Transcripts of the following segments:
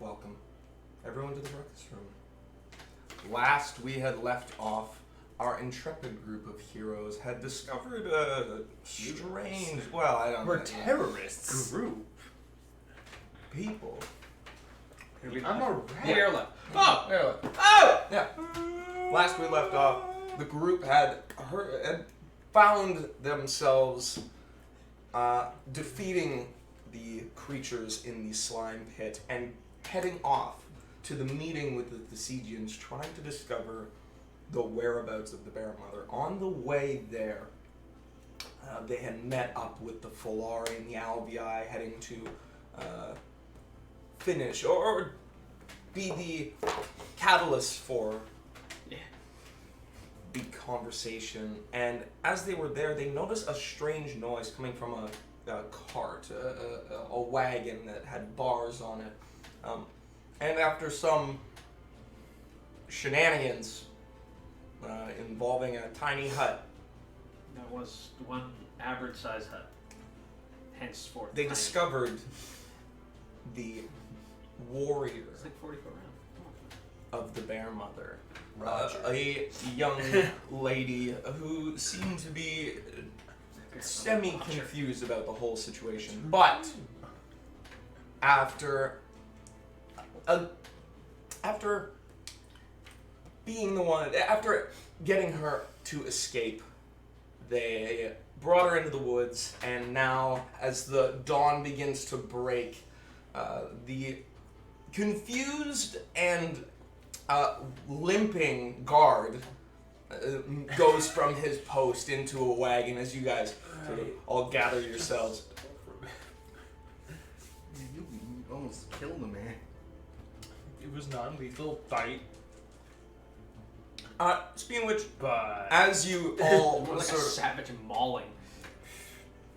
welcome everyone to the breakfast room. Last we had left off, our intrepid group of heroes had discovered a strange, well, I don't know. We're terrorists. Group. People. I'm a rat. Here left. Oh! There, look. Oh! Yeah. Last we left off, the group had found themselves defeating the creatures in the slime pit and heading off to the meeting with the Thesigians, trying to discover the whereabouts of the Bear Mother. On the way there, they had met up with the Folari and the Alvii, heading to finish or be the catalyst for the conversation. And as they were there, they noticed a strange noise coming from a cart, a wagon that had bars on it. And after some shenanigans involving a tiny hut, That was one average-sized hut. Henceforth, they tiny. discovered the warrior It's like 44 rounds. of the Bear Mother. Roger. A young lady who seemed to be semi-confused about the whole situation. But after being the one, after getting her to escape, they brought her into the woods, and now as the dawn begins to break, the confused and limping guard goes from his post into a wagon as you guys sort of all gather yourselves. You almost killed him, man. It was non-lethal fight, Speaking of which, but as you all More like a sort of, savage mauling.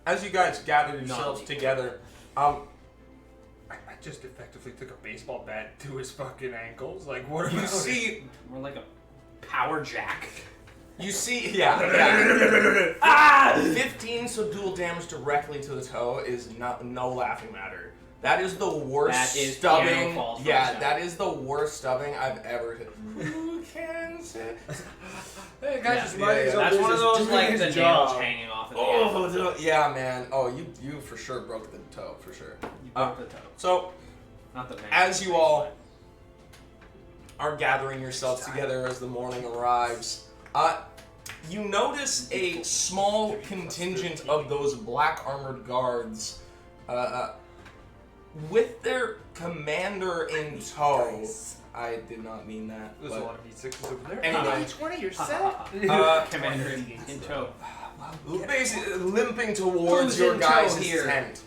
as you guys gather yourselves Non-lethal. together, I just effectively took a baseball bat to his fucking ankles. Like, what you about see, More like a power jack. yeah. 15 subdual damage directly to the toe is no laughing matter. That is the worst That is stubbing. piano falls Yeah, right now. that is the worst stubbing I've ever hit. Who can say? Hey guys, just yeah, yeah, That's one of those doing like his the nails job. hanging off at the end. Oh, yeah, man. Oh, you for sure broke the toe, for sure. You broke the toe. So, Not the man. as you all are gathering yourselves together as the morning arrives, you notice a small contingent of those black armored guards with their commander in tow. I did not mean that. There's a But lot of D6s over there. anyway, 20, you're Commander in tow. basically limping towards Who's your in tow guys' here? tent.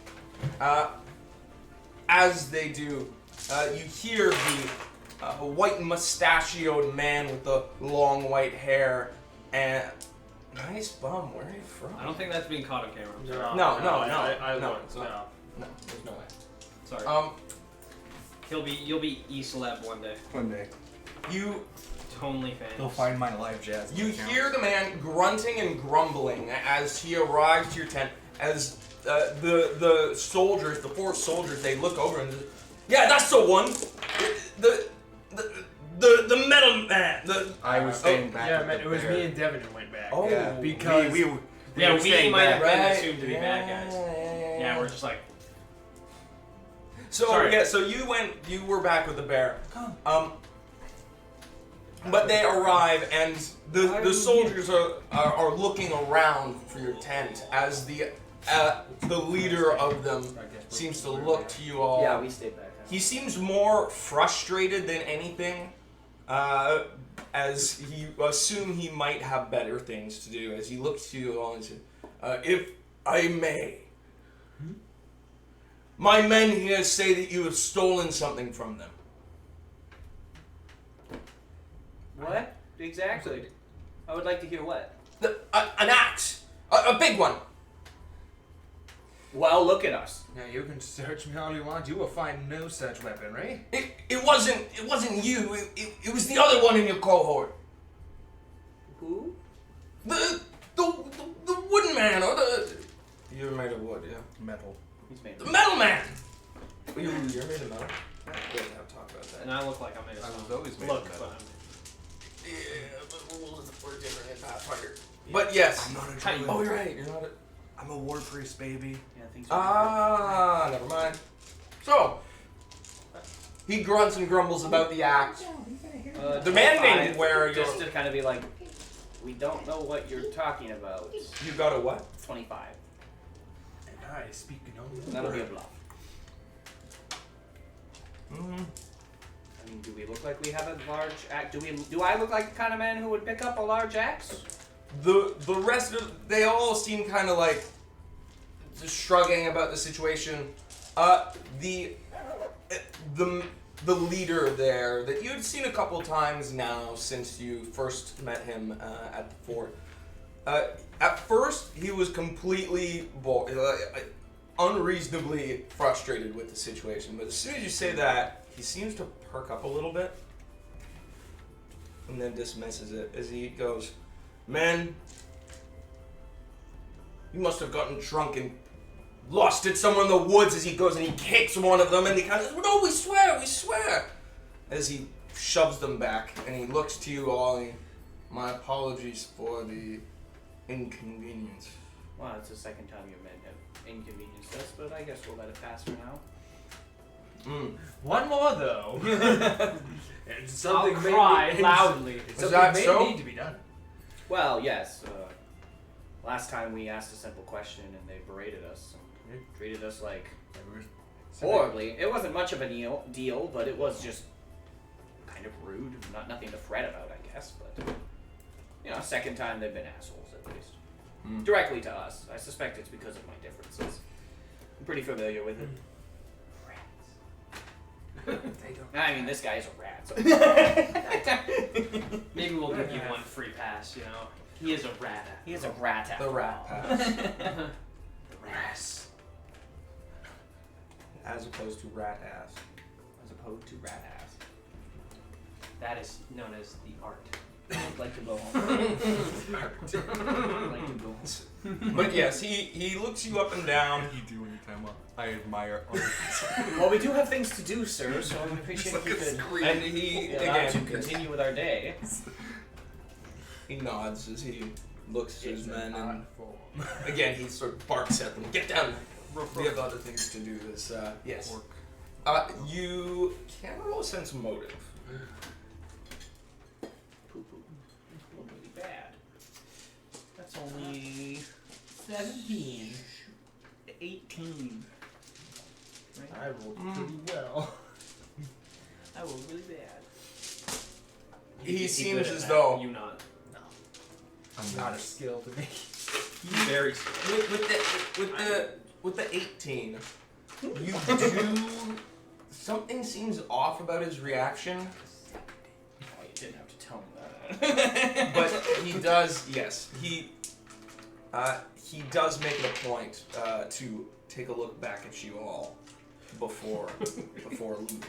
As they do, you hear the white mustachioed man with the long white hair and nice bum. Where are you from? I don't think that's being caught on camera. I'm sorry. No, I no, looked, it's not. No, there's no way. Sorry. You'll be E-celeb one day. One day. You Only fans. They'll find my live jazz. You hear the man grunting and grumbling as he arrives to your tent. As the soldiers, the 4 soldiers, they look over and yeah, that's the one. The metal man. I was staying back. Yeah, with man, the it was bear. me and Devin who went back. Oh, Yeah, because we Yeah, were we staying might have back. been Right, assumed to be bad guys. Yeah, we're just like, So Sorry. yeah, so you were back with the bear. But they arrive and the soldiers are looking around for your tent as the leader of them seems to look to you all. Yeah, we stayed back. He seems more frustrated than anything, as he assume he might have better things to do. As he looks to you all and says, "If I may, my men here say that you have stolen something from them." What? Exactly. I would like to hear what. An axe, a big one. Well, look at us. Now you can search me all you want. You will find no such weapon, right? It wasn't you. It was the other one in your cohort. Who? The wooden man or the. You're made of wood, yeah. Metal. He's made The metal man. You're made of metal. We have to talk about that. And I look like I'm made of I stone. was always made look, of metal. but I'm... Yeah, but rules were different in Pathfinder. But yes. I'm not a Hey, druid. Oh, you're right. You're not a... I'm a war priest, baby. Yeah, things are Never mind. So, he grunts and grumbles about the act, different. demanding 25, where you're... just to kind of be like, we don't know what you're talking about. You got a what? 25. And I speak no That'll be a bluff. Mm-hmm. I mean, do we look like we have a large axe? Do I look like the kind of man who would pick up a large axe? The rest of... They all seem kind of like... just shrugging about the situation. The leader there that you'd seen a couple times now since you first met him at the fort. At first, he was completely unreasonably frustrated with the situation, but as soon as you say that, he seems to perk up a little bit, and then dismisses it as he goes, "Men, you must have gotten drunk and lost it somewhere in the woods," as he goes and he kicks one of them and he kind of, "No, we swear," as he shoves them back and he looks to you all and "My apologies for the inconvenience." Well, it's the second time your men have inconvenienced us, but I guess we'll let it pass for now. One more though. And something I'll may cry need- loudly. Something that may so? need to be done. Well, yes. Last time we asked a simple question and they berated us and treated us like horribly. It wasn't much of a deal, but it was just kind of rude. Nothing to fret about, I guess. But second time they've been assholes at least. Directly to us. I suspect it's because of my differences. I'm pretty familiar with it. They don't. I mean, this guy's a rat. So. Maybe we'll give you one free pass, you know? He is a rat. He is a rat after The rat all. pass. Ras. As opposed to rat ass. As opposed to rat ass. That is known as the art. I'd like to go home. I'd like to go home. But yes, he looks you up and down. What do you do when you time up? I admire art. Well, we do have things to do, sir, so I would appreciate if you could And he, be allowed to again, continue with our day. he nods as he looks to his men, and art form. again, he sort of barks at them. "Get down! We have other things to do." This, yes. You can roll a sense of motive. Poo-poo. It's going really bad. That's only 17. 18. Right? I rolled pretty well. I rolled really bad. He He's seems good at as that. though You not. I'm not a skill to me. He's very skilled. with the 18, you do something seems off about his reaction, Oh, you didn't have to tell me that. but he does. Yes, he does make it a point to take a look back at you all before leaving.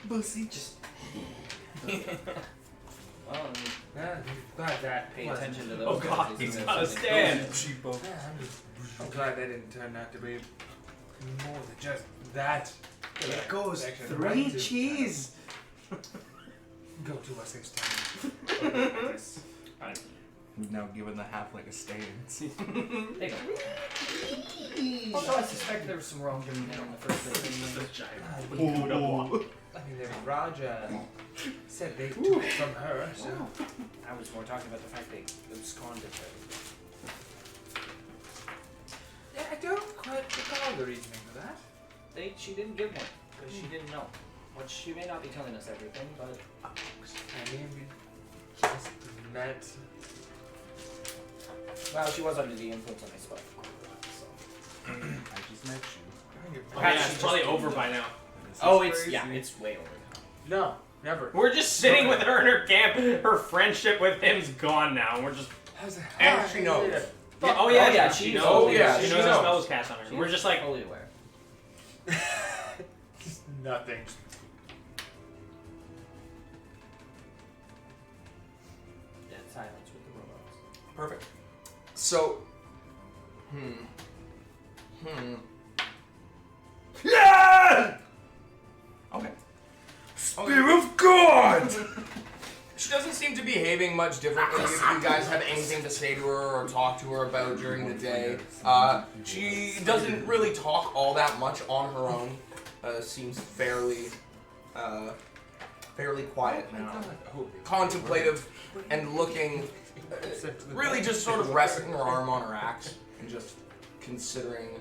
Bussy just. Well, I'm glad that pay wasn't- attention to those Oh guys. god, Isn't he's that got a something? stand. Cheapo. I'm glad that didn't turn out to be more than just that. There goes Actually, 3 right to- cheese. Go to us next time. Yes. We've now given the halfling a stance. They go. Also, I suspect there was some wrongdoing there in the first place. I mean, the Raja said they took it from her, so. I was more talking about the fact they absconded her. Yeah, I don't quite recall the reasoning for that. She didn't give one because she didn't know. Which she may not be telling us everything, but I mean, we just met. well, she was under the influence of my spell. So. I just met you. Oh, yeah, it's probably over by now. This Oh, is it's crazy. yeah, it's way over. No, never. We're just sitting with her in her camp. Her friendship with him's gone now. And we're just. And she knows. Oh yeah, she she knows. knows. Oh, yeah, she she knows the knows. spell was cast on her. We're just like, fully aware. Nothing. Dead silence with the robots. Perfect. So, to be behaving much differently. If you guys have anything to say to her or talk to her about during the day, she doesn't really talk all that much on her own. Seems fairly quiet now. Contemplative and looking, really just sort of resting her arm on her axe and just considering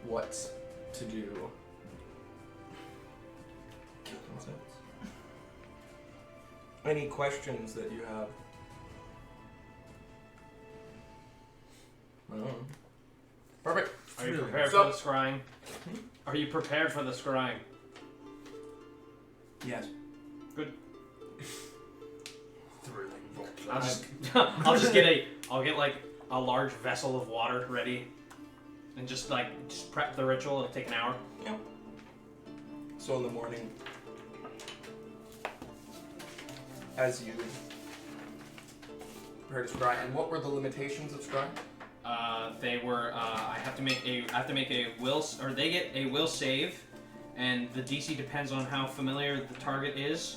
what to do. Any questions that you have? No. Perfect. Are you prepared So- for the scrying? Are you prepared for the scrying? Yes. Good. Thrilling. I'll get like a large vessel of water ready, and just prep the ritual. It'll take an hour. Yep. So in the morning, as you prepare to scry, and what were the limitations of scrying? They were. I have to make a will, or they get a will save, and the DC depends on how familiar the target is.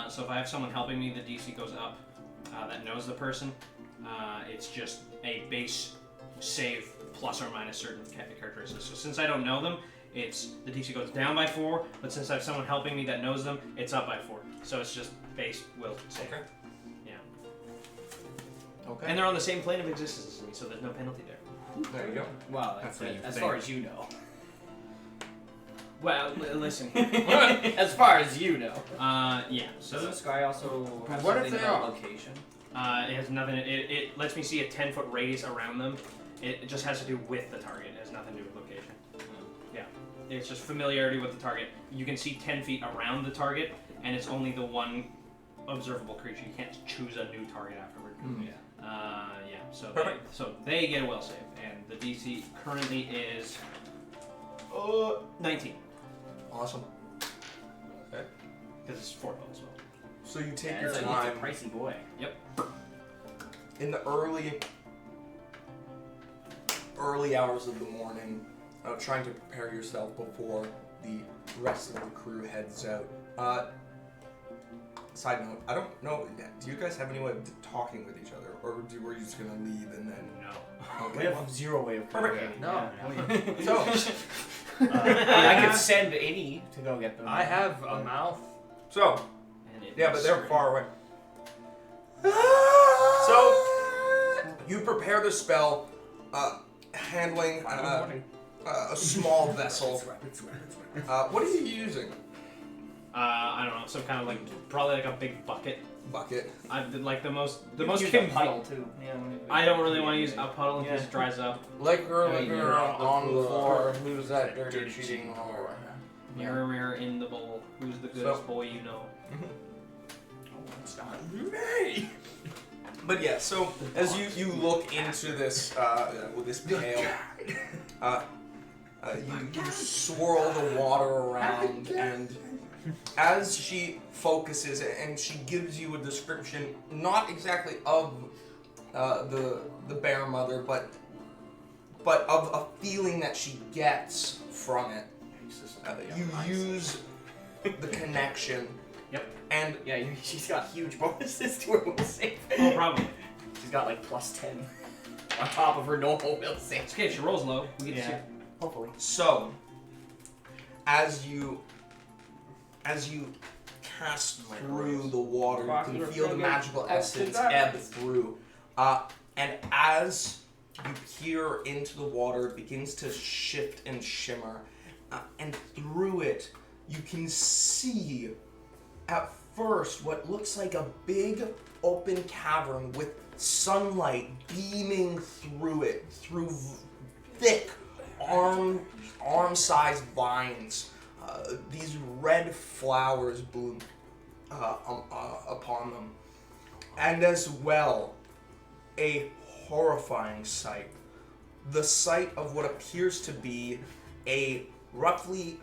So if I have someone helping me, the DC goes up. That knows the person. It's just a base save plus or minus certain characteristics. So since I don't know them, the DC goes down by 4. But since I have someone helping me that knows them, it's up by 4. So it's just base will save. Okay. Yeah. Okay. And they're on the same plane of existence as me, so there's no penalty there. There you go. Wow, That's that's what you as think. far as you know. Well, listen. As far as you know. Yeah. So Doesn't Sky also have What if something they about are? location? it has nothing. It lets me see a 10-foot radius around them. It just has to do with the target. It has nothing to do with location. Yeah. It's just familiarity with the target. You can see 10 feet around the target, and it's only the one observable creature. You can't choose a new target afterward. Mm. Yeah. Yeah. Perfect. So they get a will save, and the DC currently is 19 Awesome. Okay. because it's 4 as well. So you take Yeah, your it's a time pricey boy. in the early hours of the morning, trying to prepare yourself before the rest of the crew heads out. Side note, I don't know. Do you guys have any way of talking with each other, or were you just gonna leave and then? No. Okay. We have zero way of Perfect. communicating. No. So, I could send any to go get them. I have a mouth. so And it yeah, but they're screams. far away. So you prepare the spell, handling a small vessel. What are you using? I don't know, some kind of probably like a big bucket. Bucket. I did like the most use a convenient. puddle too. Yeah, I don't really want to use a puddle in case Yeah. it dries up. Liquor, I mean, you're on the floor. Who's that dirty cheating whore? Mirror, mirror in the bowl. Who's the goodest boy you know? It's not me. But yeah, so as you look into this with this pail, you swirl the water around, and as she focuses and she gives you a description, not exactly of the bear mother, but of a feeling that she gets from it. You use the connection. Yep. And Yeah, she's got huge bonuses to her will save. Oh, probably. She's got like +10 on top of her normal will save. It's okay, if she rolls low. We get to see Yeah. it. Hopefully. so, as you cast through the water, you can feel the magical essence ebb through. And as you peer into the water, it begins to shift and shimmer. And through it, you can see, at first, what looks like a big open cavern with sunlight beaming through it, through thick arm-sized vines. These red flowers bloom upon them. And as well, a horrifying sight. The sight of what appears to be a roughly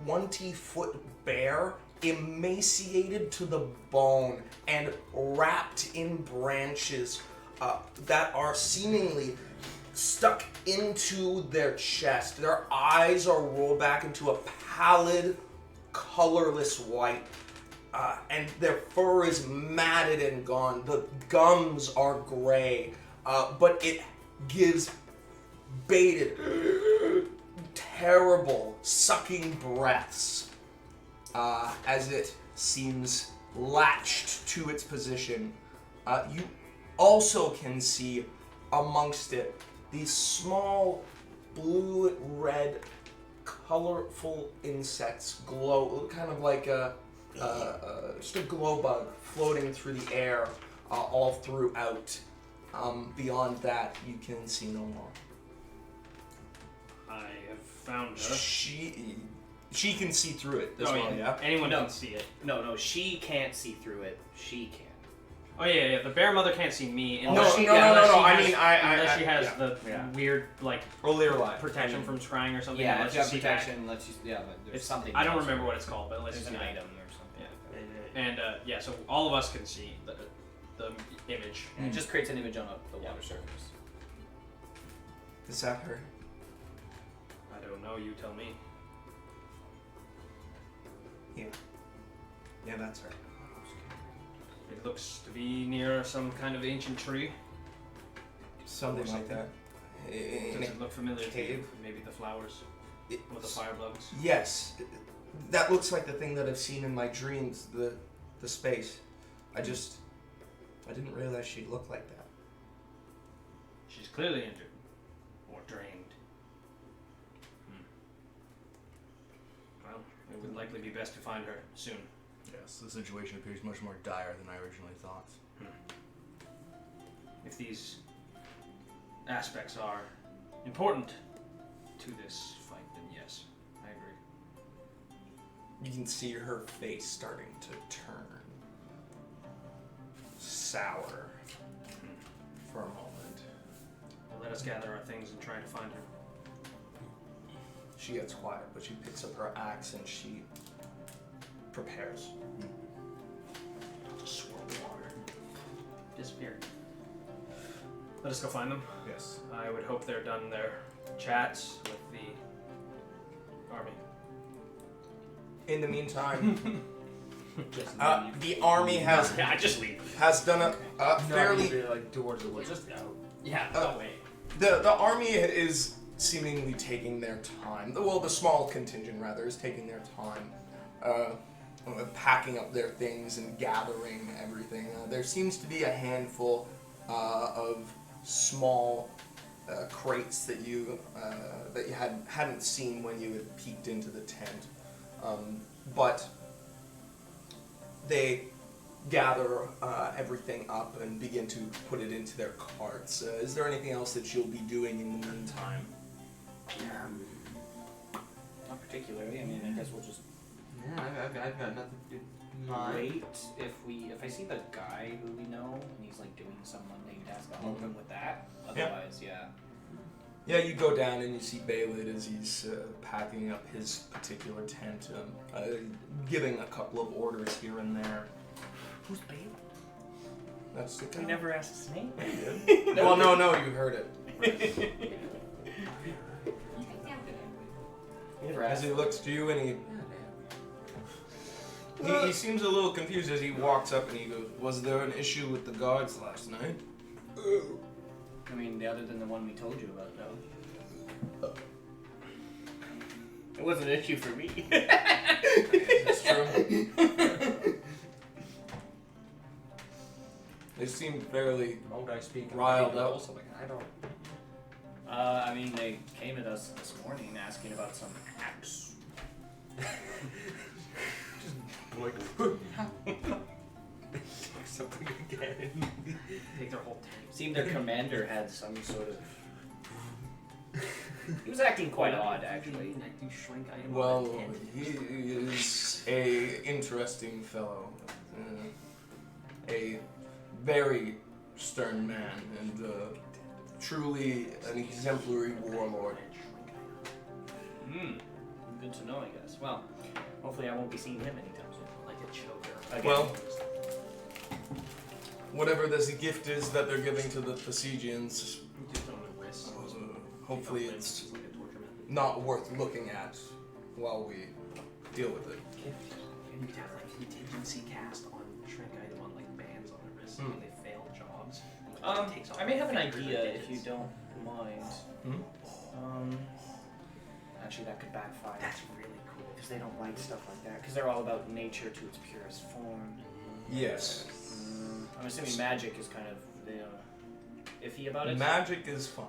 20-foot bear, emaciated to the bone and wrapped in branches that are seemingly stuck into their chest. Their eyes are rolled back into a pallid, colorless white. and their fur is matted and gone. The gums are gray, but it gives bated, terrible, sucking breaths as it seems latched to its position. You also can see amongst it these small blue-red colorful insects glow, kind of like just a glow bug floating through the air all throughout. Beyond that, you can see no more. I have found her. She can see through it as well, yeah? Anyone No. can see it. No, she can't see through it. She can. Oh yeah. The bear mother can't see me. No, unless she- no, yeah, no, unless no, she I has- mean, unless she has the Yeah. weird like Earlier life. protection from scrying or something. Yeah, that if lets you have see back. protection, lets you. Yeah, but there's It's something. I don't else. remember what it's called, but it lets you There's see an back. item or something. Yeah. And yeah, so all of us can see the image. And it just creates an image on the Yeah. water surface. Is that her? I don't know. You tell me. Yeah, that's her. It looks to be near some kind of ancient tree. Something like that. Does it look familiar to you? cave. Maybe the flowers or the fire bugs. Yes, that looks like the thing that I've seen in my dreams. The space. I didn't realize she'd look like that. She's clearly injured or drained. Well, it would likely be best to find her soon. Yes, the situation appears much more dire than I originally thought. If these aspects are important to this fight, then yes, I agree. You can see her face starting to turn sour for a moment. Well, let us gather our things and try to find her. She gets quiet, but she picks up her axe and she prepares. Just swirl the water. Disappear. Let us go find them. Yes. I would hope they're done their chats with the army. In the meantime, Just the army has Yeah, just leave. done a fairly. No, like towards the woods. Just out. Yeah, no way. The army is seemingly taking their time. Well, the small contingent rather is taking their time, packing up their things and gathering everything. There seems to be a handful of small crates that you hadn't seen when you had peeked into the tent, but they gather everything up and begin to put it into their carts. Is there anything else that you'll be doing in the meantime? Not particularly. I mean, I guess we'll just Yeah, I've got nothing to do. wait. If I see the guy who we know and he's like doing some mundane task, I'll help him with that. Otherwise, yeah. Yeah, you go down and you see Balid as he's packing up his particular tent, giving a couple of orders here and there. Who's Bailey? That's the We never asked his name. Well, no, you heard it. We never As asked. he looks to you and he seems a little confused as he walks up and he goes, "Was there an issue with the guards last night?" I mean, other than the one we told you about, no. It wasn't an issue for me. That's true. They seem fairly. Won't I speak? Riled up. Also, like, I don't. I mean, they came at us this morning asking about some axe. Like, something again. Take their whole tank. Seemed their commander had some sort of. He was acting quite odd, actually. Well, he is a interesting fellow, a very stern man, and truly an exemplary warlord. Good to know, I guess. Well, hopefully I won't be seeing him anytime soon. Like a choker. Again. Well, whatever this gift is that they're giving to the Phasegians, Just on the wrist. hopefully it's like a torture method. not worth looking at while we deal with it. And you'd have like contingency cast on shrink item on like bands on their wrists when they fail jobs. It takes off I may have an fingers or idea if digits. you don't mind. Actually, that could backfire. That's really cool. Because they don't like stuff like that. Because they're all about nature to its purest form. Yes. I'm assuming magic is kind of iffy about it. Magic is fun.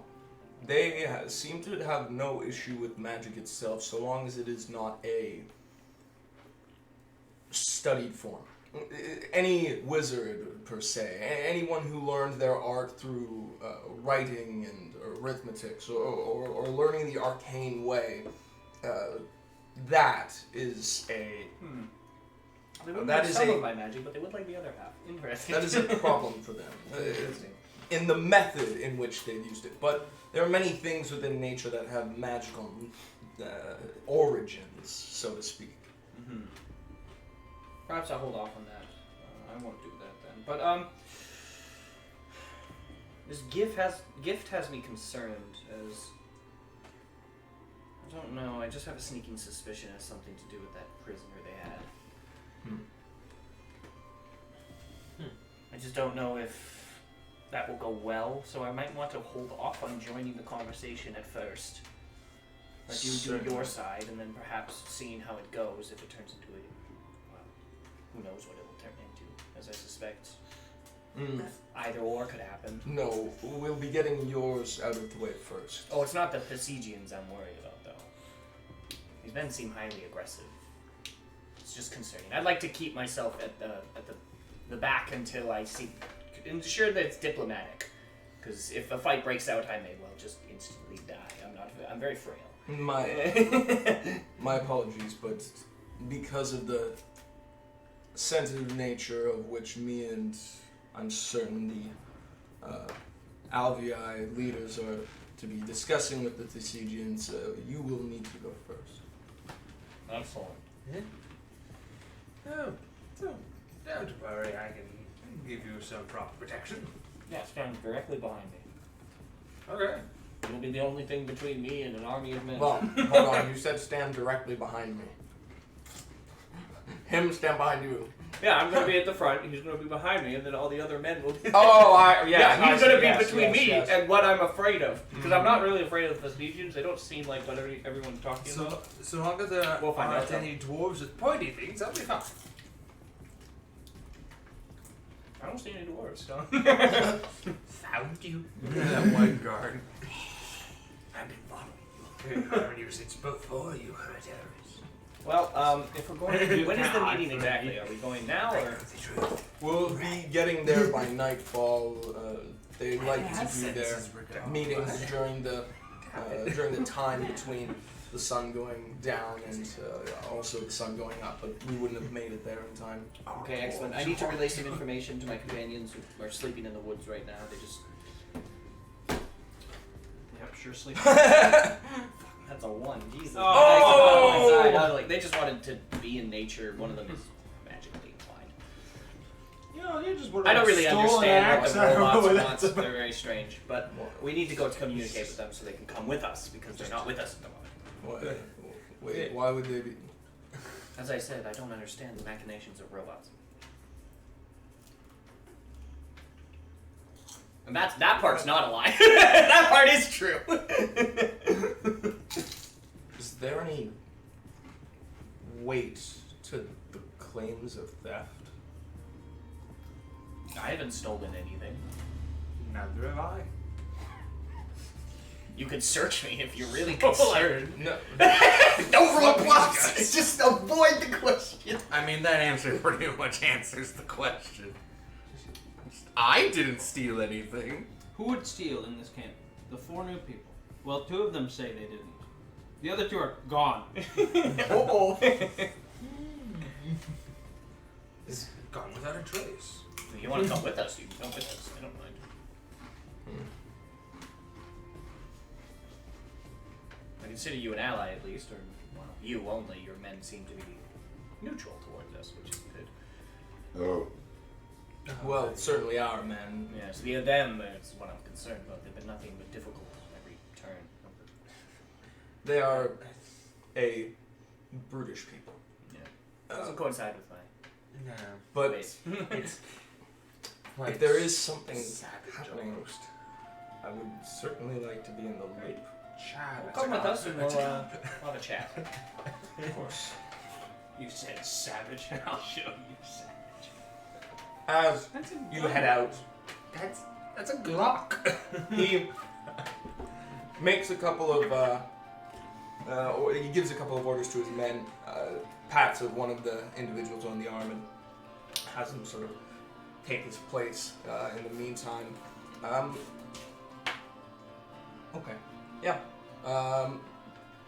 They seem to have no issue with magic itself, so long as it is not a studied form. Any wizard, per se, anyone who learned their art through writing and arithmetics, or learning the arcane way, that is a... They wouldn't that like is some a- of my magic, but they would like the other half. Interesting. That is a problem for them. Interesting. In the method in which they've used it. But there are many things within nature that have magical origins, so to speak. Perhaps I'll hold off on that. I won't do that then. But this gift has me concerned as I don't know. I just have a sneaking suspicion it has something to do with that prisoner they had. I just don't know if that will go well, so I might want to hold off on joining the conversation at first. Let you do Certainly. your side, and then perhaps seeing how it goes if it turns into a... Well, who knows what it will turn into, as I suspect. Either or could happen. No, we'll be getting yours out of the way first. Oh, it's not the Pisigians I'm worried about, though. These men seem highly aggressive. It's just concerning. I'd like to keep myself at the back until I ensure that it's diplomatic. Because if a fight breaks out, I may well just instantly die. I'm very frail. My apologies, but because of the sensitive nature of which me and I'm certain the Alvii leaders are to be discussing with the Thesigians, you will need to go first. Excellent. No, don't worry. I can give you some proper protection. Yeah, stand directly behind me. Okay. You'll be the only thing between me and an army of men. Well, hold on, you said stand directly behind me. Him stand behind you. Yeah, I'm going to be at the front, he's going to be behind me, and then all the other men will be... Oh, he's going to be yes, between me yes. and what I'm afraid of. Because I'm not really afraid of the Pisigians. They don't seem like what everyone's talking about. So long as there We'll find aren't out, any dwarves with pointy things, I'll be fine. I don't see any dwarves, so... Found you. That one guard. I've been following you. I've used it before you heard terrorists. Well, if we're going to... When is the meeting exactly? Are we going now, or...? We'll be getting there by nightfall. They like to do their meetings during the time between the sun going down and also the sun going up, but we wouldn't have made it there in time. Okay, excellent. I need to relay some information to my companions who are sleeping in the woods right now. They just... Yep, sure sleep. That's a 1. Jesus. Oh! They just wanted to be in nature. One of them is magically inclined. You just I don't really understand what the robots want. want. They're very strange. But we need to go to communicate with them so they can come with us, because they're not with us at the moment. Wait, why would they be? As I said, I don't understand the machinations of robots. And that part's not a lie. That part is true. Is there any weight to the claims of theft? I haven't stolen anything. Neither have I. You could search me if you're really concerned. No. Don't roll bluffs. Just avoid the question. I mean, that answer pretty much answers the question. I didn't steal anything. Who would steal in this camp? The 4 new people. Well, 2 of them say they didn't. The other 2 are gone. Uh-oh. It's gone without a trace. If you want to come with us, you can come with us. I don't mind. I consider you an ally at least, or well, you only. Your men seem to be neutral towards us, which is good. Oh. Well, certainly our men. Yes, the them is what I'm concerned about. They've been nothing but difficult on every turn. They are a brutish people. Yeah. Doesn't coincide with my No. But ways. It's if there is something savage happening, almost. I would certainly like to be in the loop. Chad. Come with us and we'll have a chat. Of course. You said savage, and I'll show you savage. As That's a you head out, That's a Glock. he makes a couple of, or he gives a couple of orders to his men, pats of one of the individuals on the arm and has him sort of take his place in the meantime. Okay. Yeah.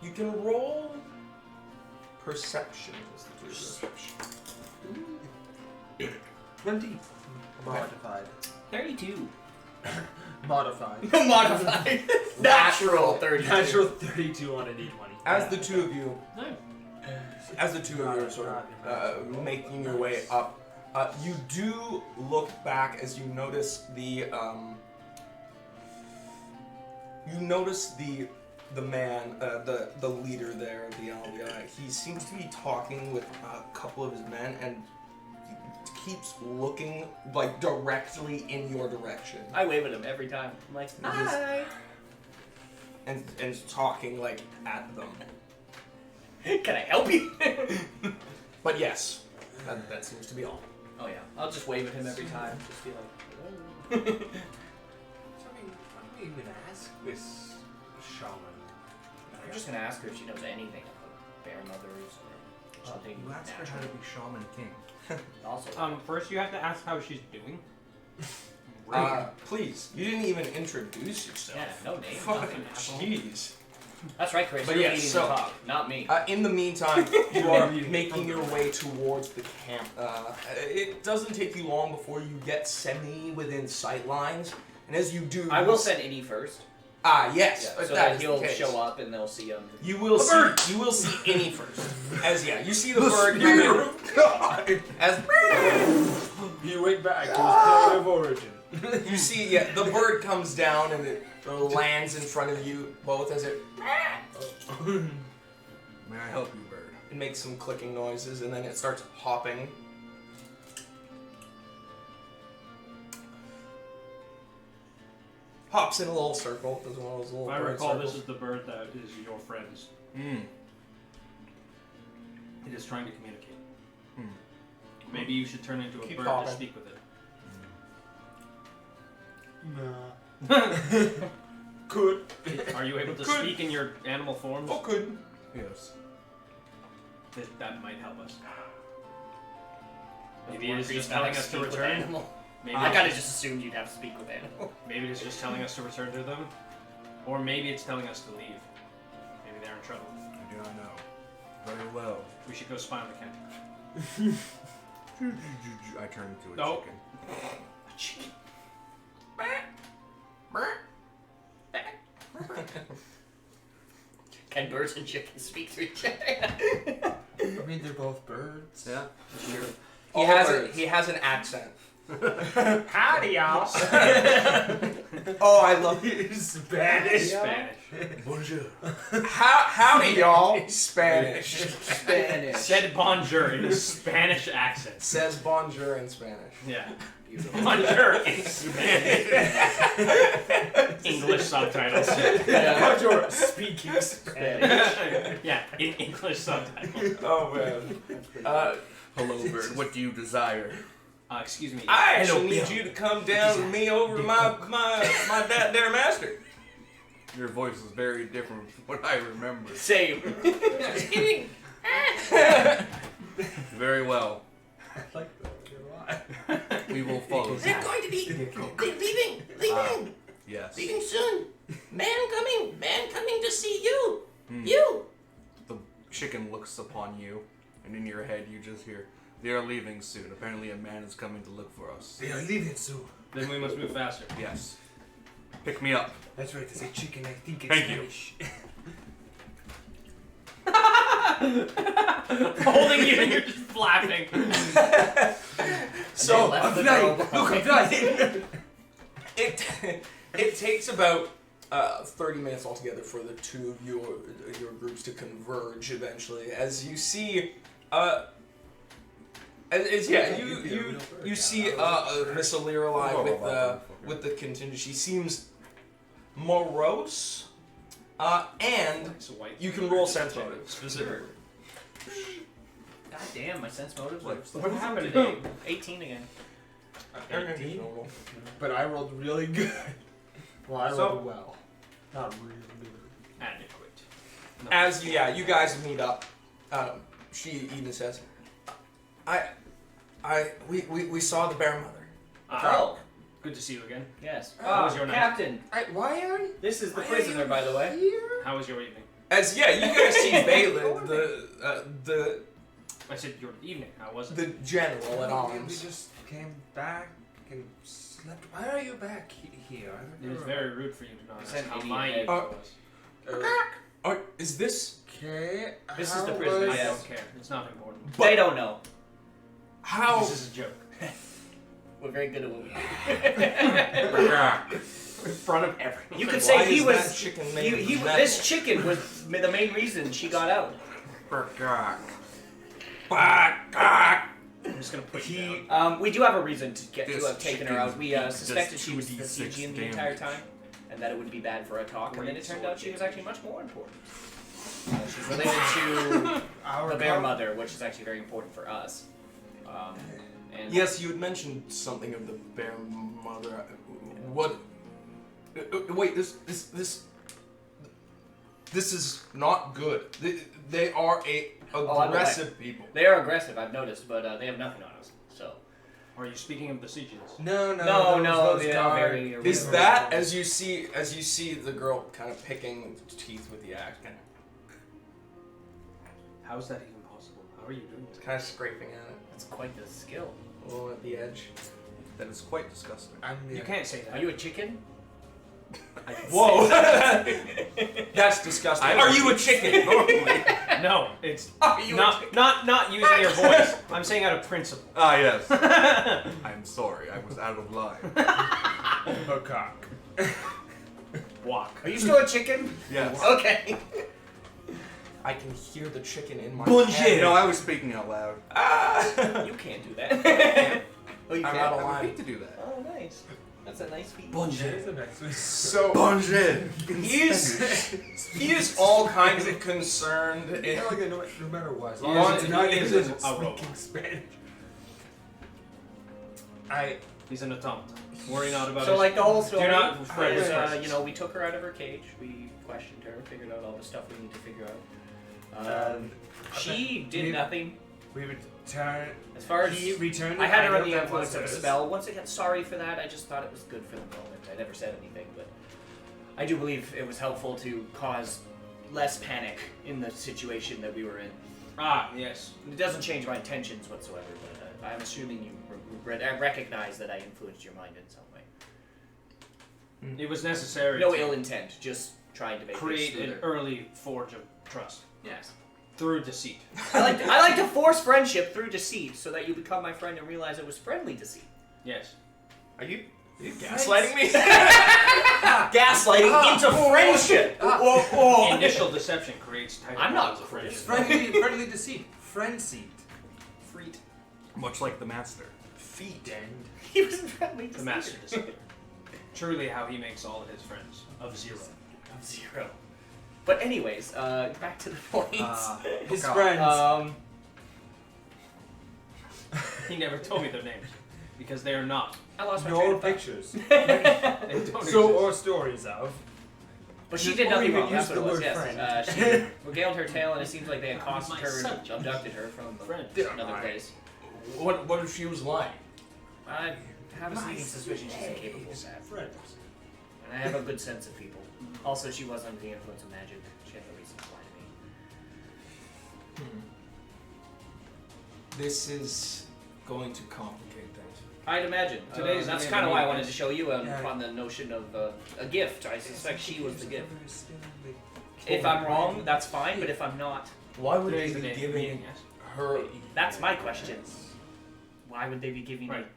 You can roll perception. Is the perception. 20. Modified. 32. Modified. Modified. Natural 32. Natural 32 on a D20. As the two of you, No. as the two of you are sort of making your way up, you do look back as you notice the man, the leader there, the Alia. He seems to be talking with a couple of his men and he keeps looking like directly in your direction I wave at him every time. I'm like, hi. and talking like at them. Can I help you? But yes, that seems to be all. Oh yeah, I'll just wave at him every time. Just be like, So, I mean, why don't we even ask this shaman? I'm just gonna ask her if she knows anything about bear mothers or something. You asked her how to be Shaman King. Also, First you have to ask how she's doing. Please, you didn't even introduce yourself. yeah, no name, Fucking nothing. jeez. That's right, Chris. But You're yeah, leading so- the talk, not me. In the meantime, you are making your way towards the camp. It doesn't take you long before you get within sight lines, and as you do, I will send Innie first, yes, so that that is he'll the case. show up and they'll see him. You will see. You will see any first. As you see the bird come in. As He went back to his point of origin. you see, the bird comes down and it lands in front of you both as it. May I help you, bird? It makes some clicking noises and then it starts hopping. Hops in a little circle. Does one of those little If I bird recall, circles. this is the bird that is your friend's. It is trying to communicate. Maybe you should turn into a Keep bird talking. to speak with it. Nah. Could. Are you able to Could. speak in your animal forms? Oh, good. Yes. That might help us. Maybe Maybe it is just telling us to return. Maybe I it's kinda just- just assumed you'd have to speak with animal. Maybe it's just telling us to return to them, or maybe it's telling us to leave. Maybe they're in trouble. I do not know. Very well. We should go spy on the camp. I turn into a No. chicken. Can birds and chickens speak to each other? I mean, they're both birds. Yeah. He has an accent. Howdy, y'all. Oh, I love Spanish. Spanish. Bonjour. Howdy, y'all. Spanish. Spanish. Said bonjour in a Spanish accent. Says bonjour in Spanish. Yeah. Beautiful. Bonjour in Spanish. English subtitles. Bonjour. Speaking Spanish. Yeah, in English subtitles. Oh man. Hello, bird. What do you desire? Excuse me. I actually need you to come down with me over to my dad there master. Your voice is very different from what I remember. Same. Just kidding. Very well. I like that. We will follow. They're going to be leaving. Leaving. Yes. Leaving soon. Man coming to see you. Hmm. You. The chicken looks upon you, and in your head you just hear, "They are leaving soon. Apparently a man is coming to look for us." They are leaving soon. Then we must move faster. Yes. Pick me up. That's right, it's a chicken. I think it's Thank you. Spanish. Holding you and you're just flapping. So left the I'm flying. girl Look, behind. I'm flying. It takes about 30 minutes altogether for the two of your groups to converge eventually. As you see, Yeah, you see Miss Alirali with the contingent. She seems morose, and It's a white. you can roll sense motive specifically. God damn, my sense motives. What happened today? 18 again. 18? But I rolled really good. Well, I So- rolled well. Not really good. Adequate. No. As you guys meet up, she even says, we saw the bear mother. Oh, Good to see you again. yes. How was your night? Captain, Why are you this is the prisoner, by the way. here? How was your evening? As you guys see Balin, the I said your evening. How was it? the general at We arms. just came back and slept. Why are you back here? It is very rude for you to not You ask said how idiot my head. evening was. Is this Okay. This is the how prisoner, was- I yes. don't care. It's not important. They don't know. how? This is a joke. We're very good at what we do. In front of everyone. You could Why say he is was. that chicken made of metal? This chicken was the main reason she got out. I'm just gonna put you down. We do have a reason to This have taken her chicken out. We does suspected she was the 2d6 Stygian the entire damage. time, and that it would be bad for a talk. And then it Great turned out she sword was actually much more important. She's related to Our the bear com- mother, which is actually very important for us. And Yes, you had mentioned something of the bear mother. What? Wait, this is not good. They are aggressive people. they are aggressive, I've noticed, but they have nothing on us. So Are you speaking of the Siegins? No, no, those they are guards. very. Is that as you see the girl kind of picking teeth with the axe, How is that even possible? How are you doing this? kind of scraping at it, That's quite the skill. a little at the edge. That is quite disgusting. You can't say that. Are you a chicken? Whoa, that's disgusting. Are you a chicken? Normally. No, it's Are you a not using your voice. I'm saying out of principle. Ah, yes. I'm sorry, I was out of line. A cock. Walk. Are you still a chicken? Yes. Okay. I can hear the chicken in my Bullshit! head. No, I was speaking out loud. You can't do that. Oh, you I'm can't? out of I'm line. free to do that. Oh, nice. That's a nice feat. That is a nice one. So Bullshit! he is all kinds of concerned. Yeah, like, no matter what, as He long as is- it's not he is English a robot. speaking Spanish. He's an automaton. Worry not about So, it. like, the whole story Do not fret is, his presence. we took her out of her cage, we questioned her, figured out all the stuff we need to figure out. She did we- nothing. We returned. As far as he returned. I had her item under the that influence was of a hers. spell. Once again, sorry for that. I just thought it was good for the moment. I never said anything, but I do believe it was helpful to cause less panic in the situation that we were in. Ah, yes. It doesn't change my intentions whatsoever, but I'm assuming you recognize that I influenced your mind in some way. It was necessary No to ill intent, just trying to make create it an smoother. early forge of trust Yes. through deceit. I like to force friendship through deceit so that you become my friend and realize it was friendly deceit. Yes. Are you gaslighting me? Gaslighting into friendship. Initial deception creates tighter I'm not bonds of friendship. Friendly deceit. Friend seat. Freed. Much like the master. Feet. He was friendly The deceit. master deceiver. Truly how he makes all of his friends of zero. Of zero. But anyways, back to the point. His God. friends. He never told me their names because they are not. I lost my train No of thought. pictures. They don't So, exist. or stories of. But she Just did nothing only wrong. use That's what the it was. word Yes. friend. She regaled her tale, and it seems like they accosted My her and subject. abducted her from Friend. another place. What if she was lying? I have a sneaking suspicion she's incapable of that. Friends. And I have a good sense of people. Also, she was under the influence of magic. She had no reason to lie to me. This is going to complicate things. I'd imagine. Today's That's the kind of why I meeting wanted is- to show you Yeah. on the notion of a gift. I suspect she was the gift. gift. If I'm wrong, that's fine. But if I'm not, Why would Today's they the be day of the meeting, giving yes. her? that's my question. Why would they be giving me? Right.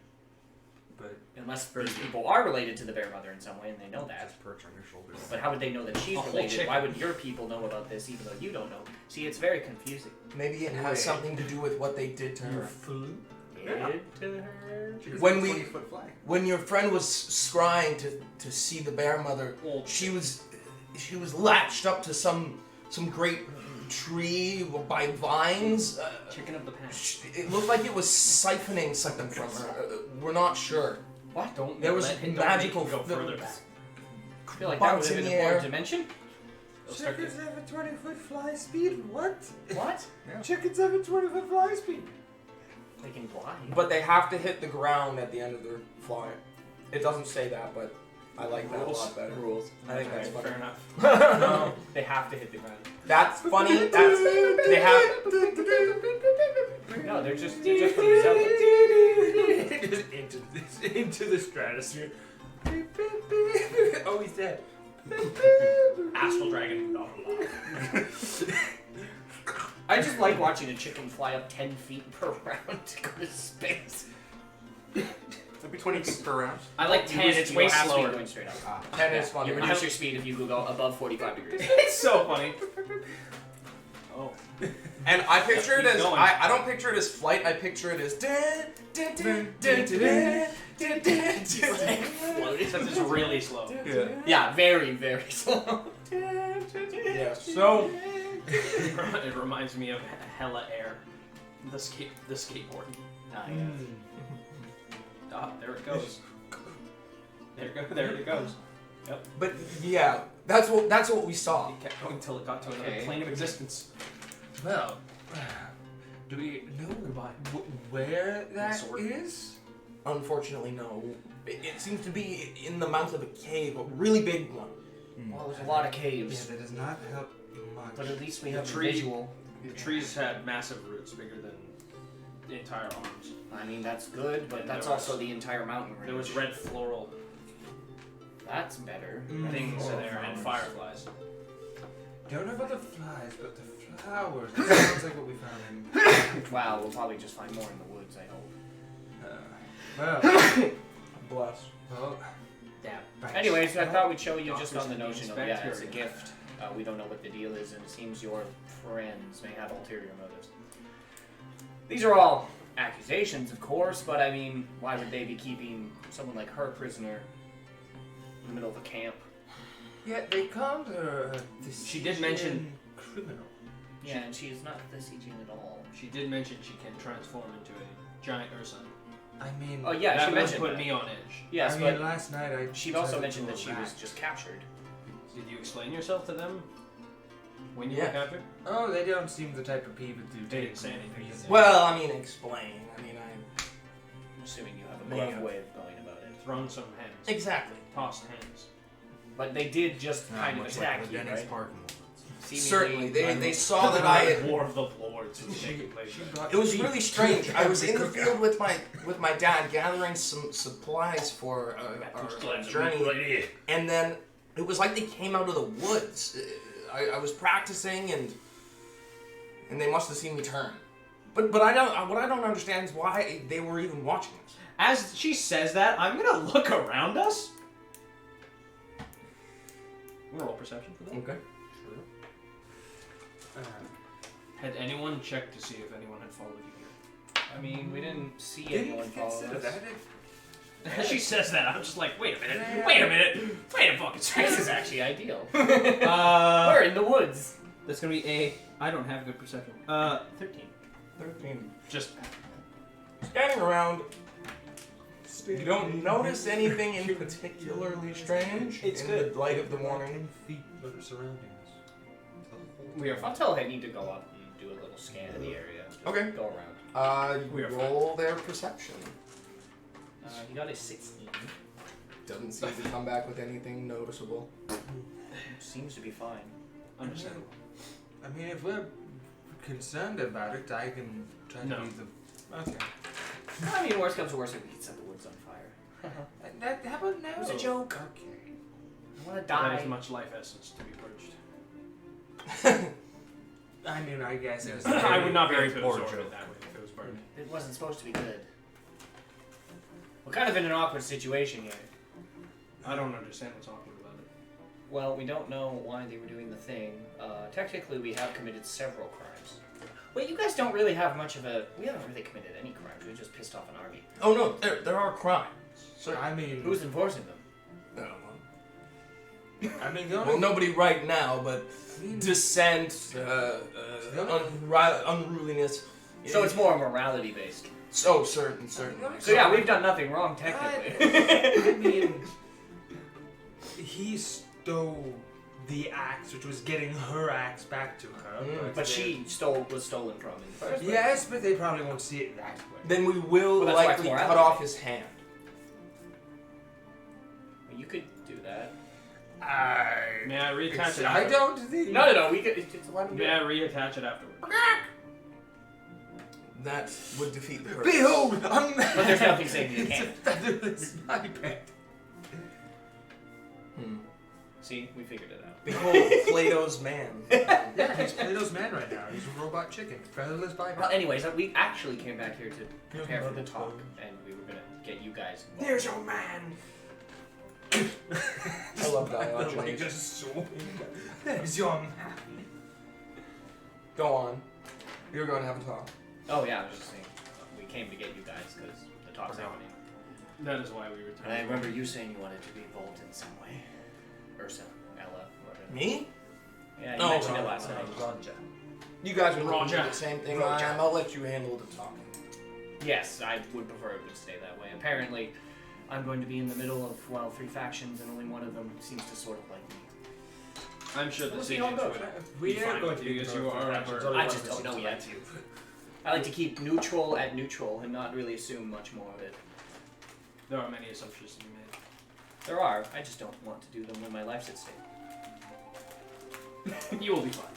But Unless these people are related to the bear mother in some way, and they know that. Just perch on your shoulders. But how would they know that she's A whole related? chicken. Why would your people know about this even though you don't know? See, it's very confusing. Maybe it has something to do with what they did to you her. flew. did to her? When 20-foot flag. when your friend was scrying to see the bear mother, she was latched up to some great tree by vines. Chicken of the past. It looked like it was siphoning something from her. We're not sure. What? There was don't magical make him go there further was back. I feel like that bugs would in have the been a air. more dimension. Chickens have a 20-foot fly speed. What? What? Chickens have a 20-foot fly speed. They can fly. But they have to hit the ground at the end of their fly. It doesn't say that, but I like that a lot better. Rules. I think that's funny. Fair enough. No, they have to hit the ground. That's funny. They have. No, they're just from Zelda. Just into the stratosphere. Oh, he's dead. Astral dragon. Blah, blah, blah. I just like watching a chicken fly up 10 feet per round to go to space. That'd be 20 feet per round. I like 10. It's way slower. Going straight up. 10 is funny. You reduce your speed if you go above 45 degrees. It's so funny. Oh. And I picture it Keep as going. I don't picture it as flight. I picture it as. Except it's really slow. Yeah. Yeah, very, very slow. Yeah. So It reminds me of Hella Air. The skateboard. Ah, there it goes. There it goes. Yep. But yeah, that's what we saw. It kept going until it got to another Okay. plane of existence. Well, do we know where that Sword. is? Unfortunately, no. It seems to be in the mouth of a cave, a really big one. Well, there's a lot of Yeah, caves, that does not help much. but at least we The have a tree- visual. The trees had massive roots, bigger than the entire arms. I mean, that's good, but And that's there was- also the entire mountain range. There was red floral That's better. things in there and fireflies. Don't know about the flies, but the flowers. That sounds like what we found in. Wow, we'll probably just find more in the woods, I hope. Well, Bless. well. Yeah. Anyways, I thought we'd show you just Doctors on the and notion of, these yeah, it's a bacteria. gift. We don't know what the deal is, and it seems your friends may have ulterior motives. These are all accusations, of course, but I mean, why would they be keeping someone like her prisoner in the middle of a camp? Yeah, they called her a She did mention- criminal. Yeah, and she's not Thesigian at all. She did mention she can transform into a giant Urson. I mean, Oh yeah, that she would mentioned put that. me on edge. Yes, I mean, but last night I. she'd also tried to mentioned do that a she was rat. just captured. Did you explain yourself to them when you Yeah. were captured? Oh, they don't seem the type of people to They take didn't say anything. reason. Well, I mean, explain. I mean, I'm assuming you have a May rough have. way of going about it. Thrown some hands. exactly. Tossed hands. But they did just Not kind of much attack like you, the Denny's right? parking lot. Seemingly Certainly, they saw that I had. War of the Lords was taking place. It was really strange. I was in the field with my dad gathering some supplies for our journey, and then it was like they came out of the woods. I was practicing, and they must have seen me turn. But what I don't understand is why they were even watching us. As she says that, I'm gonna look around us. I'm gonna roll perception for that. Okay. Had anyone checked to see if anyone had followed you here? I mean, we didn't see Didn't anyone follow consider us. that. As she says that, I'm just like, wait a minute, wait a fucking This second. is actually ideal. Uh, We're in the woods. that's gonna be a. I don't have good perception. 13. 13. Just Scanning around. You don't notice anything in particularly strange It's in good. the light of the morning. Feet of the surroundings. we are. I'll tell I need to go up and do a little scan of the area. Just Okay. Go around. We are Roll their perception. You got a 16. Doesn't seem to come back with anything noticeable. Seems to be fine. Understandable. I mean, if we're concerned about it, I can try No. to be the. Okay. I mean, worst comes to worst, we can set the woods on fire. How about now? It was a joke. Okay. I want to That die. is much life essence to be purged. I mean, I guess it was. I would not be very able to poor absorb joke. it that way if it was burned. It wasn't supposed to be good. We're kind of in an awkward situation here. I don't understand what's awkward about it. Well, we don't know why they were doing the thing. Technically, we have committed several crimes. Well, you guys don't really have much of a. We haven't really committed any crimes. We just pissed off an army. Oh no, there are crimes. I mean, Who's enforcing them? I don't know. I mean, the only Well, nobody right now, but dissent, unruliness. So it's more morality based. So certain. So yeah, we've done nothing wrong technically. I mean, he stole the axe, which was getting her axe back to her. But she was stolen from in the first place. Yes, but they probably won't see it that way. Then we will Well, that's why it's likely morality. cut off his hand. You could do that. May I reattach it? I after? don't think. No. We could. It's let him do May I it. reattach it afterwards? That would defeat the purpose. Behold, But there's nothing saying you It's a can't. featherless biped. See, we figured it out. Behold, Plato's man. Yeah, he's Plato's man right now. He's a robot chicken. Featherless biped. Well, anyways, we actually came back here to prepare for the talk, and we were gonna get you guys involved. There's your man. I love Diogenes. There's your man. Go on. You're going to have a talk. Oh yeah, I was just saying, we came to get you guys because the talk's happening. That is why we were And I remember you saying you wanted to be involved in some way. Ursa, Ella, whatever. Me? Yeah, you No, mentioned it Ron, last night. You guys are looking Roger. for the same thing I am. I'll let you handle the talking. Yes, I would prefer it would stay that way. Apparently, I'm going to be in the middle of, well, 3 factions, and only one of them seems to sort of like me. I'm sure the We'll see Saiyans how it goes. would We be are fine going with to you be as you both are. factions. Or, I just don't know yet. I like to keep neutral at neutral and not really assume much more of it. there are many assumptions to be made. There are, I just don't want to do them when my life's at stake. You will be fine.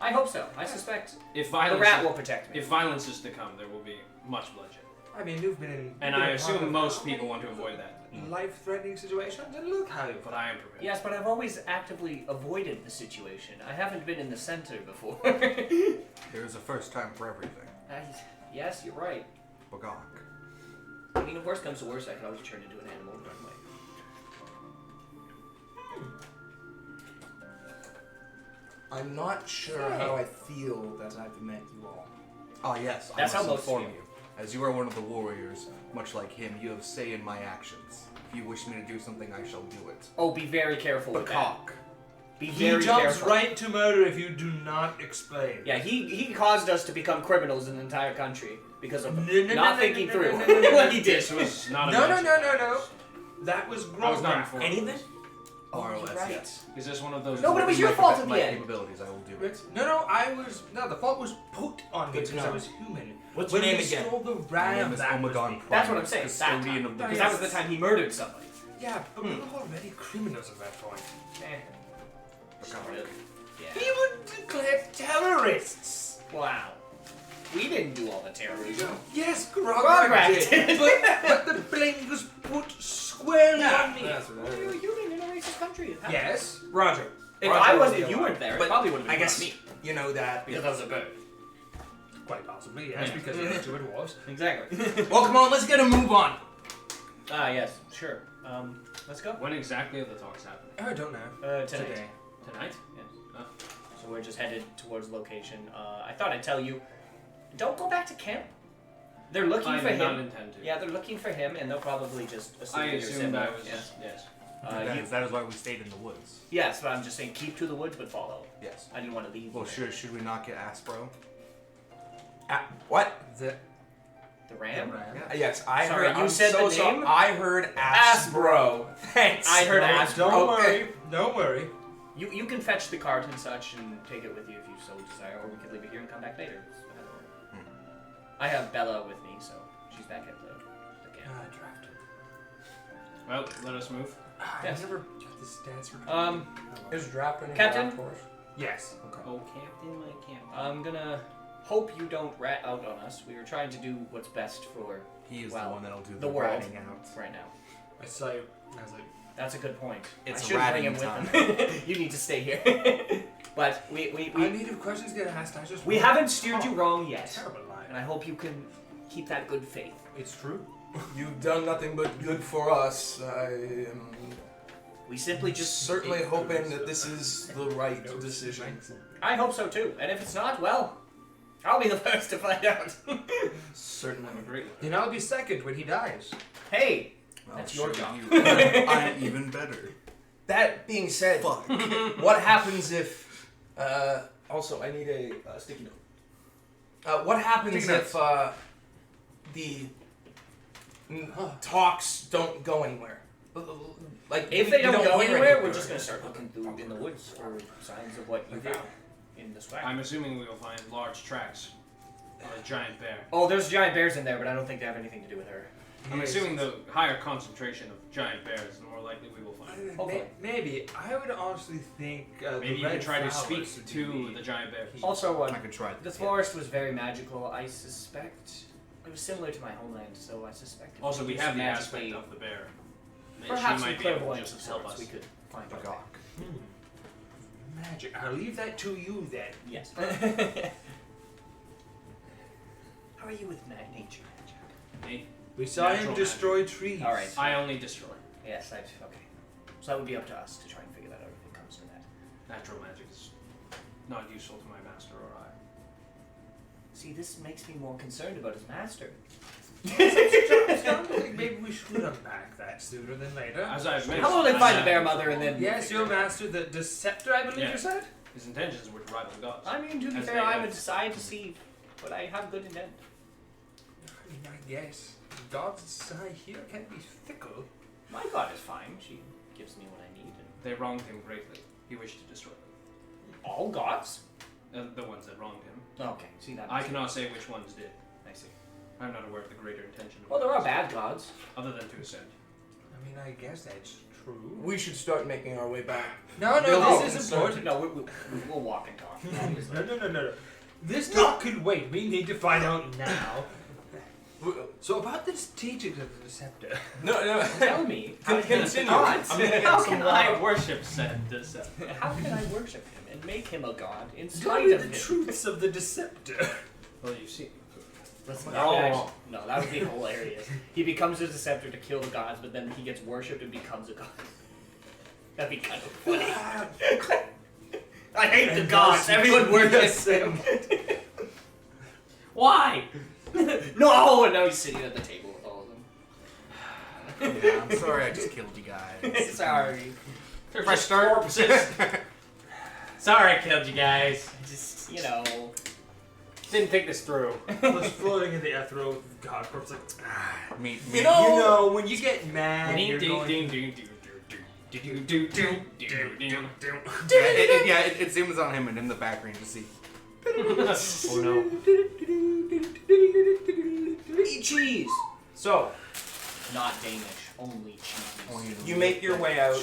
I hope so. I suspect If the violence, rat will protect me. if violence is to come, there will be much bloodshed. I mean, you've been in. And I assume most people want to avoid that. Life-threatening situations, and look how you. But I am prepared. Yes, but I've always actively avoided the situation. I haven't been in the center before. There's a first time for everything. Yes, you're right. Bagok. I mean, if worst comes to worst, I can always turn into an animal and run away. I'm not sure how I feel that I've met you all. Ah, yes. That's I how must most inform feel. you. As you are one of the warriors, much like him, you have say in my actions. If you wish me to do something, I shall do it. Oh, be very careful with that. Bagok. Be He very jumps careful. right to murder if you do not explain. Yeah, he caused us to become criminals in the entire country because of No, not thinking through no. what he did. This was not a No. mention. That was I was not Grograt. informed. Anything? More or you're less, right. yes. Is this one of those? No, but it was In your my fault capa- at my the end. capabilities, I will do it. No, the fault was put on me Good to because I know. was human. What's when your name we again? stole the My ram, name is that was Omegon me. Prime, That's what I'm saying. custodian of the Because that was the time he murdered somebody. Yeah, but we were already criminals at that point. Sort of. Yeah. We were declared terrorists. Wow. We didn't do all the terrorism. Yes, Grograt Grograt did. did. but the blame was put squarely on me. You're a human in a racist country. It happens. Yes. Roger. If Roger I will wasn't, be if you alive. weren't there, it But probably would have been I guess me. you know that. Because I was a bird. Quite possibly, yes, Yeah. because the nature it was. Exactly. Well, come on, let's get a move on. Yes, sure. Let's go. When exactly are the talks happening? I don't know. Tonight. Tonight? Yes. Oh. So we're just headed towards location. I thought I'd tell you, don't go back to camp. They're looking I for did not him. intend to. Yeah, they're looking for him, and they'll probably just assume I that you're assumed Simba. I was. Yes. Yes. That is why we stayed in the woods. Yes, but I'm just saying, keep to the woods, but follow. Yes. I didn't want to leave. Well, you. should we not get Aspro? What? The ram? Yes, I Sorry, heard. you I'm said so the sorry. name? I heard Aspro. Thanks. I heard No, Aspro. Don't Okay. worry. Don't worry. You can fetch the cart and such and take it with you if you so desire, or we could leave it here and come back later. I have Bella with me, so she's back at the camp. Draft. Well, let us move. Yes. I never got the stats for. Is draft any Captain? for us? Yes. Okay. Oh, Captain, my Captain. I'm gonna hope you don't rat out on us. We were trying to do what's best for He is Well, the one that'll do the the world ratting out. right now. I saw you. I was like, That's a good point. It's I shouldn't bring him ratting with him. You need to stay here. But I need if questions get asked. I just. we want- haven't steered you wrong yet, Terrible lie. and I hope you can keep that good faith. It's true. You've done nothing but good for us. I am We simply just certainly hoping that this is the right decision. I hope so too. And if it's not, well, I'll be the first to find out. Certainly. Great. Then I'll be second when he dies. Hey, Well, that's your sure, job. I'm even better. That being said, Fuck. what happens if? Also, I need a sticky note. What happens Sticky if the talks don't go anywhere? Like If they don't go hear anywhere, anything. we're just gonna start looking through in the woods for signs of what you found in the swag. I'm assuming we will find large tracks of a giant bear. Oh, there's giant bears in there, but I don't think they have anything to do with her. I'm assuming the higher concentration of giant bears, the more likely we will find. Hopefully. Maybe. I would honestly think Maybe the you red can try to flowers speak would to be the giant bear. key. Also, I could try the this. forest was very magical. I suspect it was similar to my homeland, so I suspect. Also, we it's have the magically- aspect of the bear. Perhaps She some might be able to clairvoyance just of help sorts us. we could find out. Gawk. Magic. I'll leave that to you then. Yes. How are you with nature magic? Me? We saw Natural him destroy trees. All right. I only destroy. Yes, okay. So that would be up to us to try and figure that out if it comes to that. Natural magic is not useful to my master or I. See, this makes me more concerned about his master. Sounds like maybe we should unpack that sooner than later. As I've mentioned, How will they I find the have- bear mother and then? Yes, your master, the Deceptor, I believe Yeah. you said? His intentions were to rival the gods. I mean, to be As fair, they I'm have. a decide to see, but I have good intent. I mean, I guess. God's side here can be fickle. My god is fine. She gives me what I need. And They wronged him greatly. He wished to destroy them. all gods? The ones that wronged him. Okay, see that. I cannot say which ones did. I see. I'm not aware of the greater intention of Well, there are others, bad gods. other than to ascend. I mean, I guess that's true. We should start making our way back. No, No, this is no, important. No, we'll walk and talk. obviously. No. This talk could wait. We need to find out now. So about the teachings of the Deceptor. No. Tell me. Continue. Gods. I'm gonna get How some can water. I worship said this. How can I worship him and make him a god in Tell spite me of the him? truths of the Deceptor. Well, you see. Listen, No. no, that would be hilarious. He becomes a Deceptor to kill the gods, but then he gets worshipped and becomes a god. That'd be kind of funny. I hate the gods. Everyone worships him. Why? No! And now he's sitting at the table with all of them. Yeah, I'm sorry I just killed you guys. Sorry. Fresh start. Sorry I killed you guys. Just, you know. Didn't think this through. Was floating in the ethereal with God corpse like. Me. You know- You know, when you get mad, you're going. Yeah, it zooms on him and in the background you see. Oh no. Eat cheese. So Not Danish, only cheese. you make your way out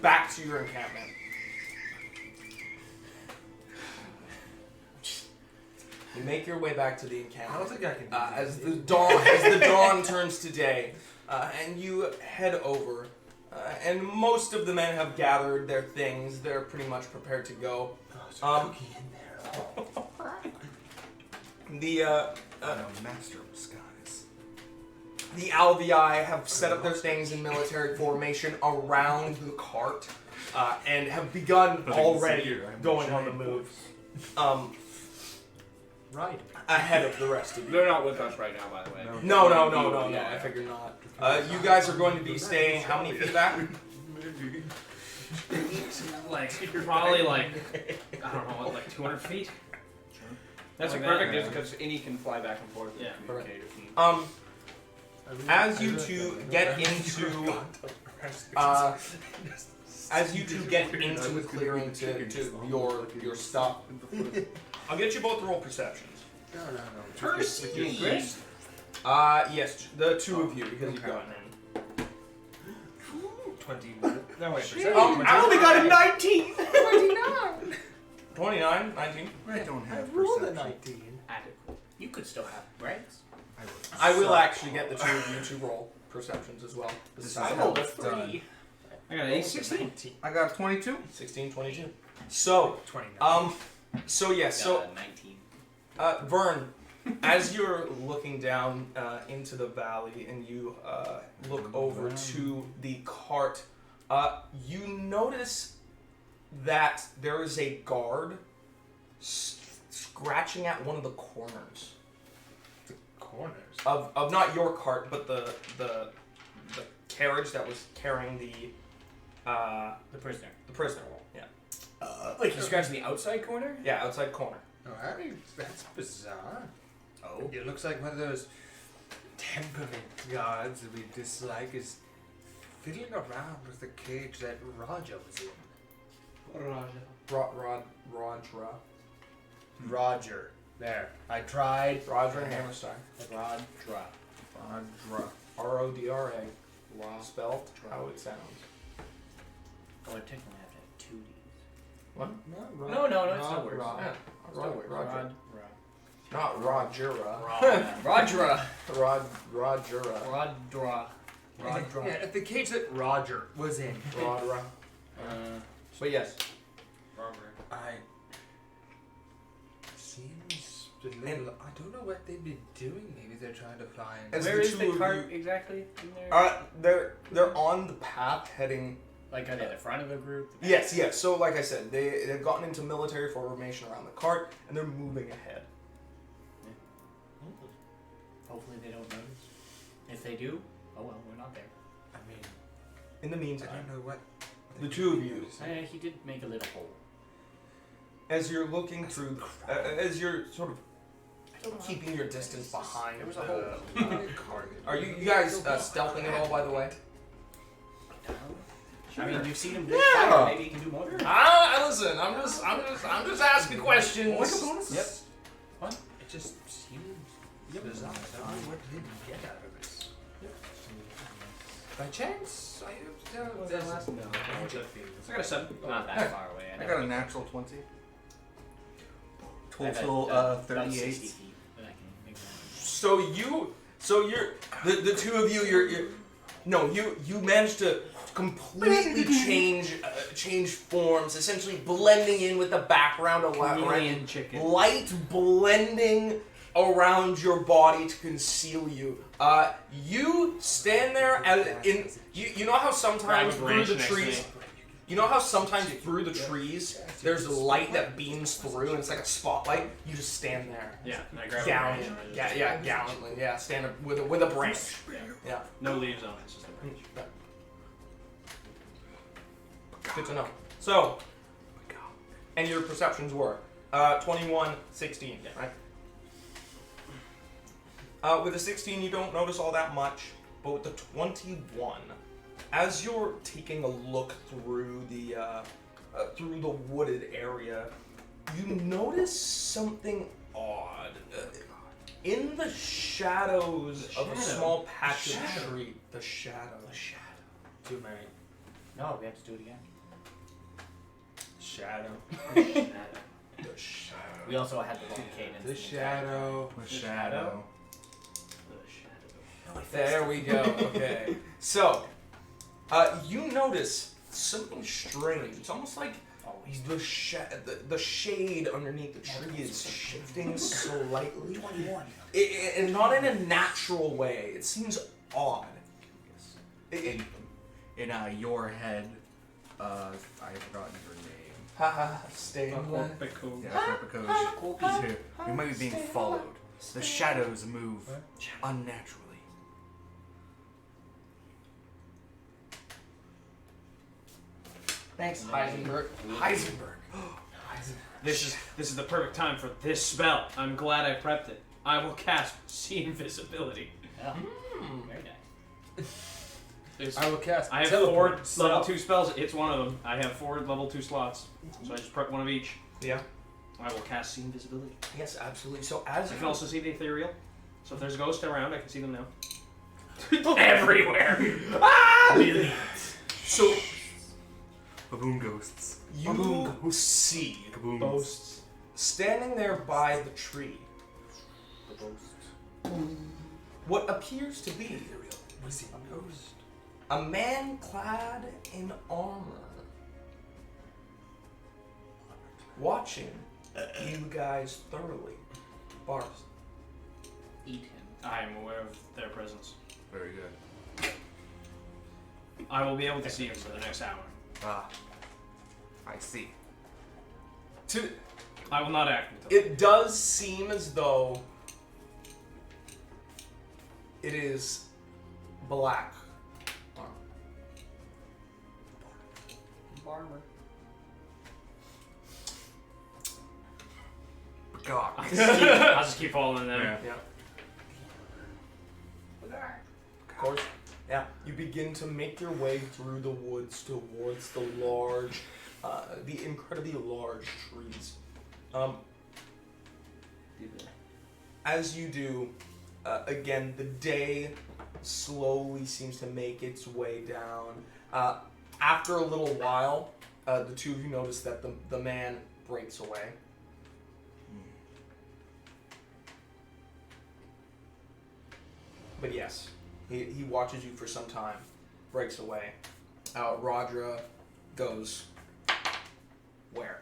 back to your encampment. You make your way back to the encampment. I don't think I can do As the dawn turns to day, and you head over, and most of the men have gathered their things. They're pretty much prepared to go. There's a cookie in there. Master of disguise. The Alvii have set up their things in military formation around the cart, and have begun already going on the move. Right. Ahead of the rest of you. They're not with us right now, by the way. No, Yeah. I figure not. You guys are going to be staying how many feet back? Like, probably like, I don't know, what, like 200 feet? That's Like a perfect that. because any can fly back and forth. Yeah. Communicate if need. As you two get into, as you two get into the clearing to your stuff, I'll get you both to roll perceptions. No. Percy and Chris? Yes, the two of you because you've gotten in. 21. No, wait. I only got a 19! 29, 19. I don't have rolled a perception. 19. Adequate. You could still have ranks. I will actually get the two of you to roll perceptions as well. I rolled a 3. I got an 18. I got 22. 16, 22. So, 29. so yes, so 19. Vern, as you're looking down into the valley and you look over to the cart, you notice that there is a guard scratching at one of the corners Corners. of not your cart, but the carriage that was carrying the prisoner. the prisoner. Yeah. Like he scratched the outside corner? Yeah, outside corner. Oh, that's bizarre. Oh. It looks like one of those temperament gods that we dislike is fiddling around with the cage that Raja was in. Rodra. Roger. There. I tried. Roger and Hammerstein. Rodra. Rodra. Spelled how it sounds. Oh, I technically have to have 2 Ds. What? No, it's not words. Yeah. Still works. Roger. Not Rogera. Rodra. Rogera. Rodra. Yeah, the cage that Roger was in. Rodra. But yes. I seems a little. I don't know what they've been doing. Maybe they're trying to find. As Where the is two the of cart you- exactly? In there? They're on the path heading. Like are they at the front of the group? Yes. So like I said, they've gotten into military formation around the cart and they're moving ahead. Hopefully they don't notice. If they do, oh well, we're not there. I mean, In the I meantime, don't know what. the two of you, He did make a little hole. as you're looking through, as you're sort of keeping your distance behind, There was a hole. Cart. Are you guys stealthing at all, by the way? I mean, you've seen him Yeah. fire. Maybe he can do more. Listen. I'm just asking questions. Yep. It just seems bizarre. I don't know what they get out of this. By chance, there's I got a 7. Not that far away. I got a natural 20. I have Total about 38. 60 feet, but I can make that. So you're the two of you managed to completely change forms, essentially blending in with the background, Chameleon chicken. light blending around your body to conceal you. You stand there you know how sometimes through the trees. You know how sometimes through the trees there's a light that beams through and it's like a spotlight? You just stand there. Yeah, and I grab a Gallantly. branch. Gallantly. Yeah, stand up with a branch. Yeah. No leaves on it, it's just a branch. Good to know. So, and your perceptions were 21, 16, right? With a 16, you don't notice all that much, but with the 21, as you're taking a look through the wooded area, you notice something odd. In the shadows of a small patch of tree. The shadow. too many. No, we have to do it again. Shadow. The shadow. We also had the wrong cadence. The shadow. The shadow. There we go. Okay. So, you notice something strange. It's almost like the shade underneath the tree is shifting slightly. 21. And not in a natural way. It seems odd. In your head, I've forgotten your name. Haha, stay. Yeah, because here. We might be being followed. The shadows move unnaturally. Thanks, Heisenberg. Heisenberg. This is the perfect time for this spell. I'm glad I prepped it. I will cast See Invisibility. Yeah. Very nice. I will cast. I have teleport 4 level 2 spells. It's one of them. I have 4 level 2 slots, so I just prep one of each. Yeah. I will cast See Invisibility. Yes, absolutely. So as I can also see the ethereal. So if there's ghosts around, I can see them now. Everywhere. So Baboon ghosts. you see Kaboom. standing there by the tree what appears to be a man clad in armor watching you guys thoroughly. Bars. Eat him. I am aware of their presence. Very good. I will be able to see him for the next hour. Ah, I see. To I will not act until. It does seem as though it is black armor. Armor. God. I'll just keep following them. Yeah. Yeah. Of course. Yeah. You begin to make your way through the woods towards the large, the incredibly large trees. As you do, again, the day slowly seems to make its way down. After a little while, the two of you notice that the man breaks away. But yes, he watches you for some time, breaks away. Rodra goes, where?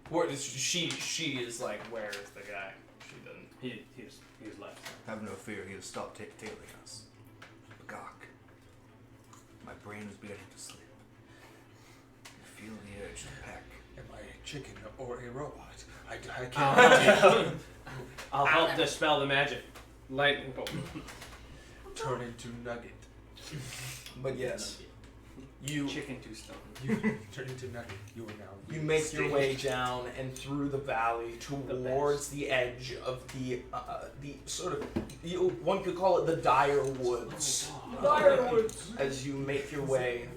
Where is she is like, where's the guy? She doesn't. He's left. Have no fear, he has stopped tailing us. Gawk. My brain is beginning to sleep. I feel the urge to peck. Am I a chicken or a robot? I can't I'll help dispel the magic. Lightning bolt. turn into nugget. But yes, you Chicken to stone. You turn into nugget. You are now. you make your way down and through the valley towards the edge of the sort of one could call it the dire woods. Dire woods. As you make your way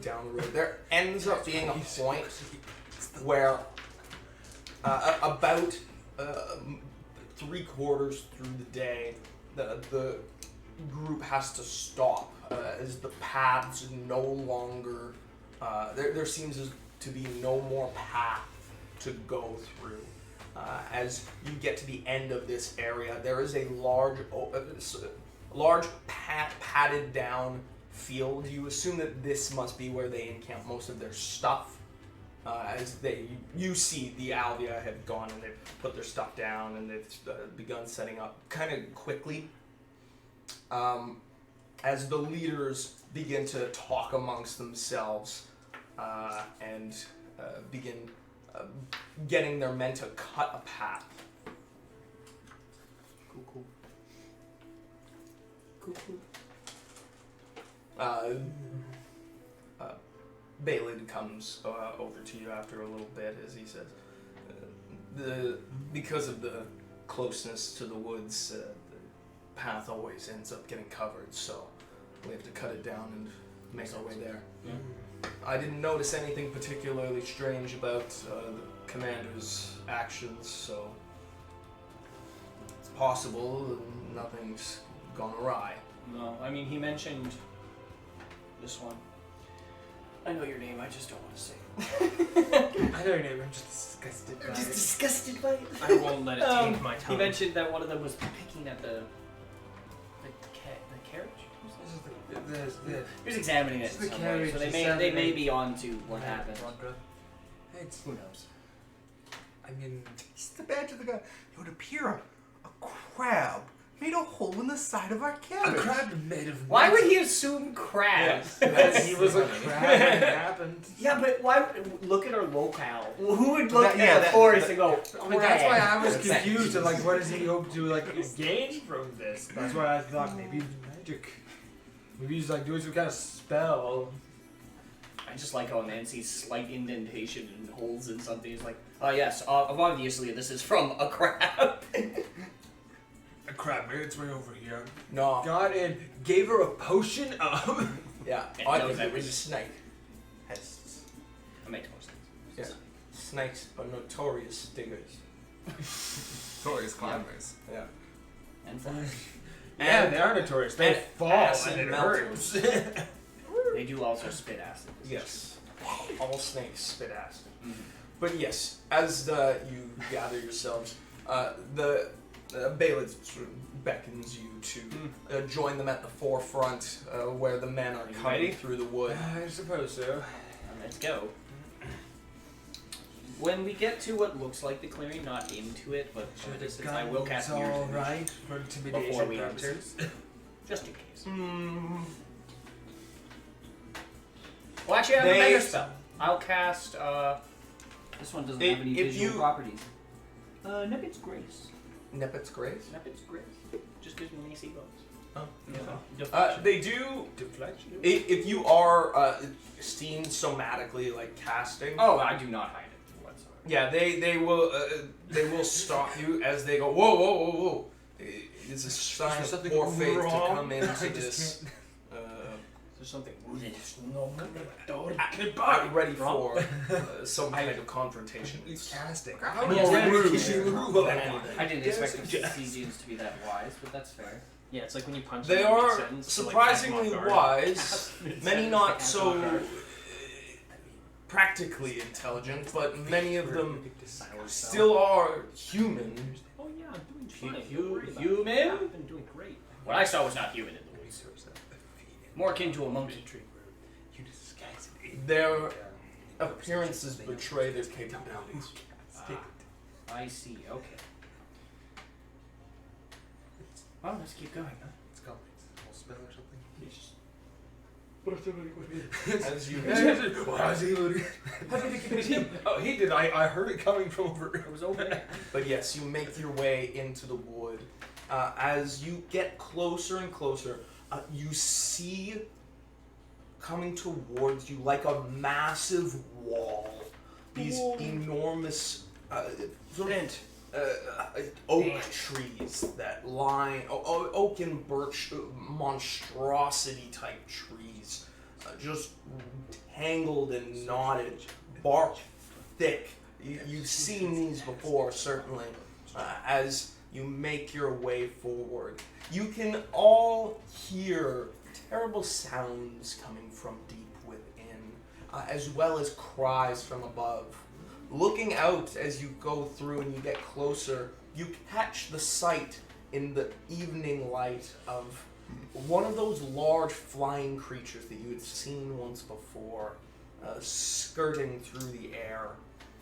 down the road, there ends up being a point where about 3/4 through the day, the group has to stop as the paths no longer. There seems to be no more path to go through. As you get to the end of this area, there is a large padded down field. You assume that this must be where they encamp most of their stuff. As you see the Alvia have gone and they've put their stuff down and they've begun setting up kind of quickly. As the leaders begin to talk amongst themselves and begin getting their men to cut a path. Cool. Balin comes over to you after a little bit as he says, because of the closeness to the woods, the path always ends up getting covered, so we have to cut it down and make our way there. Yeah. I didn't notice anything particularly strange about the commander's actions, so it's possible nothing's gone awry. No, I mean, he mentioned this one. I know your name, I just don't want to say it. I know your name. I'm just disgusted by I'm just it. disgusted by it. I won't let it taint my tongue. He mentioned that one of them was picking at the carriage. He was examining it. It's the in some way, carriage, so the they may Saturday- be on to what happened. It's, Who knows? I mean, It's the badge of the guy. It would appear a crab made a hole in the side of our a carriage. crab made of. Why nuts. would he assume crabs? He was a crab when it happened. Yeah, but why? Look at our locale. Who would look That- at yeah, a that- forest and go? I mean, that's why I was crab? confused. And like, what does he hope to like gain from this? That's why I thought maybe magic. Maybe he's like doing some kind of spell. I just like how a man sees slight indentation and holes in something. He's like, oh yes, obviously this is from a crab. A crab made its way over here. No. Got in, gave her a potion of. Yeah, It I knows think it was everything. a snake. Has, That makes more sense. yeah. Snakes are notorious diggers. Notorious climbers. Yeah. And flies. Yeah, they are notorious. They and fall acid and it melters. hurts. They do also spit acid. Yes. All snakes spit acid. Mhm. But yes, as you gather yourselves, the Balin sort of beckons you to join them at the forefront where the men are Are you coming ready? through the wood. I suppose so. Let's go. When we get to what looks like the clearing, not into it, but from a distance, I will cast It's Mirror's all Image, right for intimidation before we enter. purposes. just in case. Hmm. Well, actually, I have a They- better spell. I'll cast. This one doesn't If- have any if visual you- properties. Nebit's Grace. Nepet's Grace? Nepet's Grace. Just gives me an AC bonus. Oh. Yeah. They do. Deflection. If you are steamed somatically, like casting. Oh, I do not hide it whatsoever. Yeah, they will stop you as they go. Whoa, whoa, whoa, whoa! It's a sign of something poor faith to wrong? come I into just this. There's something. Ready for some kind of confrontation. He's casting. More rude than I didn't expect the Stygians to be that wise, but that's fair. Yeah, it's like when you punch. They them in are mid-sentence, so, like, surprisingly catch them off guard. wise, Mid-sentence, many not catch so them off guard. practically intelligent, but many of them Silence still are human. Oh yeah, I'm doing fine. Hu- Don't worry about it. human? Yeah, I've been doing great. What I saw was not human in the woods. More akin to a monkey. Their appearances betray their capabilities. I see. Okay. Well, let's keep going, huh? It's called a spell or something. As you Oh, he did. I heard it coming from over. It was over there. But yes, you make your way into the wood. As you get closer and closer, you see coming towards you like a massive wall. These enormous sort of oak trees that line, oak and birch monstrosity type trees, just tangled and knotted, bark thick. You've seen these before, certainly, as you make your way forward. You can all hear terrible sounds coming from deep within, as well as cries from above. Looking out as you go through and you get closer, you catch the sight in the evening light of one of those large flying creatures that you had seen once before, skirting through the air.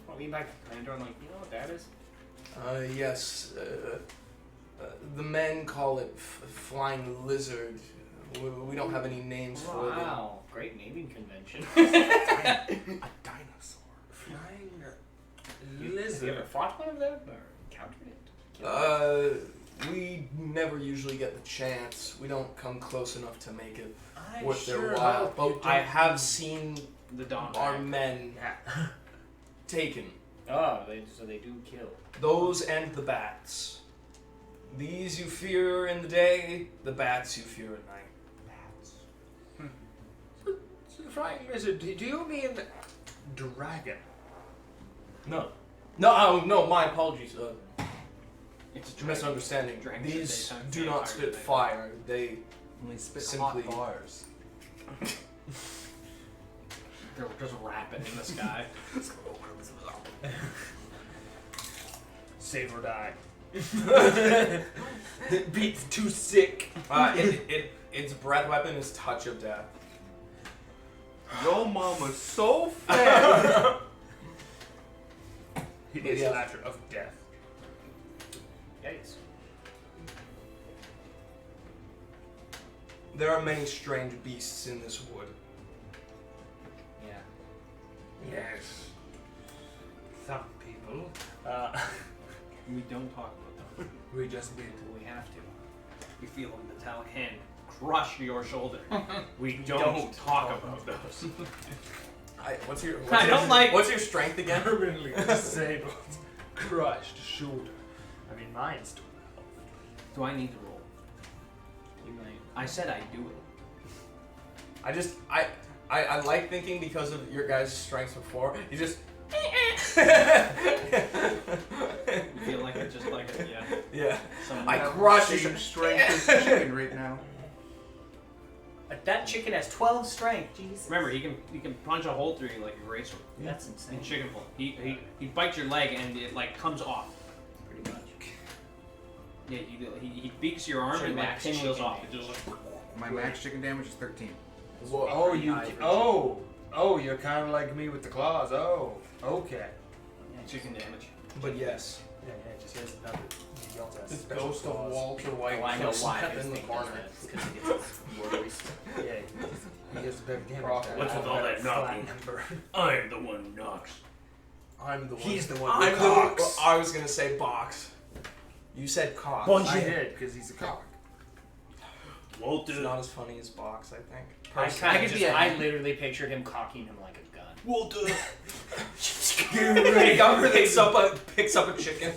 Well, me back to Pandora, I'm like, you know what that is? Yes, the men call it flying lizard. We don't have any names for them. Wow, great naming convention. A dinosaur. Flying You lizard. ever fought one of them or encountered it? We never usually get the chance. We don't come close enough to make it I worth their sure while. hope But you I don't have mean- seen The dawn. our men taken. Oh, so they do kill. Those and the bats. These you fear in the day, the bats you fear at night. So the flying lizard. Do you mean dragon? No. No, my apologies. It's a Misunderstanding. Dragons are These daytime do not vampires, spit I think. fire. They And they spit Simply- hot bars. They're just rapping in the sky. Save or die. Beats too sick. its breath weapon is touch of death. Yo mama's so fat. It is Yeah. laughter of death. Yikes. There are many strange beasts in this wood. Yeah. Yes. Some people. We don't talk about them. We just did. We have to. You feel a metallic hand crush your shoulder. We Don't talk about those. What's your? I don't like- What's your strength again? Permanently disabled. Crushed shoulder. I mean, mine's still health. Do I need to roll? You might. I said I'd do it. I like thinking because of your guys' strengths before. You just. You feel like it's just like a, yeah. Yeah. Some I Have crush the same you. strength as chicken right now. That chicken has 12 strength. Jesus. Remember, he can punch a hole through you like a razor. That's insane. In chicken pull. He bites your leg and it like comes off. Pretty much. Yeah, he beaks your arm Sure, and like max pinwheels chicken off. It just like My max chicken damage is 13. Whoa. Oh, you. Ivory. Oh, you're kind of like me with the claws. Oh, okay. chicken damage. But yes, Yeah, just he has another. He yells at The special ghost of claws. Walter White Oh, I know cooks why. up His in the thing corner. does that. It's because he gets his worries. Yeah, he gets better damage. Rock, die. what's I with have all a that flat knocking? number. I'm the one who knocks. I'm the one. He's the one I'm who the one. cocks. I was gonna say box. You said cock. I did, because he's a cock. Walter. It's not as funny as box, I think. I Personally. kind of just, I literally pictured him cocking him like a gun. Walter. Hey, Gummer picks up a chicken.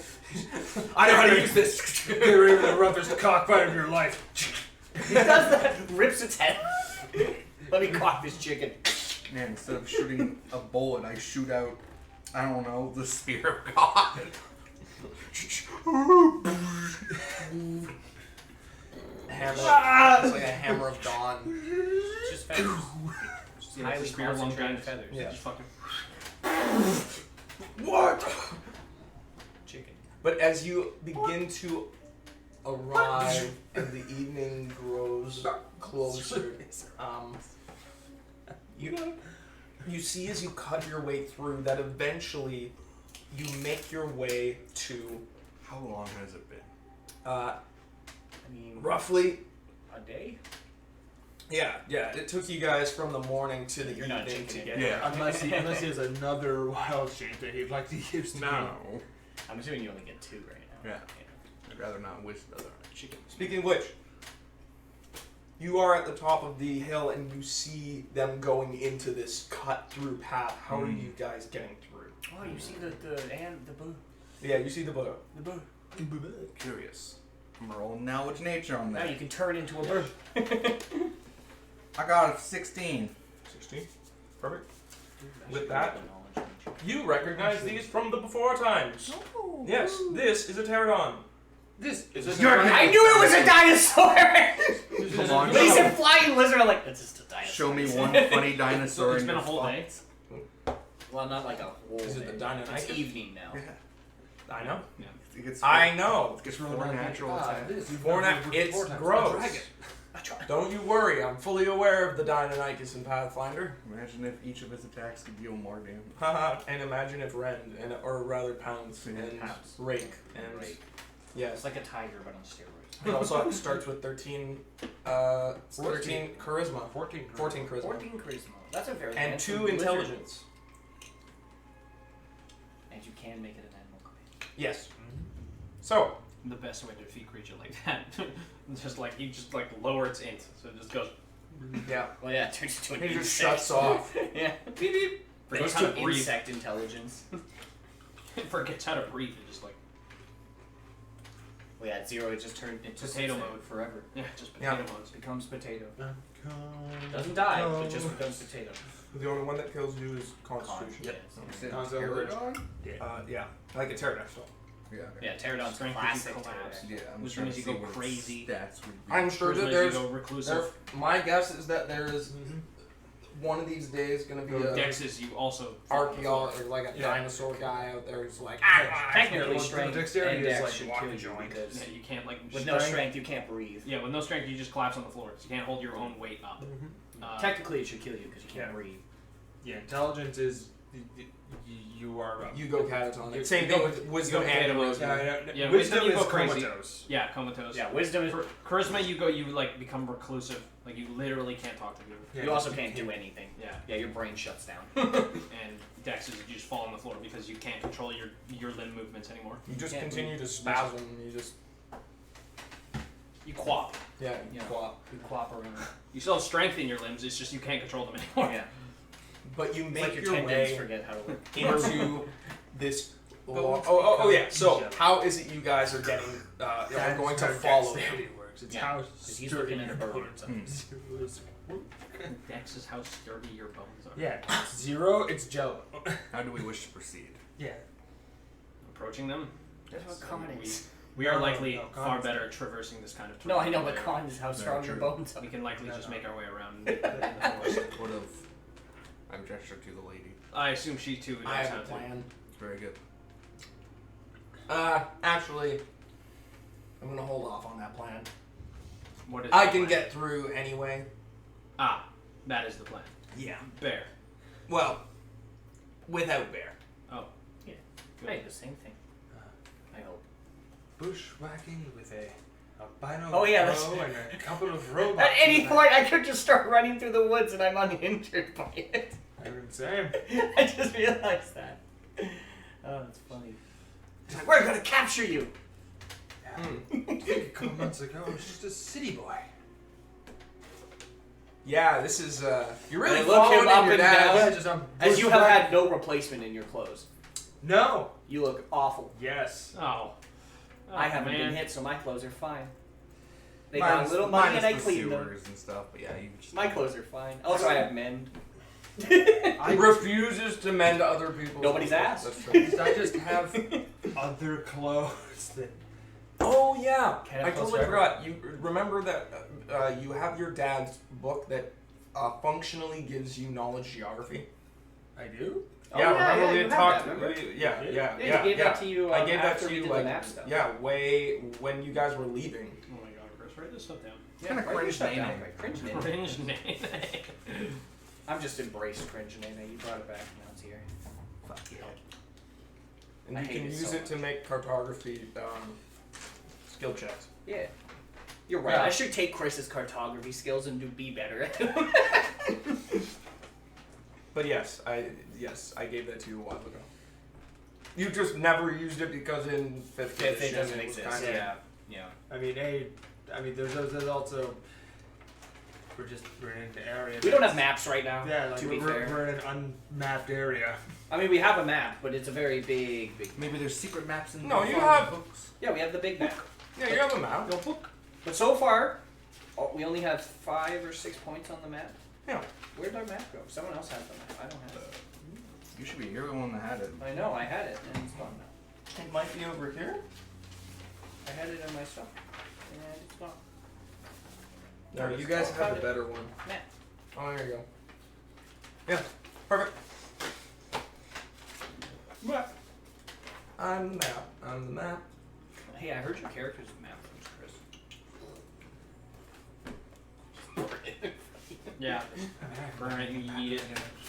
I know how to use this. Get rid of the roughest cockfight of your life. He does that. Rips its head. Let me cock this chicken. Man, instead of shooting a bullet, I shoot out, I don't know, the spear of God. Hammer. It's like a hammer of dawn. It's just feathers. Just Yeah, highly it's a spear, long concentrated guns. feathers. Yeah. Just fucking. What? Chicken. But as you begin to arrive and the evening grows closer, you see as you cut your way through that eventually you make your way to How long has it been? I mean, roughly, a day? yeah, it took you guys from the morning to the You're not evening to chicken get Yeah. Unless he has another wild shape that he'd like to use to No. I'm assuming you only get 2 right now. Yeah. I'd rather not waste another chicken. Speaking of which, you are at the top of the hill and you see them going into this cut-through path. How are you guys getting through? Oh, you see the boo. Yeah, you see the Buddha. The boo. Curious. I'm rolling knowledge nature on Now that. you can turn into a bird. I got a 16. 16. Perfect. With that, you recognize these from the before times. Yes, this is a pterodon. This is I knew it was a dinosaur! Come on, When he said flying lizard, I'm like, that's just a dinosaur. show me one funny dinosaur It's in been a your whole file. day. Well, not like a whole Is it the day. Dino It's Knight? evening now. I know. It gets I know. It gets 4 natural attacks. It's gross. Don't you worry. I'm fully aware of the Deinonychus in Pathfinder. Imagine if each of his attacks could deal more damage. Haha. And imagine if Rend, or rather Pounce, and Pounce. Rake, and Rake. yes. It's like a tiger, but on steroids. It also starts with 13, 13 charisma. 14. 14 charisma. 14 charisma. That's a very And handsome 2 lizard. intelligence. And you can make it an animal companion. Yes. So, The best way to defeat a creature like that. Just like he just like lower its int, so it just goes. yeah. Well, yeah, it turns into an He just insect. shuts off. Yeah. Beep beep. Forgets Forgets how to to breathe. insect intelligence. Forgets how to breathe. It just like Well, yeah, at 0 it just turned into Potato insect mode. forever. yeah, just potato Yeah. modes. Becomes potato. Doesn't Doesn't die, it just becomes potato. The only one that kills you is Con. Constitution. Yes. You said Conzo pterodon? Yeah. Like a pterodactyl. Yeah. Yeah, pterodon's Strength classic. if you collapse. pterodactyl. Yeah, I'm Which trying means to you see go what its crazy. stats would be. I'm sure Charisma that is there's. you go reclusive. My guess is that there is one of these days going to be a Dexes you also. archaeologist or like a Yeah. dinosaur guy out there who's like, Technically, Well, strength dexterity and is dex like should walking kill you joint. because Yeah, you can't like. with no strength you can't breathe. Yeah, with no strength you just collapse on the floor. So you can't hold your own weight up. Technically, it should kill you because you can't Yeah. breathe. Yeah, intelligence is you are. you go catatonic. You Same go- thing with wisdom you go and potato charisma. Yeah, wisdom wisdom you is go crazy. comatose. Yeah, comatose. Yeah, wisdom is. For charisma, you like become reclusive. Like you literally can't talk to people. You also can't do anything. Yeah, Yeah, your brain shuts down. and Dex is you just fall on the floor because you can't control your limb movements anymore. You just Can't continue to spasm. You just You quap. you Yeah. flop. You quap around. You still have strength in your limbs. It's just you can't control them anymore. Yeah. But you It's make like your your tendons way forget how to work. into this. Oh yeah. So how is it you guys are getting? Are That's going to how follow? dexterity works. It's Yeah, how 'cause he's sturdy looking at a your bird. bones are. Dex is how sturdy your bones are. Yeah, 0, it's Jello. How do we wish to proceed? Yeah. Approaching them. That's what con is. We are No, likely no, con far is- better at traversing this kind of No, terrain. I know, but Where con is how strong your true. bones are. We can likely No, just no. make our way around in the forest. What of I gesture to the lady? I assume she too knows I have how a to. plan. Very good. Actually, I'm gonna hold off on that plan. What is I the can plan? get through anyway. Ah, that is the plan. Yeah. Bear. Well, without bear. Oh. Hey, the same thing. I bushwhacking with a albino Oh, yeah, crow and a couple of robots. At any in the point, I could just start running through the woods and I'm uninjured by it. back. I'm insane. I just realized that. Oh, that's funny. He's like, we're gonna capture you! A couple months ago, I was just a city boy. Yeah, this is you're really I look him following up your and dad. down. Yeah, just As you have had no replacement in your clothes. No. You look awful. Yes. Oh. I haven't man. been hit, so my clothes are fine. They got a little money and I cleaned them. and stuff, but yeah, you just My clothes are fine. Also, I have mend. He refuses to mend other people's Nobody's clothes. asked. That's true. I just have other clothes that. Oh yeah, Can't have I clothes totally forever. forgot. You remember that you have your dad's book that functionally gives you knowledge geography. I do. Oh, yeah, remember you we have talked. that, remember? Yeah, Yeah, he gave that to you I gave that after to we you did the like map stuff. yeah, way when you guys were leaving. Oh my god, Chris, write this stuff down. Yeah, Kinda write cringe stuff name. down, right? Cringe name. Cringe name. I've just embraced cringe name. You brought it back, now it's here. fuck you. And I you hate can it use so it to make cartography skill checks. Yeah. You're right. Yeah. I should take Chris's cartography skills and be better at them. But yes, I gave that to you a while ago. You just never used it because in fifth Fifth edition doesn't it was exist. kinda- Yeah. I mean, there's also. We're in an area. We don't have maps right now. Yeah, like to be we're fair. in an unmapped area. I mean, we have a map, but it's a very big. Maybe there's secret maps in No, the you farm have- books. Yeah, we have the big map. Yeah, you have a map. Notebook. But so far, we only have 5 or 6 points on the map. Yeah. Where'd our map go? Someone else has the map. I don't have it. You should be. You're the one that had it. I know, I had it, and it's gone now. It might be over here. I had it in my stuff, and it's gone. No, you guys Oh, have found a it. better one. Map. Oh, there you go. Yeah, perfect. Map. I'm the map. I'm the map. Hey, I heard your character's map, Chris. Yeah. Burn you eat it.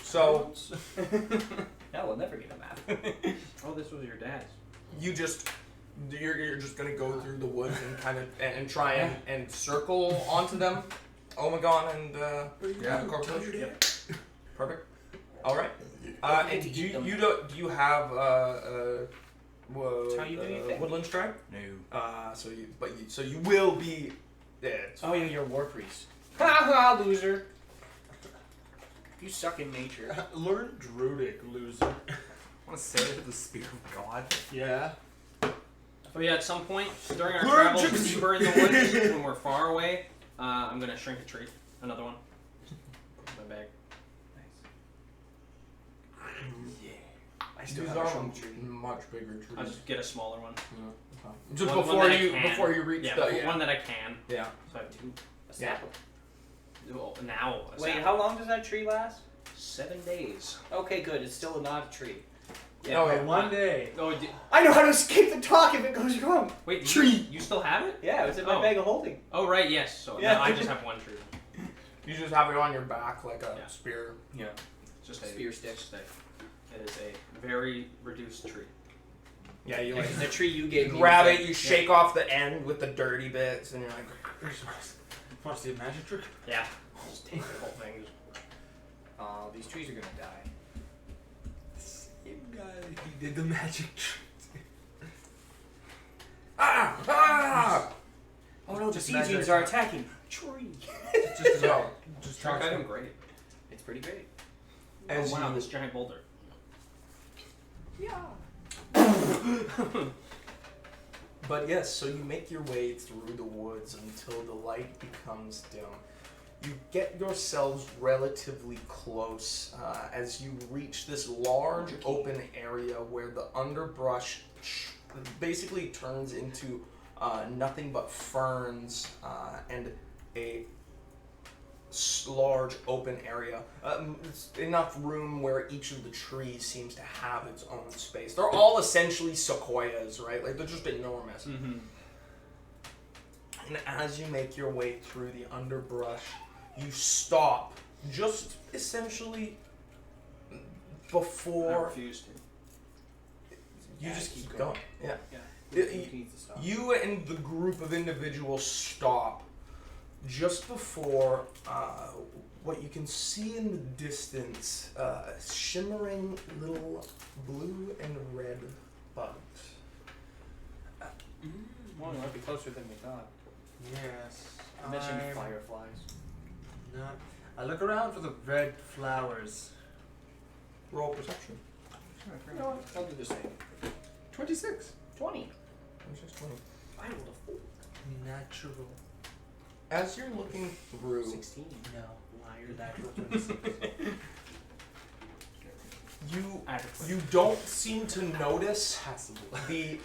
So No, we'll never get a map. Oh, this was your dad's. you're just gonna go through the woods and kind of and try and circle onto them. Omegon and Yeah. Corporation. Yep. Perfect. All right. Don't And get to do eat them. do you have That's how you do anything. woodland strike? No. So you will be. Yeah. Oh yeah, you're a war priest. Ha ha, loser. You suck in nature. Learn Druidic, loser. I want to say it with the spear of God. Yeah. Oh yeah, at some point during our Learn travels to- deeper in the woods, when we're far away, I'm gonna shrink a tree. Another one. Put in my bag. I still These have a are shrunk tree. much bigger trees. I'll just get a smaller one. Just One before that I you can. before you reach Yeah, the one that I can. yeah. So I have 2. A sapling. Well, now. a Wait, sapling. how long does that tree last? 7 days. Okay, good. It's still not a tree. Yeah. Oh, yeah. One day. Oh, I know how to escape the talk if it goes wrong. wait, Tree. You still have it? Yeah, it was in my Oh. bag of holding. Oh right, yes. So Yeah. now I just have one tree. You just have it on your back like a Yeah. spear. Yeah. It's just a Spear stick. It is a very reduced tree. Yeah, you like The tree you gave me. grab was it, like- you shake off the end with the dirty bits, and you're like, Want to see a magic trick? Yeah. Just take the whole thing. Just... Oh, these trees are gonna die. Same guy. He did the magic trick. ah! Oh no, the Just Siegings magic. are attacking. Tree. Just So, just Shark talk item, great. It's pretty great. as Oh wow, you this giant boulder. Yeah. But yes, so you make your way through the woods until the light becomes dim. You get yourselves relatively close as you reach this large open area where the underbrush basically turns into nothing but ferns and a large open area. It's enough room where each of the trees seems to have its own space. They're all essentially sequoias, right? Like they're just enormous. Mm-hmm. And as you make your way through the underbrush, you stop just essentially I before refuse to. you Yeah, just keep keep going. going. Yeah. He needs to stop. You and the group of individuals stop just before what you can see in the distance, shimmering little blue and red bugs. Well, we might be closer than we thought. Yes. I mentioned I'm fireflies. not. I look around for the red flowers. Roll perception. You know what? I'll do the same. 26. 20. 26, 20. I rolled a 4. Natural. As you're looking through, 16. No. Liar. Natural 26. you don't seem to notice Passable. the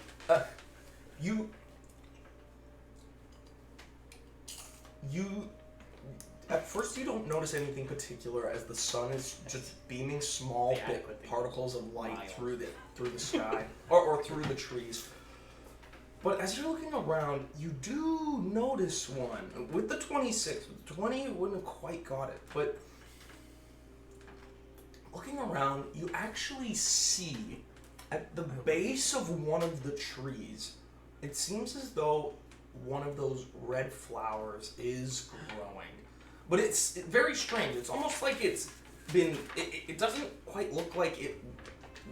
you at first you don't notice anything particular as the sun is just beaming small The adequate thing particles of light mild. through the sky or through the trees. But as you're looking around, you do notice one with the 26. With the 20, you wouldn't have quite got it, but looking around, you actually see at the base of one of the trees, it seems as though one of those red flowers is growing. But it's very strange. It's almost like it's been... It doesn't quite look like it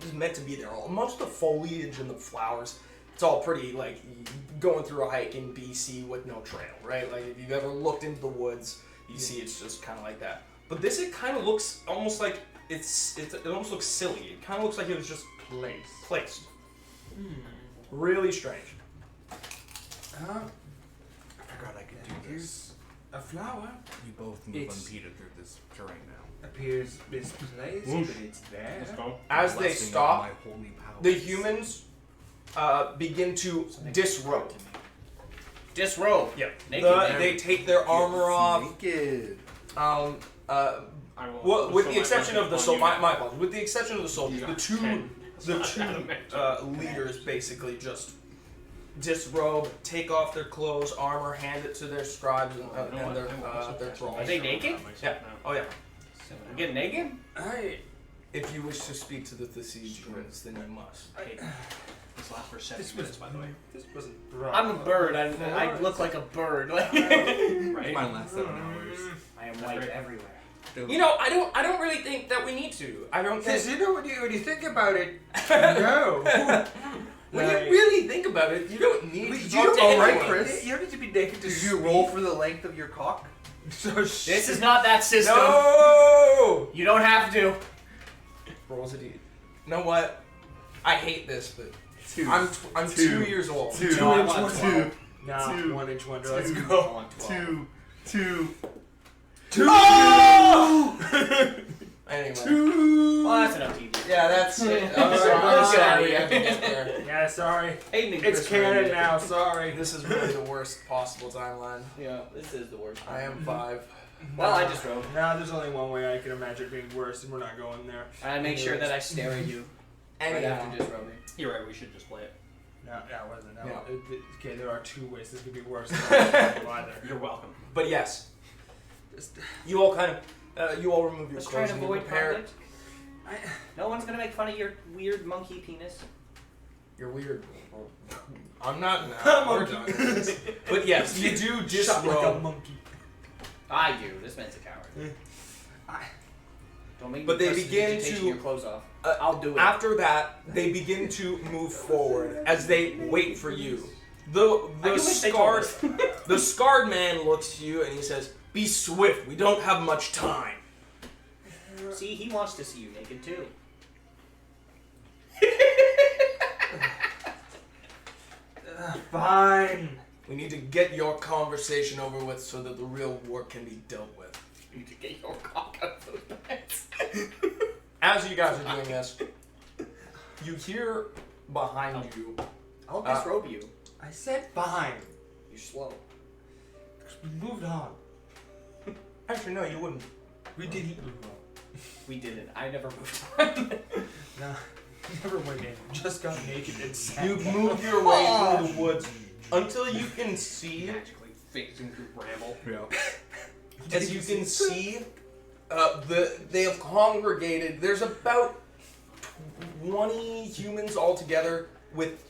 was meant to be there. Most of the foliage and the flowers, it's all pretty like going through a hike in BC with no trail, right? Like if you've ever looked into the woods, you see it's just kind of like that. But this, it kind of looks almost like it almost looks silly. It kind of looks like it was just placed. Really strange. I forgot I could do this. Here's a flower. You both move It's- unimpeded through this terrain now. Appears misplaced, but it's there. Let's go. As they Blessing of stop, my holy powers. the humans begin to disrobe. Disrobe. Yep. Naked man. They take their armor off. Naked. I will Well, with bestow the my exception of the judgment soldiers, on my apologies. With the exception of the soldiers, You the got two 10. leaders basically just disrobe, take off their clothes, armor, hand it to their scribes and their thralls. Are they naked? Yeah. Oh yeah. We get naked? If you wish to speak to the Thesegians, then you must. This lasts for 7 minutes, by the way. This wasn't brought I'm a up. bird. I look like a bird. Like Right? Mine lasts 7 hours. I am white everywhere. You know, I don't really think that we need to. I don't Because think. you know when you think about it, no. When Like- you really think about it, you don't need to talk to all right, anyone. Chris? You don't need to be naked to Did you roll for the length of your cock? So This is not that system. No! You don't have to. Rolls a d. You know what? I hate this, but 2. I'm Two. 2 years old. 2. 2 No, inch I'm wonder. 2. Nah, Two. 1 inch wonder. Let's Two. go. 2. Anyway. Well, that's enough TV. Yeah, that's it. I'm Alright, sorry. alright. Sorry, we have to get there. Yeah, sorry. Aiden and It's Chris canon were- now. Sorry. This is really the worst possible timeline. Yeah, this is the worst. I am 5. Well, I just wrote. Nah, there's only one way I can imagine it being worse, and we're not going there. I make sure that I stare at you right Anyhow, after just rubbing. You're right, we should just play it. No, that wasn't. No. Yeah. Okay, there are 2 ways this could be worse. Either. You're welcome. but yes, you all kind of you all remove your Let's try clothes and and you avoid prepare. conflict. No one's gonna make fun of your weird monkey penis. You're weird. I'm not now. We're done with this. But yes, you do Shot like a disrobe. monkey. I do. This man's a coward. Don't make me But they press begin taking to- your clothes off. Uh, I'll do it. After that, they begin to move forward as they wait for you. I The do wish they told scarred us. the scarred man looks to you and he says, "Be swift. We don't have much time." See, he wants to see you naked too. Fine. We need to get your conversation over with so that the real work can be dealt with. You need to get your cock out of those pants. As you guys are doing this, you hear behind you. I'll disrobe you. I said fine. You're slow. We moved on. Actually, no, you wouldn't. We didn't move on. We didn't. I never moved on. No. Never went in. Just got naked and sat You down. move your way through the woods until you can see, Magically phasing through Bramble. Yeah. as you can see, they have congregated. There's about 20 humans altogether, with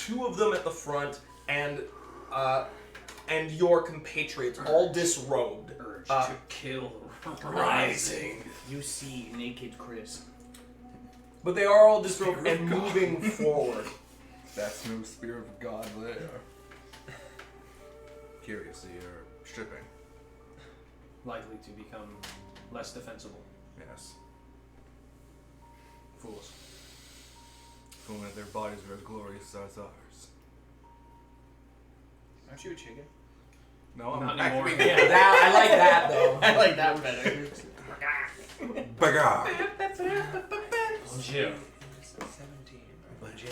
two of them at the front, and your compatriots all disrobed. Urge to kill rising. You see naked Chris. But they are all disrobed and moving forward. That's no spear of God there. Curious, you're stripping. Likely to become less defensible. Yes. Fools. If only their bodies were as glorious as ours. Aren't you a chicken? No, I'm Not back anymore. to Yeah, I like that though. I like that better. Bagar. Bonjour. 17. Bonjour.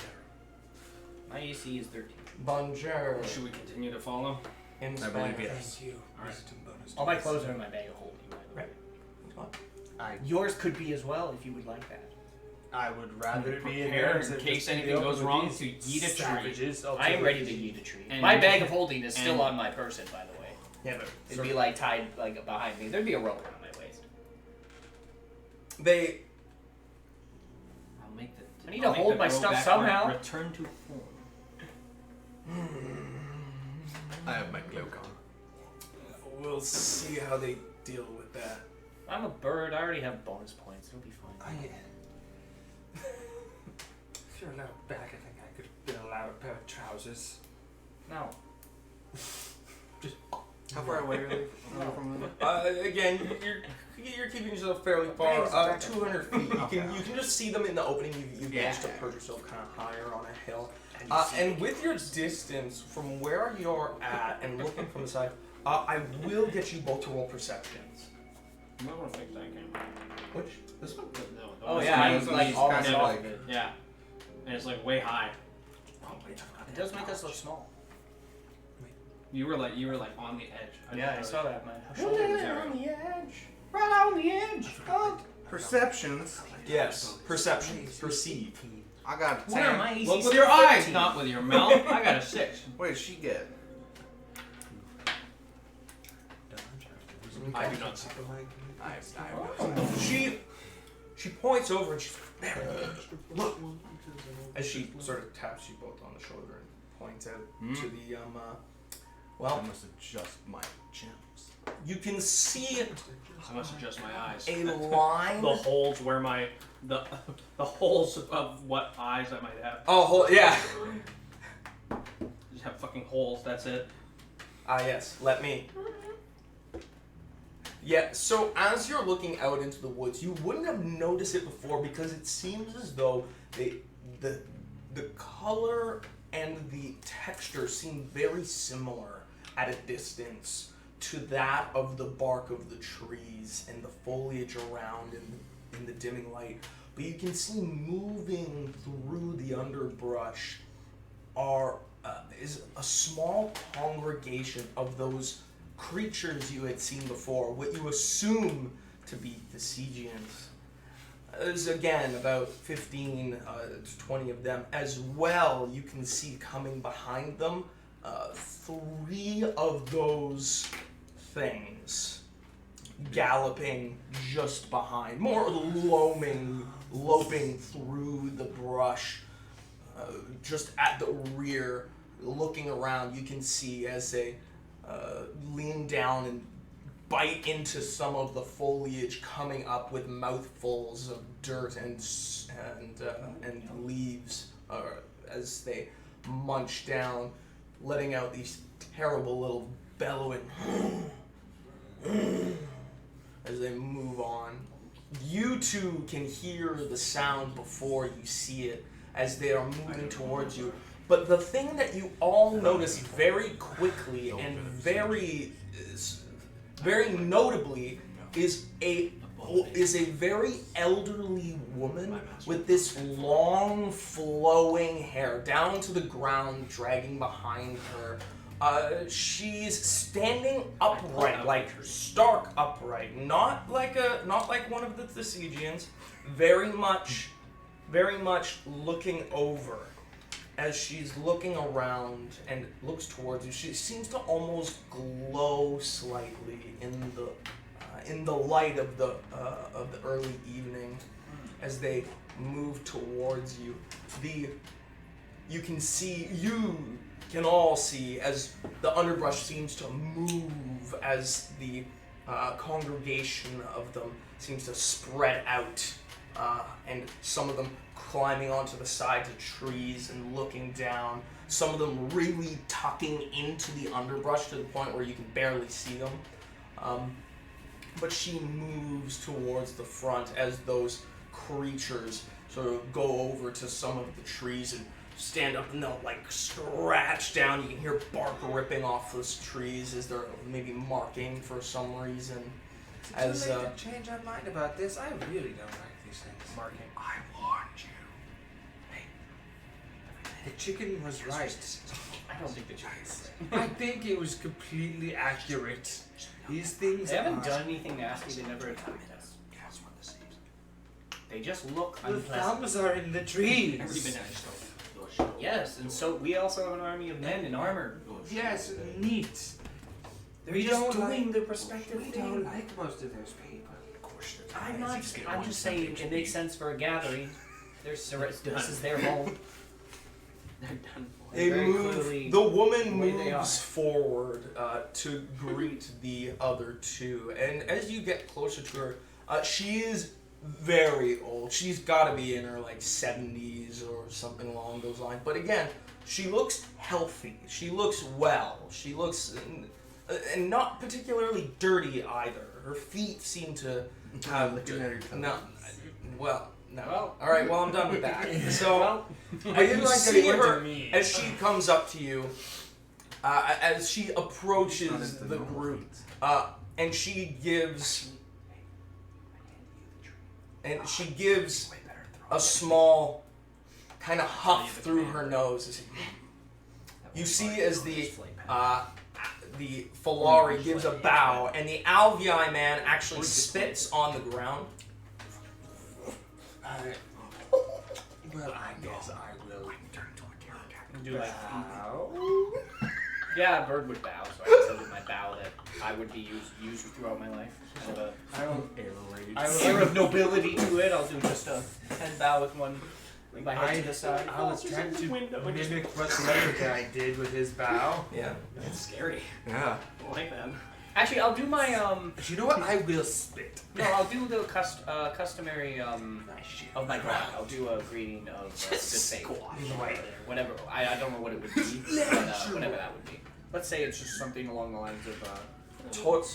My AC is 13. Bonjour. Should we continue to follow? In I believe Spanish. yes. Thank you. Alright. Wisdom bonus All my to clothes are in my bag of holding, by the way. What? Yours could be as well if you would like that. I would rather it be in Prepare yours in than case just be anything open goes with wrong these to yeet a tree. savages. I am ready to eat a tree. And- My bag of holding is still and- on my person, by the way. Yeah, but It'd be like tied like behind me. There'd be a rope around my waist. they I'll make the. I need to I'll make hold the my girl stuff back somehow. Return to form. I have my cloak on. we'll see how they deal with that. I'm a bird. I already have bonus points. It'll be fine. If you're now back, I think I could bill out a pair of trousers. No. How far away are they from them? Again, you're keeping yourself fairly far. 200 feet. You can just see them in the opening. You managed to perch yourself kind of higher on a hill. And with your distance from where you're at and looking from the side, I will get you both to roll perceptions. You might want to fix that camera. Which this one? No, Oh one- yeah, this I'm one's like almost kind of off like- of it. Yeah. And it's like way high. It does make us look small. You were like on the edge. Yeah, I saw that. My Shoulder shoulder was was area. on the edge. Right on the edge. Oh. Perceptions. Yes, perception, perceive. I got a 10. Where am I? Look with your eyes, not with your mouth. I got a 6. What did she get? I do not see. She points over and she's there. Look, as she sort of taps you both on the shoulder and points out to the I must adjust my gems. you can see I must adjust my eyes. a line. The holes where my the holes of what eyes I might have. Oh, yeah. Just have fucking holes. That's it. Yes. Let me. Yeah. So as you're looking out into the woods, you wouldn't have noticed it before because it seems as though the color and the texture seem very similar at a distance to that of the bark of the trees and the foliage around in the dimming light. But you can see moving through the underbrush is a small congregation of those creatures you had seen before, what you assume to be the Sigians. There's again about 15 to 20 of them. As well, you can see coming behind them 3 of those things galloping just behind, more loping through the brush, just at the rear, looking around. You can see as they lean down and bite into some of the foliage, coming up with mouthfuls of dirt and leaves as they munch down, letting out these terrible little bellowing as they move on. You two can hear the sound before you see it as they are moving towards you. But the thing that you all notice very quickly and very notably is a very elderly woman with this long flowing hair down to the ground, dragging behind her. She's standing upright, like stark upright, not like one of the Thesigians, very much looking over. As she's looking around and looks towards you, she seems to almost glow slightly in the light of the early evening as they move towards you. you can all see as the underbrush seems to move as the congregation of them seems to spread out, and some of them climbing onto the sides of trees and looking down, some of them really tucking into the underbrush to the point where you can barely see them. But she moves towards the front as those creatures sort of go over to some of the trees and stand up, and they'll like scratch down. You can hear bark ripping off those trees as they're maybe marking for some reason. As too late to change our mind about this. I really don't like these things. Marking. I warned you. The chicken was right. I don't think the chicken's I think it was completely accurate. These things They haven't are... done anything nasty. They never attacked us. They just look The unpleasant. thumbs are in the trees. Yes, and so we also have an army of men in armor. Yes, neat. They're We just don't doing like- the perspective We thing. don't like most of those people. Of course, I'm just saying it makes sense for a gathering. This is their home. They're done for. They Very move. clearly The woman the way they moves forward to greet the other two, and as you get closer to her, she is very old. She's got to be in her like 70s or something along those lines. But again, she looks healthy. She looks well. She looks and not particularly dirty either. Her feet seem to have no. Well, no. Well. All right. Well, I'm done with that. So. Well, I didn't like that he see went her to me. as she comes up to you, as she approaches the group, and she gives a small kind of huff through her nose. You see as the Falari gives a bow, and the Alvii man actually spits on the ground. Well, I guess I will. do like Bow. yeah, a bird would bow, so I said with my bow that I would be used throughout my life. Sort of I will. air of nobility to it. I'll do just a head bow with my head to the side. I was trying to mimic what the other guy did with his bow. Yeah. That's scary. Yeah. I like that. Actually, I'll do my But you know what? I will spit. no, I'll do the customary of my grad. I'll do a greeting of good save. Whatever. I don't know what it would be, but whatever that would be. Let's say it's just something along the lines of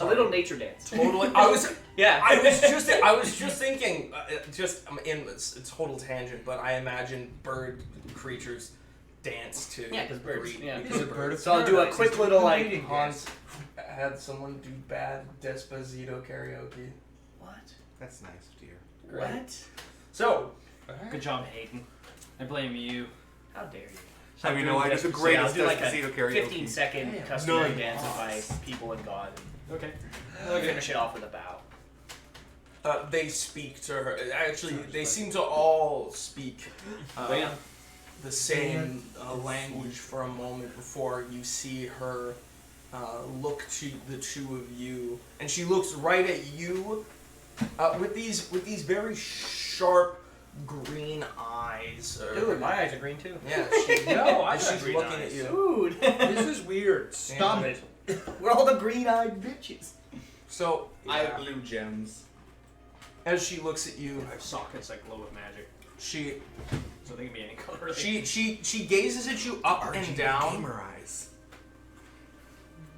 a little nature dance. Totally. Yeah. I was just thinking, I'm in this total tangent, but I imagine bird creatures dance to. Yeah, 'cause birds, greet yeah. because He's a bird of So I'll do a paradise. quick He's little, like, competing Hans had someone do bad Despacito karaoke. What? That's nice, dear. What? So, Good job, Hayden. I blame you. How dare you? I mean, no, I just the greatest I'll do like a Despacito karaoke. 15-second Damn. customary Nice. dance by people and God. Okay. And finish it off with a bow. they speak to her. Actually, they seem to all speak the same language for a moment before you see her look to the two of you, and she looks right at you with these very sharp green eyes. Dude, my eyes are green too. Yeah, she, No, I and got she's green looking eyes. at you. Dude. This is weird. Stop Yeah. it. We're all the green-eyed bitches. So I have blue gems. as she looks at you, Sockets that glow with magic. she So they can be any color. Really. she gazes at you up and down. Gamer eyes.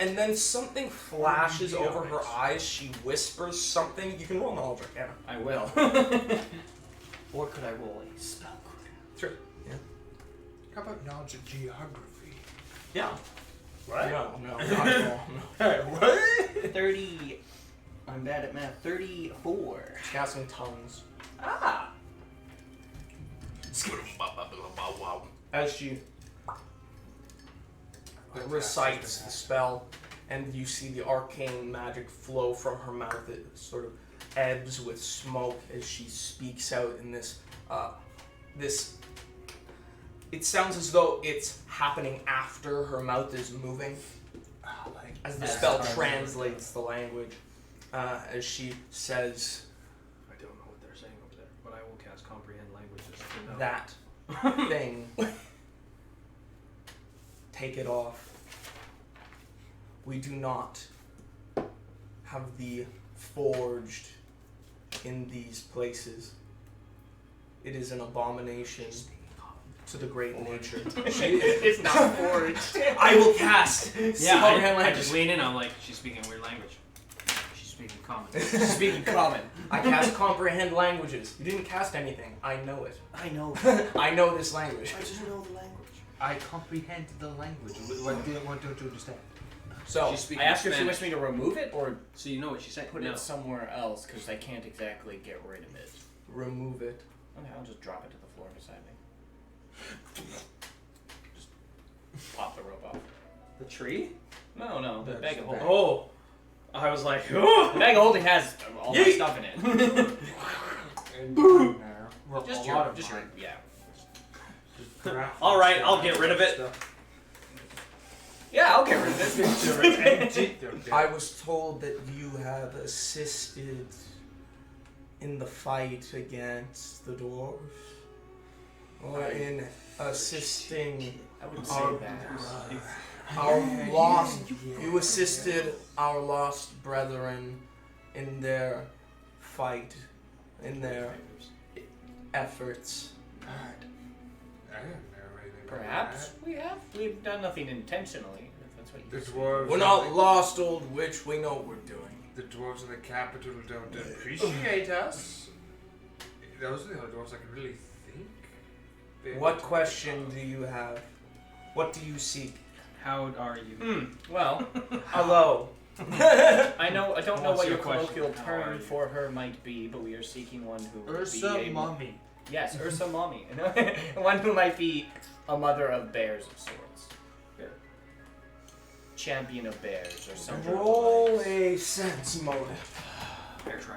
And then something flashes over her eyes. She whispers something. You can roll knowledge arcana. I will. Or could I roll a spell? Sure. Yeah. How about knowledge of geography? Yeah. What? No, not at all. No. Hey, what? 30. I'm bad at math. 34. Casting tongues. Ah. As she recites the spell, and you see the arcane magic flow from her mouth. It sort of ebbs with smoke as she speaks out in this. It sounds as though it's happening after her mouth is moving, as the spell translates the language. As she says I don't know what they're saying over there, but I will cast comprehend languages to know. that thing take it off. We do not have the forged in these places. It is an abomination to the great nature. It's not forged. I will cast. Yeah, comprehend I language. just lean in. I'm like, she's speaking a weird language. She's speaking common. Speaking common. I cast comprehend languages. You didn't cast anything. I know it. I know. I know this language. I just know the language. I comprehend the language. What don't you understand? So She's speaking I asked her if she Spanish. wants me to remove it or So you know what she said? put No. it somewhere else because I can't exactly get rid of it. remove it. Okay, I'll just drop it to the floor beside me. Just pop the rope off. The tree? No, the That's bag of the holding. Oh. I was like, oh. The bag of holding has all my Yeet. stuff in it. Well, Just a your, lot of just your, mine. yeah. All right, I'll get rid of it. Yeah, I'll get rid of it. I was told that you have assisted in the fight against the dwarves, or in assisting I would our, say that. our lost. You assisted our lost brethren in their fight, in their efforts. I don't know anything about Perhaps we have. We've done nothing intentionally. If that's what you that. The say. dwarves. We're not lost, old witch. We know what we're doing. The dwarves in the capital don't appreciate us. Those are the only dwarves I can really think. What question do you have? What do you seek? How are you? Well, Hello. I don't know What's what your your question? colloquial How are term you? for her might be, but we are seeking one who would Ursa be a mommy. Yes, Ursa Mommy. One who might be a mother of bears of sorts. Champion of bears or something. Roll a sense motive. Fair try.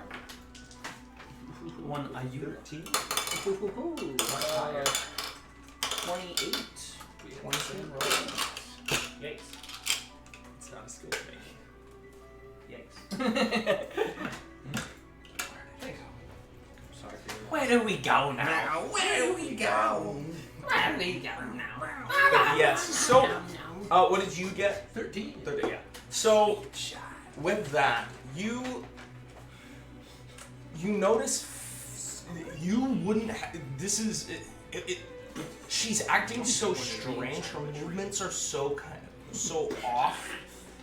One IU. 13. 28. 20. Yikes. It's not a skill for me. Yikes. Sorry for your Where do we go now? Where do we go? Where do we go now? Yes. So, what did you get? 13. 30. Yeah. So, with that, you notice you wouldn't. This is it. She's acting so strange. Her movements are so so off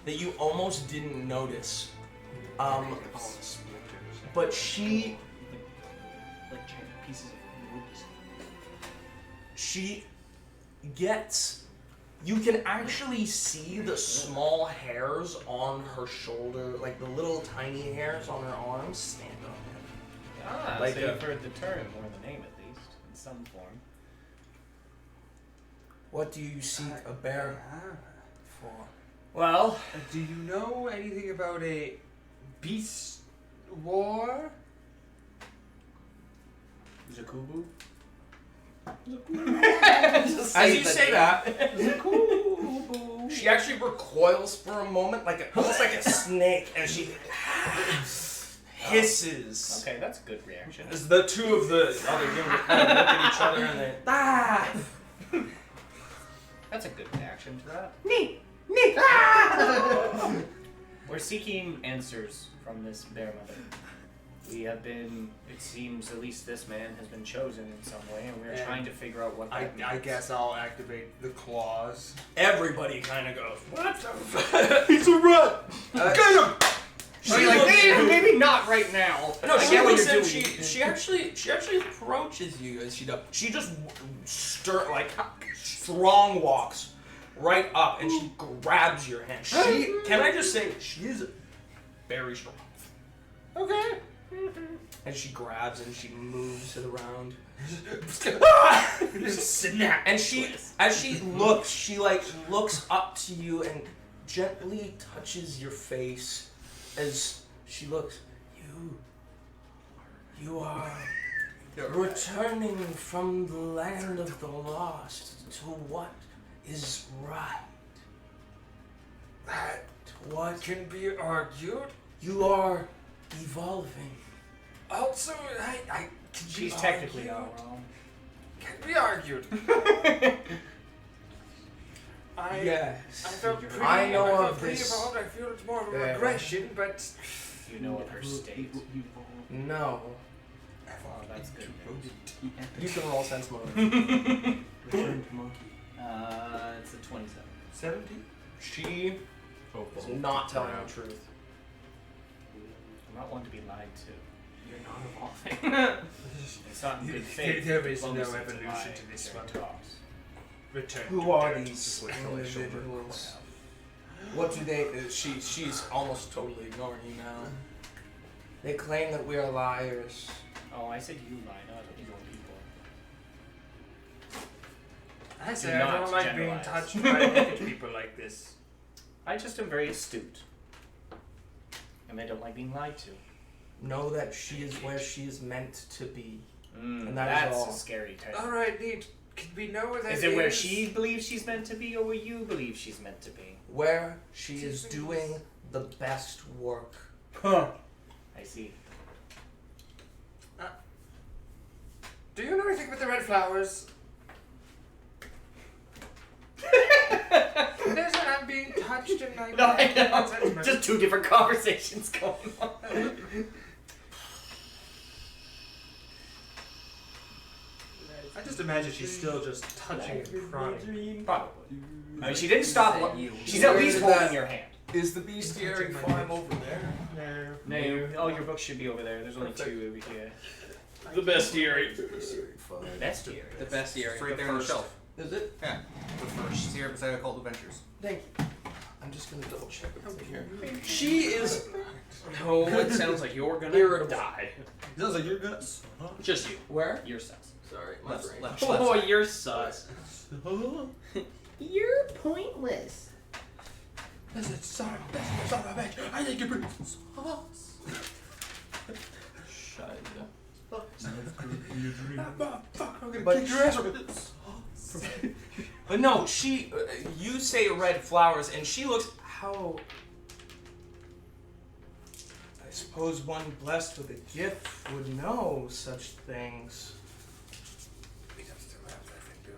that you almost didn't notice. But she Like giant pieces of wood. she gets. You can actually see the small hairs on her shoulder, like the little tiny hairs on her arms, stand on Ah, Like so a- you've heard the term, or the name at least, in some form. What do you seek a bear for? Well, Do you know anything about a beast war? Zakubu? As you say that, she actually recoils for a moment, almost like a snake, and she hisses. Okay, that's a good reaction. As the two of the other humans kind of look at each other and they That's a good reaction to that. me. We're seeking answers from this bear mother. We have been, it seems, at least this man has been chosen in some way, and we're And trying to figure out what that means. I guess I'll activate the claws. Everybody kind of goes, what the fuck? He's a rat. Get him. So you're like, maybe not right now. No, I she get what looks you're at, doing. she actually approaches you as she does. She just strong walks right up and she grabs your hand. Can I just say she is very strong. Okay. And she grabs and she moves it around. Snap. And as she looks, she looks up to you and gently touches your face as she looks. You are returning from the land of the lost to what is right. That What can be argued. you are evolving. Also, I can She's be technically argued. not wrong. Can be argued. I Yes. I felt pretty, I know felt of pretty this. evolved. I feel it's more of a Yeah. regression, but You know of her state. No. Oh, that's good. You can roll sense motive. Returned monkey. It's a 27. 17? She is not telling the truth. I'm not one to be lied to. You're not evolving. It's not in good faith. there is no Diplomacy evolution lie to this during one. talks. Return. Who to are dirt. these individuals? What do they? She's almost totally ignoring you now. They claim that we are liars. Oh, I said you lie, not your people. I say Do I not don't like being generalize. touched by naked people like this. I just am very astute. And I don't like being lied to. Know that she is where she is meant to be. And That's all. a scary type. All right, neat. Can we know where that is? Is it where she believes she's meant to be, or where you believe she's meant to be? Where she is doing the best work. Huh. I see. Do you know anything about the red flowers? There's an I'm being touched and like. No, I know. Just two different conversations going on. I just imagine she's still just touching and prodding. Probably. I mean, she didn't stop. She's Where at least is holding that? your hand. Is the bestiary farm over there? No. No, all your books should be over there. There's only two over here. The bestiary. Bestiary. The bestiary. It's right The there on the first. shelf. Is it? Yeah. The first here beside Occult Adventures. Thank you. I'm just gonna double check it here. She is Oh, it sounds like you're gonna irritable. die. Sounds like you're gonna. Just you. Where? Your sense. Sorry, my Left, brain. left, Oh, left. you're sus. You're pointless. Listen, son of a bitch. I think you're pretty sauce. Shut Fuck, I'm gonna But kick your ass over this. But no, she. You say red flowers, and she looks. How. I suppose one blessed with a gift would know such things.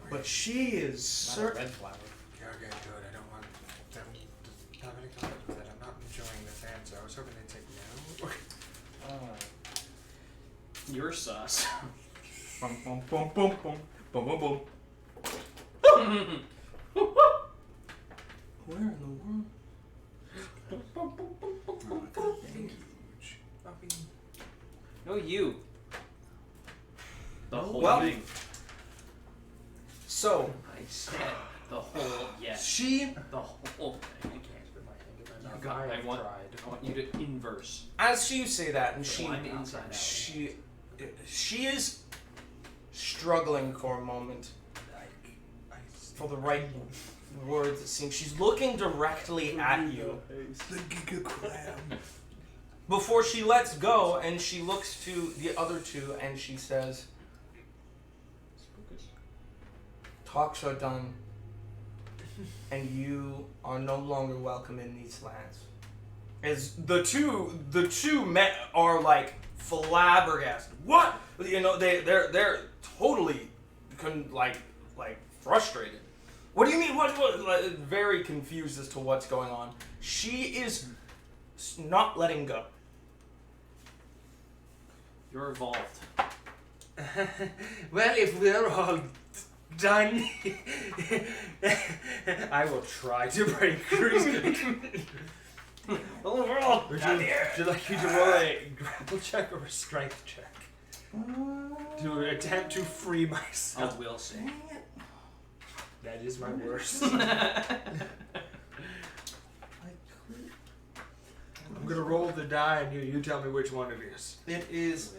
But she is Not a certain. red flower. You're getting good. I don't want them to have any contact with it. I'm not enjoying this answer. I was hoping they'd take no. You're sus. Bum, bum, bum, bum, bum, bum, bum, bum. Where in the world? No, you. The whole Well- thing. So, I said the whole. Yes. she, The whole thing. I can't spit my finger. You got. I want you to inverse. as you say that, and So she, I'm inside out. she is struggling for a moment for the right words. It seems she's looking directly at you before she lets go, and she looks to the other two, and she says, "Talks are done, and you are no longer welcome in these lands." As the two men are like flabbergasted. What? You know, they're totally like frustrated. What do you mean? What? Like, very confused as to what's going on. She is not letting go. You're evolved. Well, if we're all done, I will try to break free. Well, we're all Would done you, here. would you like me to roll a grapple check or a strength check? To attempt to free myself. I will say. That is my worst. I'm gonna roll the die and you tell me which one it is. It is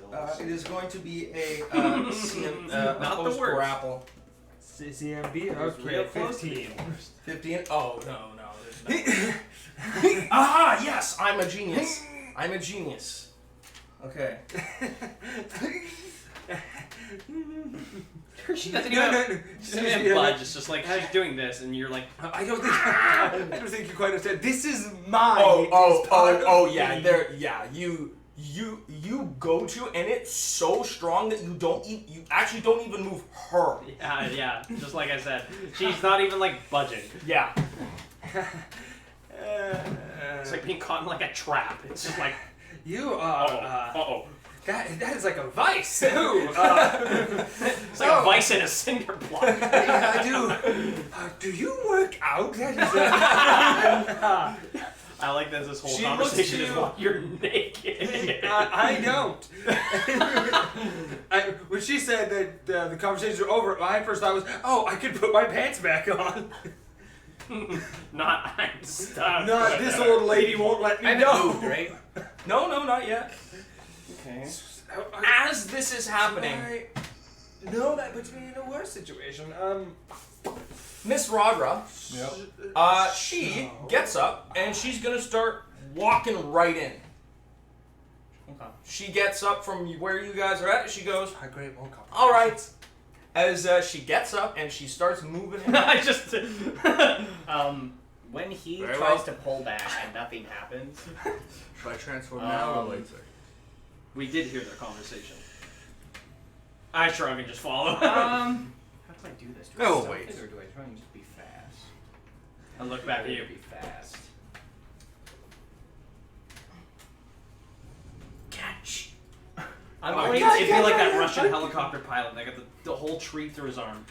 going to be a CM, Not the opposed worst. grapple. CMB? was real Okay, close to 15. 15? Oh, no. Aha, yes, I'm a genius. I'm a genius. Okay. She doesn't even have, she doesn't have budge. It's just like she's doing this, and you're like, I don't think you quite understand. This is mine. Oh, yeah, you you go to, and it's so strong that you actually don't even move her. Yeah, just like I said. She's not even, like, budging. Yeah. It's like being caught in, like, a trap. It's just like, You are. uh-oh. That is like a vice. Ooh, It's like a vice in a cinder block. yeah, I do. Do you work out? That is I like that this whole She conversation looks is to you- while you're naked. I don't. When she said that the conversations were over, my first thought was, oh, I could put my pants back on. Not, I'm stuck. Not this old lady won't let me I know. haven't moved, right? No, not yet. Okay. As this is happening, No, that puts me in a worse situation. Miss Rodra, Yep. she gets up and she's gonna start walking right in. Okay. She gets up from where you guys are at. She goes, I agree. Won't come. "All right." As she gets up and she starts moving in. I just... When he Very tries well. to pull back and nothing happens, Should I transform now or later? We did hear their conversation. I shrug and just follow. how do I do this? Do I Oh, stealth wait. it, or do I try and just be fast? I look back at you. Be fast. Catch. I'm Oh, going it'd to be like that Russian helicopter pilot that got the whole tree through his arm.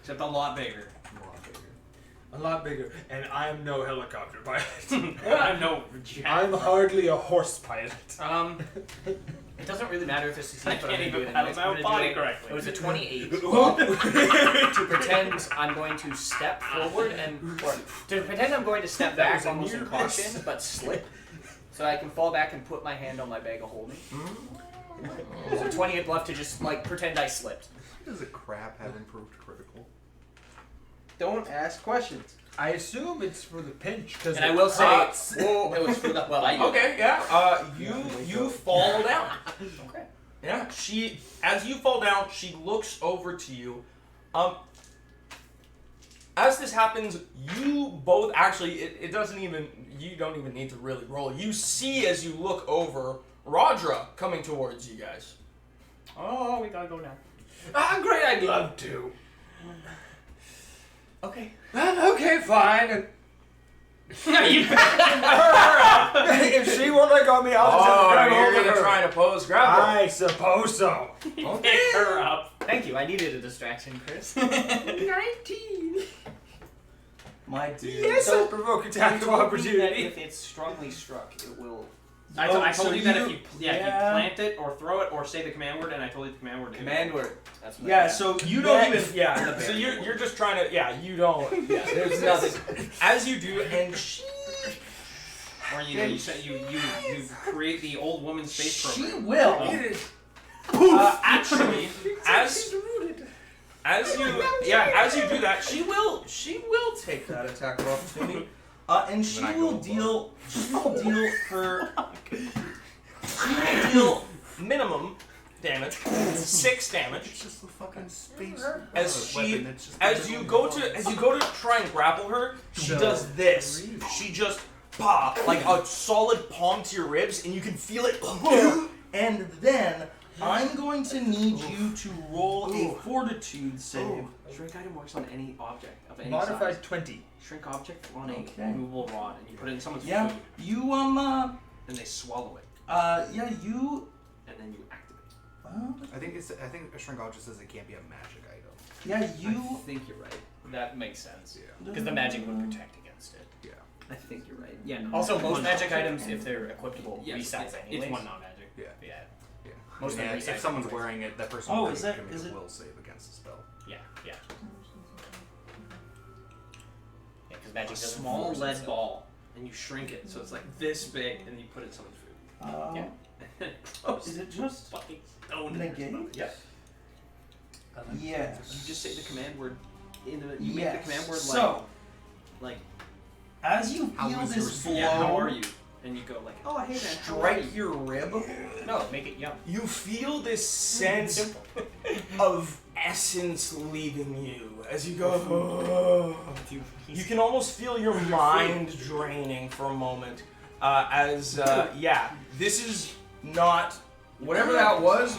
Except a lot bigger. A lot bigger, and I'm no helicopter pilot. I know. I'm hardly a horse pilot. It doesn't really matter if this succeeds, I but can't I'm even going to do it paddle anyways. my I'm own gonna do body it. correctly. It was a 28. To pretend I'm going to step forward or to pretend I'm going to step That back was a almost in near caution, miss. but slip, so I can fall back and put my hand on my bag of holding. It was a 28 bluff to just like pretend I slipped. Does a crab have improved critical? Don't ask questions. I assume it's for the pinch, because And I will say, it was for the well. I Okay, yeah. You fall down. Okay. Yeah. As you fall down, she looks over to you. As this happens, you both actually. You don't even need to really roll. You see as you look over Rodra coming towards you guys. Oh, we gotta go now. Great, I'd love to. Okay. Okay, fine. You If she won't let go of me, I'll just have to grab you're hold of gonna her. try and oppose grapple. I suppose so. pick her up. Thank you. I needed a distraction, Chris. 19. My dude. Yes, I provoke attack of that opportunity. if it's strongly struck, it will. I so told you that you- if you plant it or throw it or say the command word, and I told you the command word. Command word. That's what I Yeah, got. so You don't that- even, yeah. So you're just trying to, yeah. You don't. Yeah. There's nothing. As you do, and she Or you say you create the old woman's space She program. will. actually, as you do that, she will take that attack of opportunity, and she Then I will go deal her. She will deal minimum damage, 6 damage. It's just a fucking space. As you go to try and grapple her, she does this. She just like a solid palm to your ribs, and you can feel it. And then I'm going to need you to roll a fortitude save. Shrink item works on any object of any Modified size. 20. Shrink object on Okay. a movable rod, and you put it in someone's Yeah, food, you and they swallow it, yeah, you. and then you activate. I think a shrink object says it can't be a magic item. Yeah, I you. think you're right. That makes sense. Yeah. Because the magic would protect against it. Yeah. I think you're right. Yeah. No, Also, most one magic non-magic. items, if they're equipable, Yes, resize anyways. it's one non-magic. Yeah. Yeah. Yeah. Most of them And recycle if someone's anyways. wearing it, that person Oh, wearing is it that- can make is a it- will save against the spell. Yeah. Yeah. Yeah, because magic A doesn't small force lead itself. ball, and you shrink it so it's like this big, and you put it in someone's food. Yeah. Is it just Fucking stone in their negate? stomach. Yep. Yes. You just say the command word. You make the command word So, like as you How feel was this blow your yeah, how are you? And you go like, oh hey man, how are you? Strike your rib. No, make it yum. You feel this sense of essence leaving you as you go. You can almost feel your mind draining for a moment. This is not whatever that was.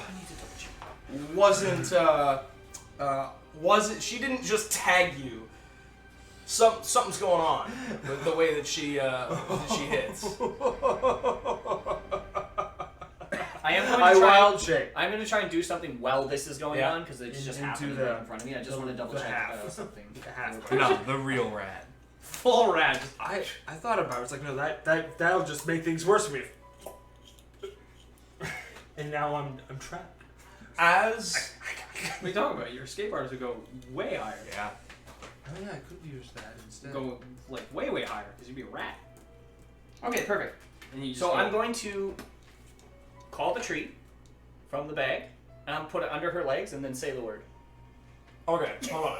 Wasn't she didn't just tag you. Something's going on with the way that she hits. I'm going to try and do something while this is going on because it's just happening right in front of me. I just want to double check something. No, the real rat. Full rat. I thought about it. It's like, no, that'll just make things worse for me. And now I'm trapped. As What are you talking about? Your escape artist would go way higher. Yeah. Oh yeah, I could use that instead. Go like way higher because you'd be a rat. Okay, perfect. And you just So go, I'm going to call the tree from the bag, and I'm put it under her legs, and then say the word. okay, hold on.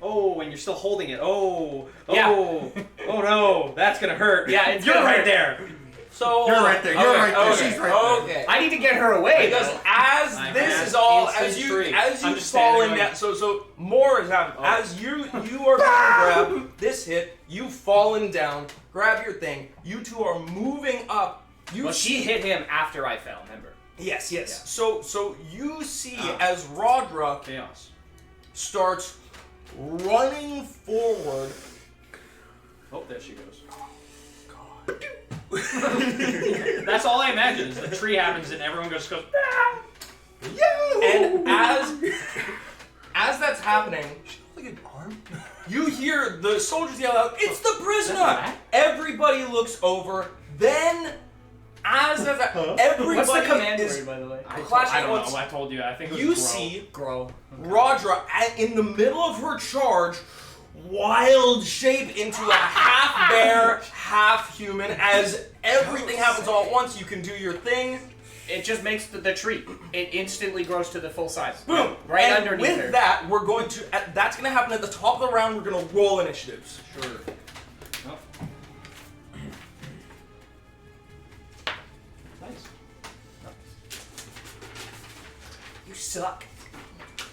Oh, and you're still holding it. Oh, Yeah. oh no, that's gonna hurt. Yeah, it's you're gonna right hurt. there. So You're right there. You're right there. She's right there. Okay. I need to get her away. Because though. as I this have is all instant as you tree. I'm falling just standing down, like- so more is happening. Oh. As you are trying to grab this hit, you've fallen down. Grab your thing. You two are moving up. You Well, she hit him after I fell. Remember? yes. Yeah. So you see as Rodra Chaos. starts running forward. Oh, there she goes. That's all I imagine. Is the tree happens and everyone goes. And as that's happening, Like an arm? you hear the soldiers yell out, "It's the prisoner!" that? Everybody looks over. Then, as everybody What's the command is word, by the way? flashing I don't what's- know. I told you. I think it was you grow. see Grow. Rodra in the middle of her charge, wild shape into a half bear, half human. As everything happens all at once, you can do your thing. It just makes the tree. It instantly grows to the full size. Boom! Right and underneath with her. that, we're going to. That's going to happen at the top of the round. We're going to roll initiatives. Sure. Oh. Nice. You suck.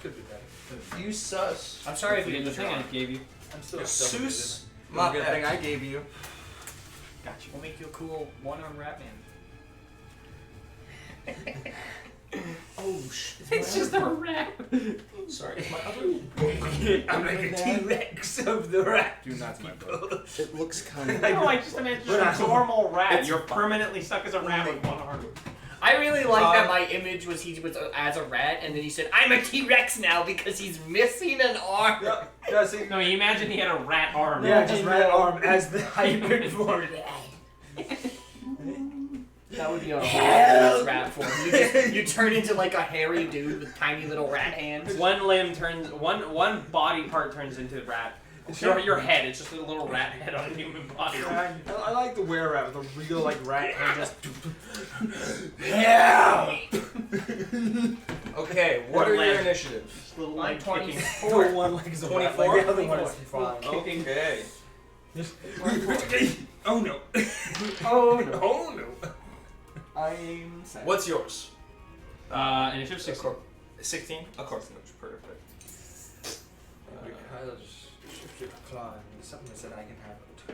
Could be better. You sus. I'm sorry if you The didn't thing I draw. gave you. I'm still Seuss. Not good thing I gave you. Gotcha. We'll make you a cool one-arm rat man. Oh shit! It's just a rat. Sorry. Is my other? I'm like a T-Rex of the rat. Do not my book. It looks kind of. No, I just imagine But a normal rat. It's You're permanently stuck as a rat with one arm. I really like that my image was he was as a rat, and then he said, "I'm a T-Rex now because he's missing an arm." Yeah, see? No, you imagine he had a rat arm. Yeah, just rat arm as the hybrid form. That would be a hilarious rat form. You turn into like a hairy dude with tiny little rat hands. One limb turns, one body part turns into rat. Your head, it's just a little rat head on a human body. I like the were rat with a real like rat hand just. Yeah. Okay. What are your Leg. initiatives? Just little I'm leg kicking. 24. One leg is a rat, 24? like the other one is fine. Okay. Oh no. Oh no. Oh no. I'm sad. What's yours? Initiative 16. 16. Of course, that's perfect. Because shifted claw and supplement said I can have 2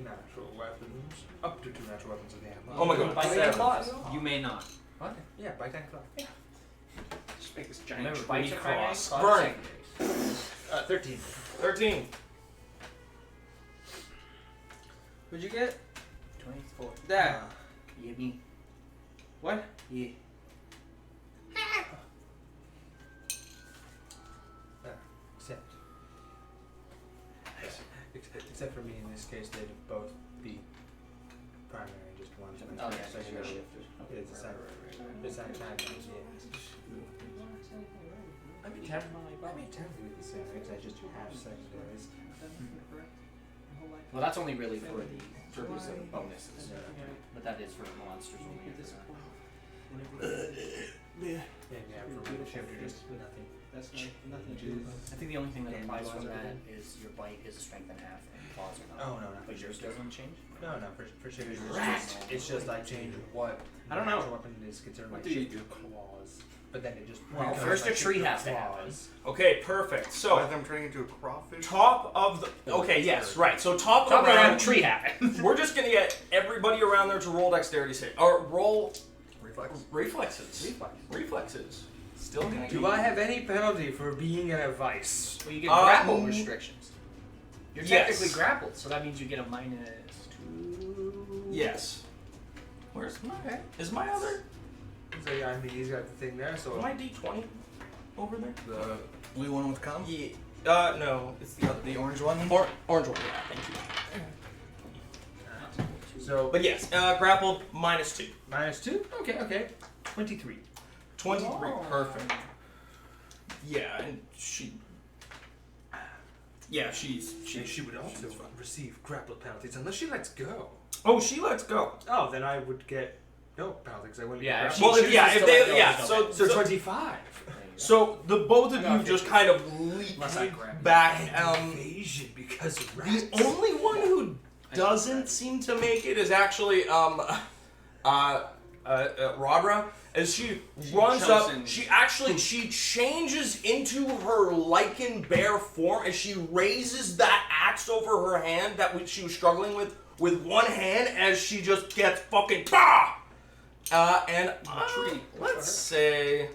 natural weapons, up to 2 natural weapons of the ammo. Oh my god. Bite Seven. and claws. You may not. What? Yeah, bite and claw. Just make this giant Remember, tree bites are primary, cross. claws Burning. secondary. 13. 13. What'd you get? 24. That. Yeah, me. What? Yeah. Except for me in this case, they'd both be primary, just one. Oh, yeah, secondary. sure. It's the same. It's that time. Yeah. I mean, technically the same, because I just do half secondaries. Well, that's only really for the bonuses. But that is for monsters only. Yeah, for me, shifter, just nothing. That's nothing to do. I think the only thing that applies from that is your bite is a strength and half, and claws are not. Oh, no. But yours doesn't change? No, for shifter, Rat. it's just I change what I don't know. natural weapon is considered my What do you shifter claws. but then it just. Well, becomes first like a tree super has to happen. claws. Okay, perfect. So Why I'm turning into a crawfish? top of the. Okay, yes, right. So top of Top the of round. the tree happen. We're just gonna get everybody around there to roll dexterity save or roll Reflex. reflexes. Reflexes. Still gonna. Do I have any penalty for being in a vice? Well, you get grapple Um, restrictions. You're yes. technically grappled, so that means you get a -2. Yes. Where's my? Is my other? So yeah, I mean he's got the thing there. So My D20 over there? The blue one with cum? Yeah. No, it's the other. The orange one? Orange one. Yeah, thank you. So But yes, grappled -2. -2. Okay. 23. 23. Perfect. Yeah, and she. Yeah, She would also receive grapple penalties unless she lets go. Oh, she lets go. Oh, then I would get no penalty because I wouldn't. Yeah, get if grappled. she Well, if, yeah, chooses if to let they, go, yeah. there's So, no So so, 25. so the both of you just kind of leap Unless I grab you. back. Evasion because of rats. The only one who doesn't seem to make it is actually Rodra. As she runs jumps up, in. she changes into her lichen bear form as she raises that axe over her hand that she was struggling with one hand as she just gets fucking bah! Let's say.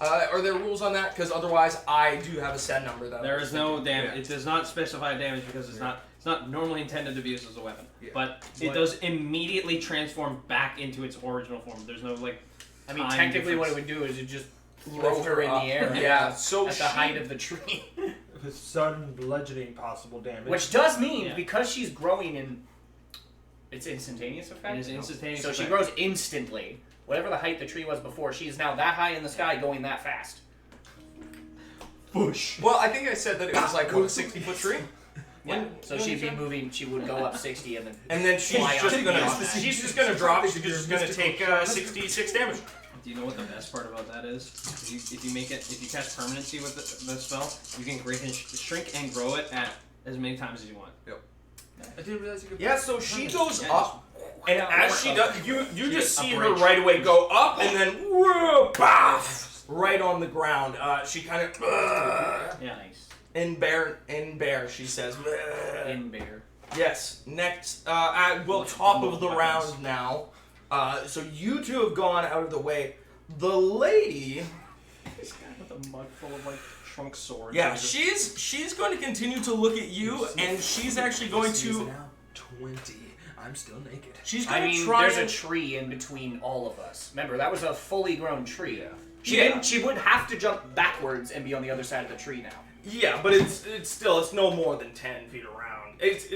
Are there rules on that? Because otherwise, I do have a set number that There is no damage. It does not specify damage because it's not normally intended to be used as a weapon. Yeah. But it does immediately transform back into its original form. There's no like. I mean, time technically, what it difference. would do is it just Throw lift her in up. the air. Yeah, so at the height of the tree. With sudden bludgeoning possible damage. Which does mean Yeah. because she's growing in, it's instantaneous effect. It is instantaneous So she effect. grows instantly. Whatever the height the tree was before, she's now that high in the sky, going that fast. Bush. Well, I think I said that it was like what, a 60-foot tree. Yeah. So she'd be moving. She would go up 60 and then. And then she's Fly just up. gonna Yeah. she's just gonna drop. She's just gonna take 66 damage. Do you know what the best part about that is? If you cast permanency with the spell, you can shrink and grow it at as many times as you want. I didn't realize you could. Yeah, so she goes Yeah, up, and Yeah, as more she up. does, you just a see her bridge. right away go up, and then whoa, baff, right on the ground. She kind of Yeah. Nice. in bear. She says, In bear. yes. Next, top of the round now. So you two have gone out of the way. The lady, This guy with a mug full of like trunk swords. yeah, and just- she's going to continue to look at you, and she's actually going to. 20. I'm still naked. She's I going to mean, try. there's a and- tree in between all of us. Remember, that was a fully grown tree. Yeah. She would have to jump backwards and be on the other side of the tree now. Yeah, but it's no more than 10 feet around. It's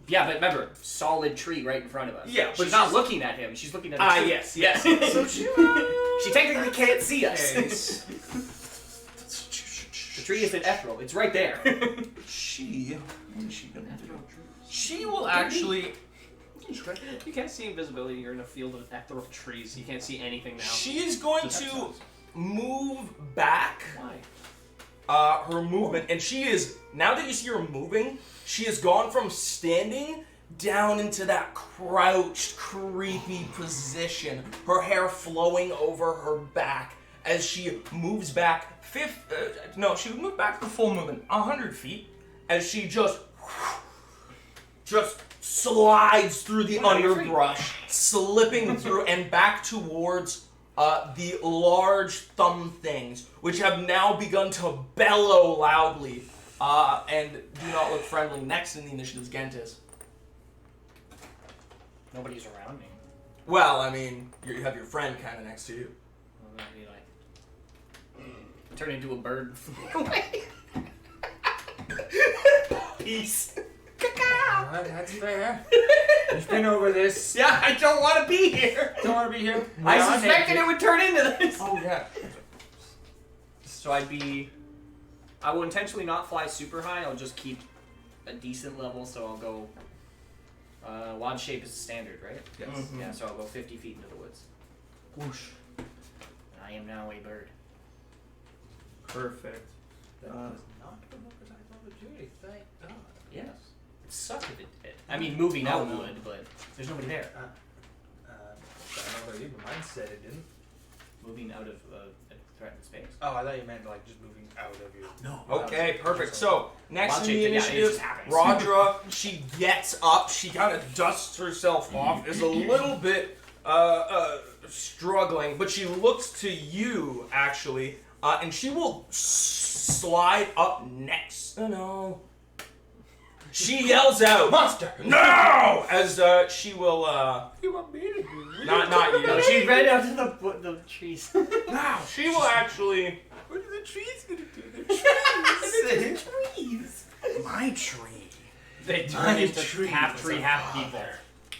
Yeah, but remember, solid tree right in front of us. Yeah, but she's not she's- looking at him. She's looking at the Ah, tree. yes. So she technically can't see us. The tree isn't ethereal. It's right there. She will actually. You can't see invisibility. You're in a field of ethereal trees. You can't see anything now. She is going So that to sucks. move back Why? her movement, and she is now that you see her moving. She has gone from standing down into that crouched, creepy position. Her hair flowing over her back as she moves back. She would move back the full movement, 100 feet, as she just slides through the underbrush, slipping through and back towards the large thumb things, which have now begun to bellow loudly and do not look friendly. Next in the initiative is Gentis. Nobody's around me. Well, I mean, you have your friend kind of next to you. Well, that'd be like turn into a bird. and fly away. Peace. Alright, that's fair. We've been over this. Yeah, I don't want to be here. Don't want to be here. I We're suspected naked. it would turn into this. Oh yeah. So I will intentionally not fly super high. I'll just keep a decent level. So I'll go. Wand shape is standard, right? Yes. Mhm. Yeah. So I'll go 50 feet into the woods. Whoosh. And I am now a bird. Perfect. That does not come up as I thought it would. Thank God. Yes. It sucked if it did. I mean, moving out no. would, but there's nobody there. I don't know about you, but mine said it didn't. moving out of threatened space. Oh, I thought you meant like just moving out of your. No. Okay, perfect. So next in the Yeah, it initiative, just happens. Rodra, she gets up, she kind of dusts herself off, is a little bit struggling, but she looks to you actually, and she will slide up next. Oh no. She yells out, "Monster, no!" As she will. You want me to do? Not you. No, she ran out to the trees. No, she will actually. What are the trees gonna do? They're trees. My tree. They turn into half tree, half people.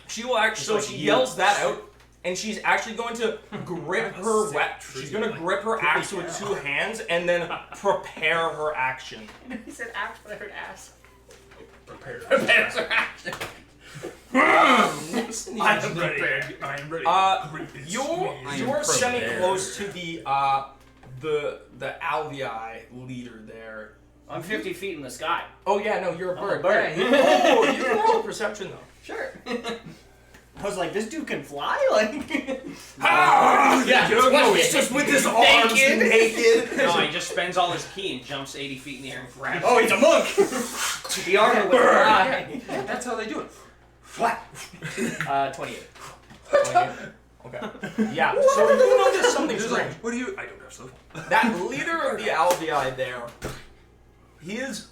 She will actually. So like she you. yells that out, and she's actually going to grip her She's going to grip her axe with 2 hands, and then prepare her action. He said axe, but I heard ass. Prepared her action. Next in the I am initiative, ready. I am ready. You're semi close to the alveoli leader there. I'm 50 feet in the sky. Oh yeah, no, you're a I'm a bird. bird. Oh, you can roll a perception though. Sure. I was like, this dude can fly? Like, Yeah, no, he's just with his arms naked. No, he just spends all his ki and jumps 80 feet in the air and grabs oh, he's a monk. The armor with fly. That's how they do it. 28. Okay. Yeah. So you notice something strange. What do you? I don't have so. That leader of the alveoli there, he has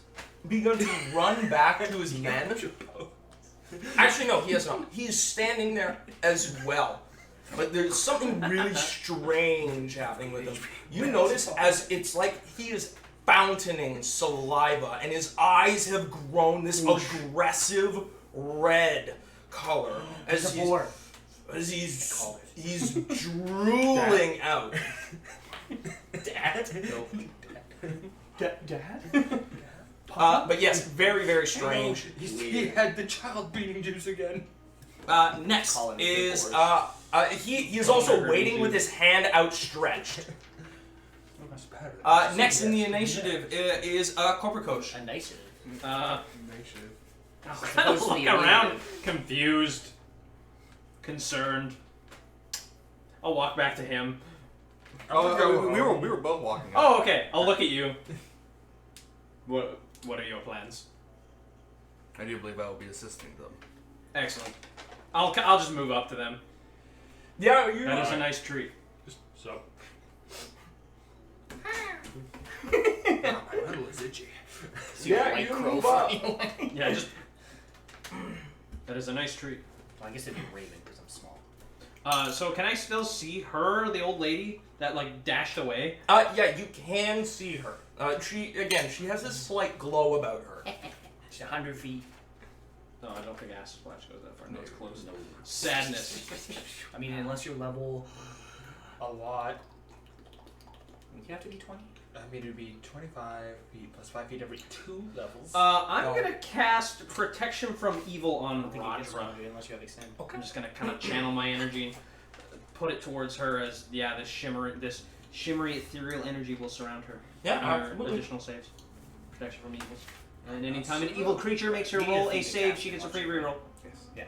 begun to run back to his men. Actually, no, he has not. He's standing there as well. But there's something really strange happening with him. You notice as it's like he is fountaining saliva, and his eyes have grown this aggressive red color as he's drooling out. Dad? Dad? But yes, very, very strange. He had the child beating juice again. Next Colin is divorce. he is also waiting with his hand outstretched. Next in the initiative is Corporate Coach. A nice. kind of look around, confused, concerned. I'll walk back to him. Oh, we were both walking. Oh, okay. I'll look at you. What are your plans? I do believe I will be assisting them. Excellent. I'll just move up to them. Yeah, you. That is a nice treat. So. My little is itchy. Yeah, you move up. Yeah, just. That is a nice treat. Well, I guess it'd be Raven because I'm small. So can I still see her, the old lady that like dashed away? Yeah, you can see her. She has this slight glow about her. She's 100 feet. No, I don't think Acid Splash goes that far. No, it's close. No. Sadness. I mean, unless you're level. A lot. You have to be 20. I mean, it would be 25 feet plus 5 feet every 2 levels. I'm No. gonna cast Protection from Evil on I don't think you get Rodra. surrounded unless you have extend. I'm just gonna kind of channel my energy and put it towards her as this shimmery ethereal energy will surround her. Yeah, Our absolutely. additional saves. Protection from evils. And anytime an evil creature makes her roll a save, she gets a free reroll. Yeah.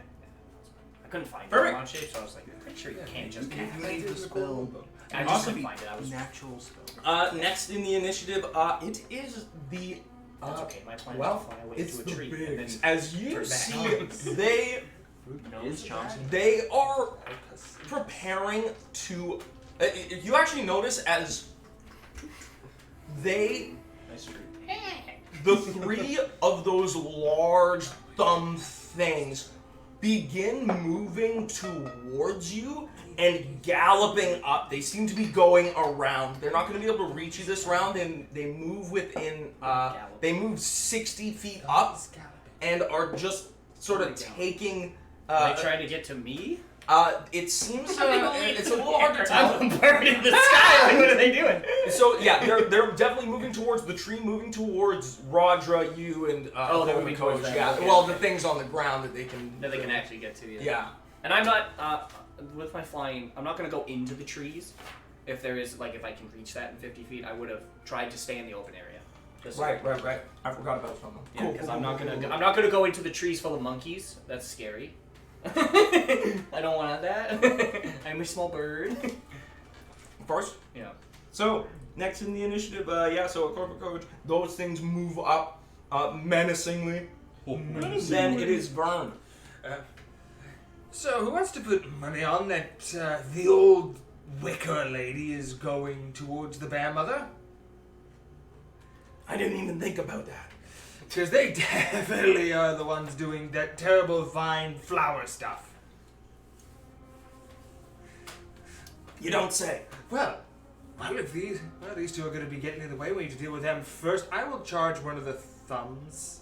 I couldn't find Perfect. it on shape, so I was like, I'm pretty sure you can't just You cast need it. the spell. I just couldn't find it. I was. Natural spell. Next in the initiative, it is the. That's okay. My plan Well, is to fly away it's to a the tree and then bigs. As you turn back. see, Nose Johnson. they are preparing to. You actually notice as they. Nice treat. The 3 of those large thumb things begin moving towards you and galloping up. They seem to be going around. They're not going to be able to reach you this round, and they move within. They move 60 feet up and are just sort of taking. Are they trying to get to me? It seems it's a little hard to tell. I'm a bird in the sky. Like, what are they doing? So yeah, they're definitely moving towards the tree, moving towards Rodra, you, and they're moving towards Coach. them, Yeah, okay. well, the things on the ground that they can. That they can actually get to. Yeah. And I'm not with my flying. I'm not gonna go into the trees. If there is if I can reach that in 50 feet, I would have tried to stay in the open area. Just Right. I forgot about something. Yeah, because I'm not gonna go into the trees full of monkeys. That's scary. I don't want that. I'm a small bird. First? Yeah. So, next in the initiative, so a corporate coach, those things move up menacingly. Then it is Vern. So, who wants to put money on that the old wicker lady is going towards the Bear Mother? I didn't even think about that. Because they definitely are the ones doing that terrible vine flower stuff. You don't say. Well, if these two are going to be getting in the way, we need to deal with them first. I will charge one of the thumbs.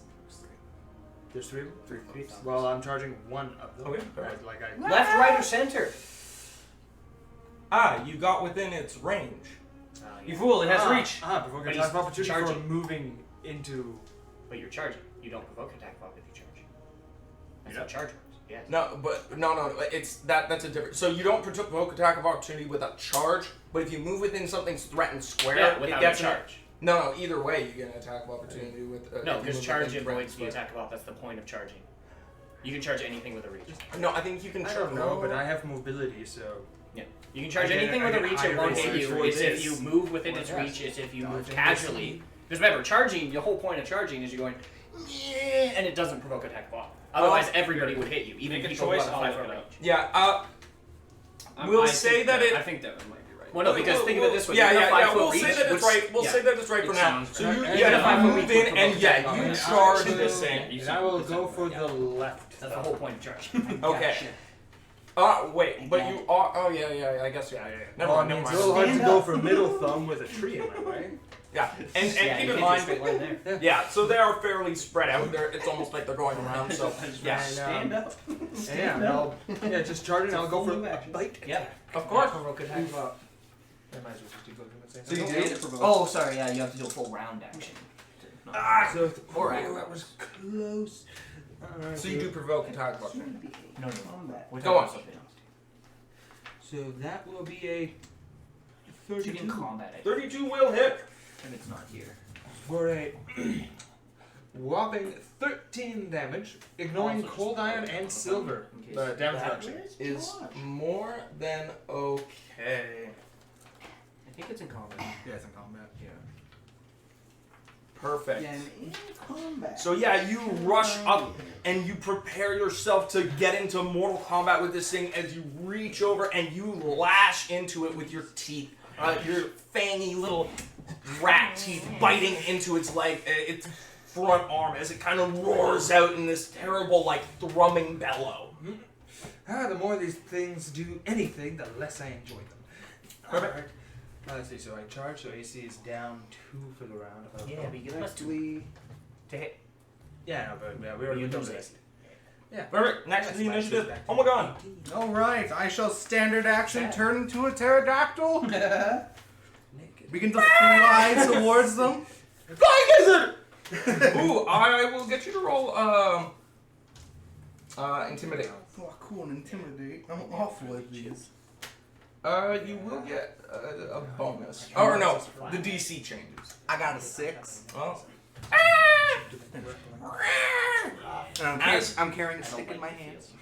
There's three of them? Three. Well, I'm charging one of them. Okay. Left, right, or center? You got within its range. You fool! It has reach. Provoke But attack he's of opportunity for charging. moving into... But you're charging. You don't provoke attack of if you charge. That's how charge works. Yes. No, it's that's a different. So you don't provoke attack of opportunity with a charge, but if you move within something's threatened square, Yeah, it without gets a charge. No, either way you get an attack of opportunity with. No, if you because move charge within avoids the threatened attack of op. That's the point of charging. You can charge anything with a reach. square. No, I think you can. I don't know, but I have mobility, so... Yeah. You can charge I get anything it, with I a get reach. higher It won't reach hit you. for It's if this. you move within its reach. It's if you move casually. Because remember, charging. The whole point of charging is you're going, yeah, and it doesn't provoke attack of op. Otherwise, everybody would hit you, even Make a people who choice, have a I'll 5 look foot it range. up. Yeah. We'll I say think that it. I think that might be right. Well, no, because think of it this way. Yeah, you have a 5 foot We'll reach, say that it's which- right. We'll yeah. say that it's right It for now. sounds So right. you Yeah, the 5 foot move reach in, will and provoke yeah, attack you of charge opportunity. this thing. And I will go for the left. That's the whole point of charging. Okay. Wait, but you are. Oh yeah. I guess yeah. Never mind. It's a little hard to go for middle thumb with a tree in my way. Yeah, and Yeah, keep you in can mind. just straight line there. Yeah, so they are fairly spread out. It's almost like they're going around. So yeah, Stand up. Yeah, just charging. I'll go for full a action. bite. Yeah. of course. Provoke attack of op. I might as well just do both at the same So you time. did? Oh, sorry. Yeah, you have to do a full round action. So, Or that acrobatics. was close. Alright, So you do provoke attack of opportunity. No. Combat. We're Go talking on. about something else. So that will be a You can 32 combat it. 32 will hit. And it's not here. for a whopping 13 damage, ignoring Also cold iron and silver. In case- The damage That reduction. is more than okay. I think it's in combat. Yeah, it's in combat. Yeah. Perfect. Yeah, in combat. So yeah, you rush up and you prepare yourself to get into Mortal Kombat with this thing as you reach over and you lash into it with your teeth, your fangy little rat teeth biting into its leg, its front arm as it kind of roars out in this terrible, like, thrumming bellow. The more these things do anything, the less I enjoy them. Perfect. Alright. Let's see, so I charge, so AC is down 2 for the round. Yeah, but you get plus 2 to hit. Yeah, no, but yeah, we already You done lose this. it. Perfect. Next is the initiative. Oh my god. Alright, I shall standard action turn into a pterodactyl. Begin to fly towards them. Flying Gizzard! Ooh, I will get you to roll, Intimidate. Oh, cool, and intimidate. I'm awful at these. You will get a bonus. Or no, the DC changes. I got a 6. Oh. And I'm carrying a stick in my hands.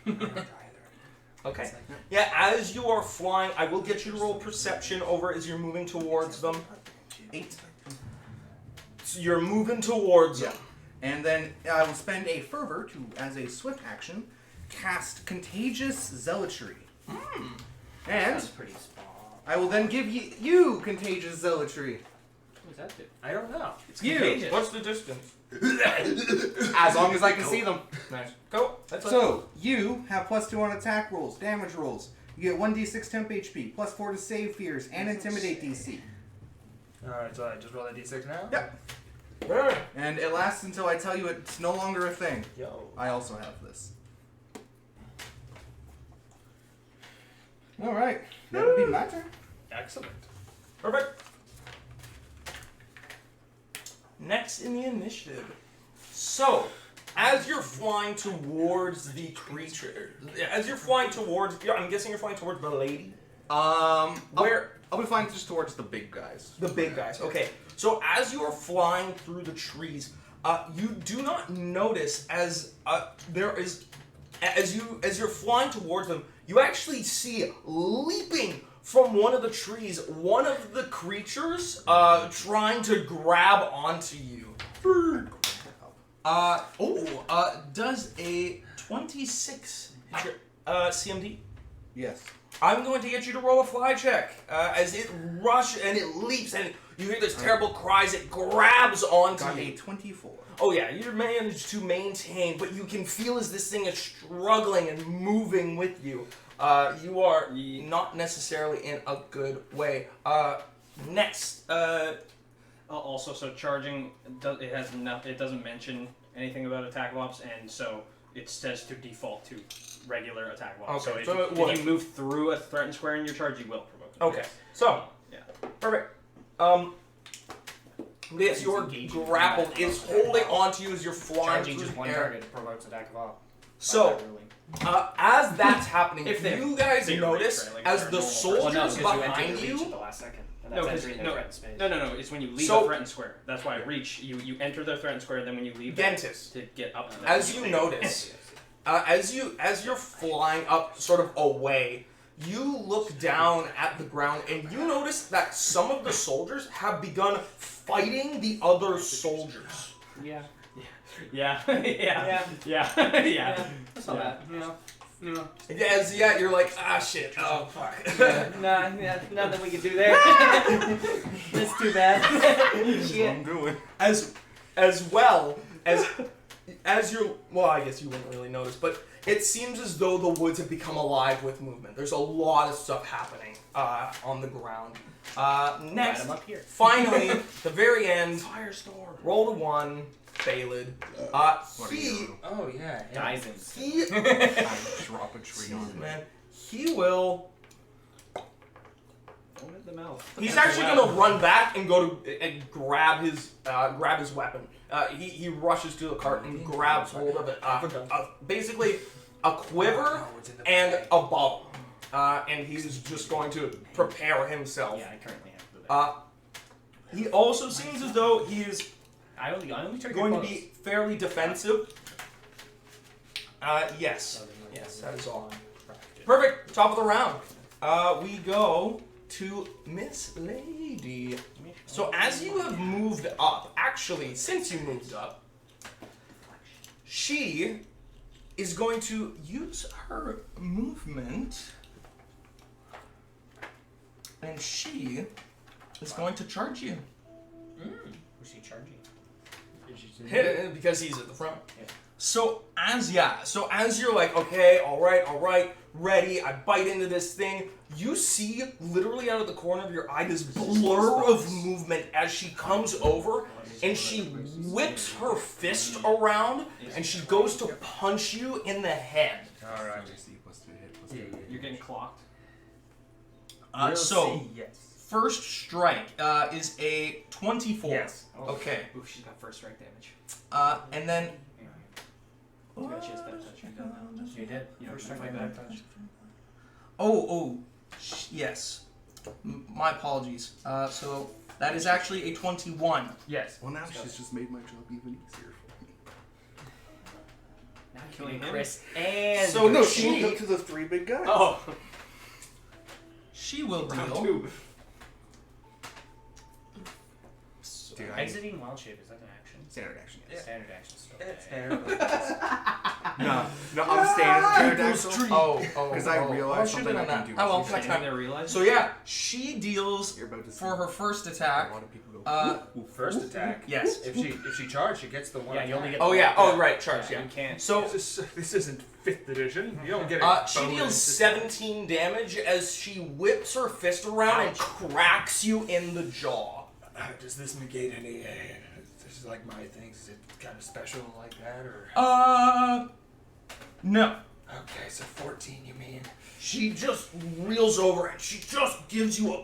Okay. Yeah, as you are flying, I will get you to roll perception over as you're moving towards them. 8. So you're moving towards them. And then I will spend a fervor to, as a swift action, cast Contagious Zealotry. And That's pretty small. I will then give you Contagious Zealotry. What does that do? I don't know. You. What's the distance? As long as I can see them. Nice. Go. That's So, you have +2 on attack rolls, damage rolls. You get 1d6 temp HP, +4 to save fears, and intimidate DC. Alright, so I just roll a d6 now? Yep. it. And it lasts until I tell you it's no longer a thing. Yo. I also have this. Alright, that would be my turn. Excellent. Perfect. Next in the initiative. So, as you're flying towards the creature, as you're flying towards, I'm guessing you're flying towards the lady? Where? I'll be flying just towards the big guys. The big guys. Okay. So as you are flying through the trees, you do not notice as there is, as you're flying towards them, you actually see leaping from one of the trees, one of the creatures trying to grab onto you. Does a 26 hit your CMD? Yes. I'm going to get you to roll a fly check as it rushes and it leaps and you hear this terrible cries. It grabs onto Got you. a 24. Oh yeah, you managed to maintain, but you can feel as this thing is struggling and moving with you. You are not necessarily in a good way. Next, Also, so charging, it doesn't mention anything about attack of ops, and so it says to default to regular attack of ops. Okay, So if you move through a threatened square in your charge, you will provoke it. okay, so Yeah. perfect. Yes, you're grappled. It's holding onto you as you're flying Charging through just the one air. target provokes attack of op. So, as that's happening, If they- you guys they notice reach, right, like as they're the normal soldiers Well, no, because you enter behind the reach you. at the last second. And No, that's 'cause- entering their no, threatened space. No. It's when you leave So- the threatened square. That's why reach. You enter the threatened square, then when you leave Gentis, to get up to that. as you notice, as you're flying up, sort of away, you look down at the ground and you notice that some of the soldiers have begun fighting the other soldiers. Yeah. Yeah. Yeah. Yeah. That's not bad. Yeah, you're like, ah, shit, oh, fuck. Nothing we can do there. That's too bad. That's what I'm doing. as well as you're, well, I guess you wouldn't really notice, but it seems as though the woods have become alive with movement. There's a lot of stuff happening on the ground. Next, Right, I'm up here. finally, the very end, Firestorm. roll to 1, Baled. What are He, you? Oh yeah. Dies in. he, Drop a tree on me. man, he will. Foam at the mouth. He's actually gonna run back and go to and grab his weapon. He rushes to the cart and grabs hold of it. Basically, a quiver and a bow, and he's just going to prepare himself. Yeah, I currently have the He also seems as though he is I only target going to close. be fairly defensive. Yes, that is all. Perfect. Top of the round. We go to Miss Lady. So as you have moved up, actually, since you moved up, she is going to use her movement, and she is going to charge you. Who's she charging? Because he's at the front. Yeah. So as you're like, okay, all right, ready, I bite into this thing, you see literally out of the corner of your eye this blur of movement as she comes over and she whips her fist around and she goes to punch you in the head. All right. You're getting clocked. We'll So see, yes. first strike is a 24. Yes. Okay. Oof, she's got first strike damage. And then Too bad she has bad touch. You've done that. You did. You know, First you strike fight bad back. touch. yes. My apologies. So that is actually a 21. Yes. Well, now she's just made my job even easier for me. Now Killing killing him? Chris and So no, She moved up to the 3 big guys. Oh. she will deal. Two. Dude, I Exiting wild shape, is that an action? standard action. Yes. Standard action still. It's No, I'm staying as standard action. Oh, Because I realized should've something I done can that. do. Oh well, with next this. time. There realize. So yeah, she deals You're about to see for her first a attack. lot of people go. First attack. Yes. If she charged, she gets the one. Yeah, you only attack. get Oh yeah. Oh right, charge. Yeah, Yeah. you can't. So This isn't 5th edition. You don't get it. she deals 17 damage as she whips her fist around and cracks you in the jaw. Does this negate any? This is like my things. Is it kind of special like that, or? No. Okay, so 14. You mean? She just reels over and she just gives you a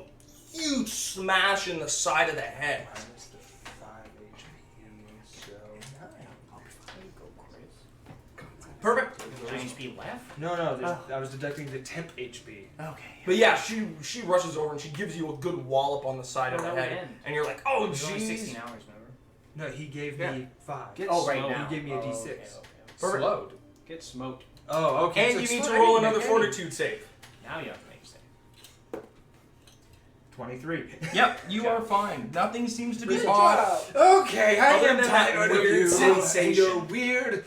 huge smash in the side of the head. Minus the 5 HP, so 9. Perfect. 9 HP left? No, I was deducting the temp HP. Okay. But yeah, she rushes over and she gives you a good wallop on the side of the that would head, end. and you're like, oh It's only jeez. 16 hours, remember? No, he gave Yeah. me 5. Oh, right slowed. now. He gave me a Oh, D6. okay. Perfect. Slowed. Get smoked. Oh, okay. And so you it's need to not roll any another negating. fortitude save. Now you have to make a save. 23. Yep, you are fine. Nothing seems to be Good off. Okay, I Other am than that tired of weird you and sensation. your weird,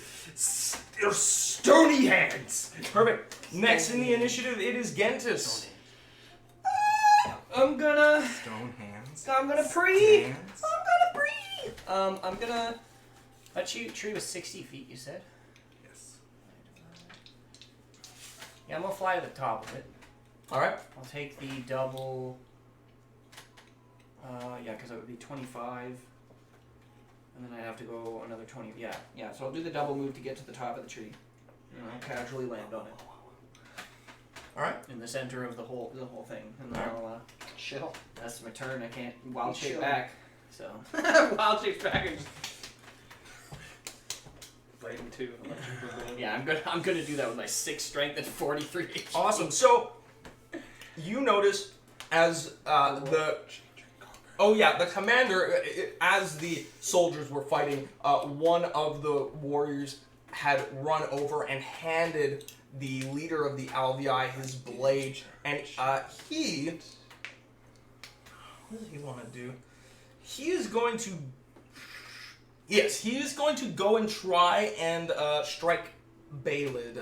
your stony hands. Perfect. Next in the initiative, it is Gentis. I'm gonna Stone hands. pre. Hands. I'm gonna. That tree was 60 feet, you said? Yes. Yeah, I'm gonna fly to the top of it. Alright. I'll take the double. Yeah, because it would be 25. And then I'd have to go another 20. Yeah, so I'll do the double move to get to the top of the tree. And I'll casually land on it. Alright. In the center of the whole thing. And then I'll, Chill. that's my turn. I can't wild shape Chill. back. So. Wild shapes back and just bite him too. Yeah, I'm gonna do that with my 6 strength and 43 HP. Awesome. So, you notice as the commander, as the soldiers were fighting, one of the warriors had run over and handed the leader of the Alvii his blade, and he. What does he want to do? He is going to. Yes, he is going to go and try and strike Balid.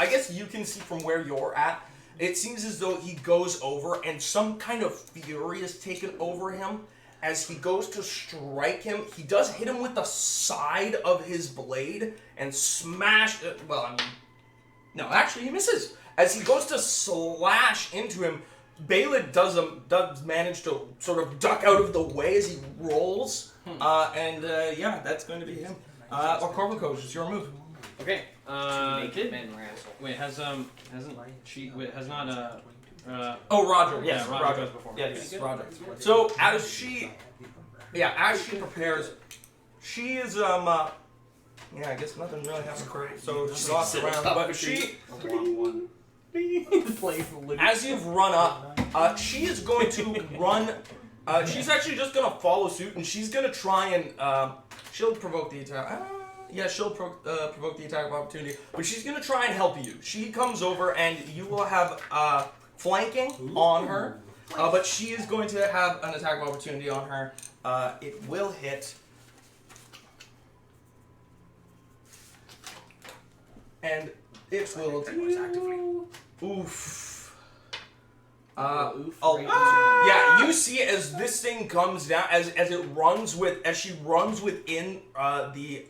I guess you can see from where you're at. It seems as though he goes over and some kind of fury is taken over him. As he goes to strike him, he does hit him with the side of his blade and smash. No, actually he misses. As he goes to slash into him, Balid does manage to sort of duck out of the way as he rolls. That's going to be him. Corvocos, it's your move. Okay. Naked men wrestle. Wait, has not Roger. Yes, Yeah, Roger goes before. Yeah, yes, Roger. So as she prepares, she is I guess nothing really happened for her. So she's lost around, but she. As you've run up, she is going to run. She's actually just gonna follow suit, and she's gonna try and she'll provoke the attack. She'll provoke the attack of opportunity, but she's gonna try and help you. She comes over, and you will have flanking on her, but she is going to have an attack of opportunity on her. It will hit. And it will do... Oof. Yeah, you see as this thing comes down, as she runs within the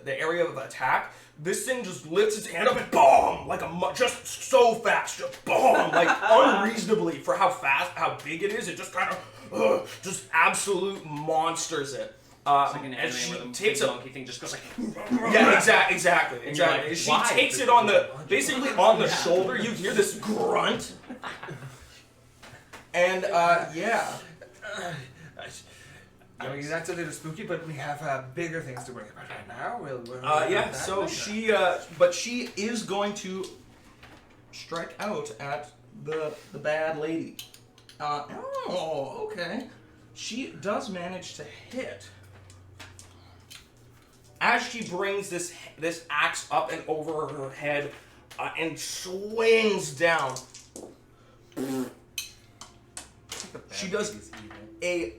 area of attack, this thing just lifts its hand up and boom, just so fast, just boom, like unreasonably for how big it is. It just kind of just absolute monsters it. It's like an as anime she where the takes big a monkey thing just goes like. yeah, exactly. like, She why? takes it basically on the shoulder. You hear this grunt, and yeah. I mean, that's a little spooky, but we have bigger things to worry about right now. Yeah. So she is going to strike out at the bad lady. Okay. She does manage to hit. As she brings this axe up and over her head and swings down, she does a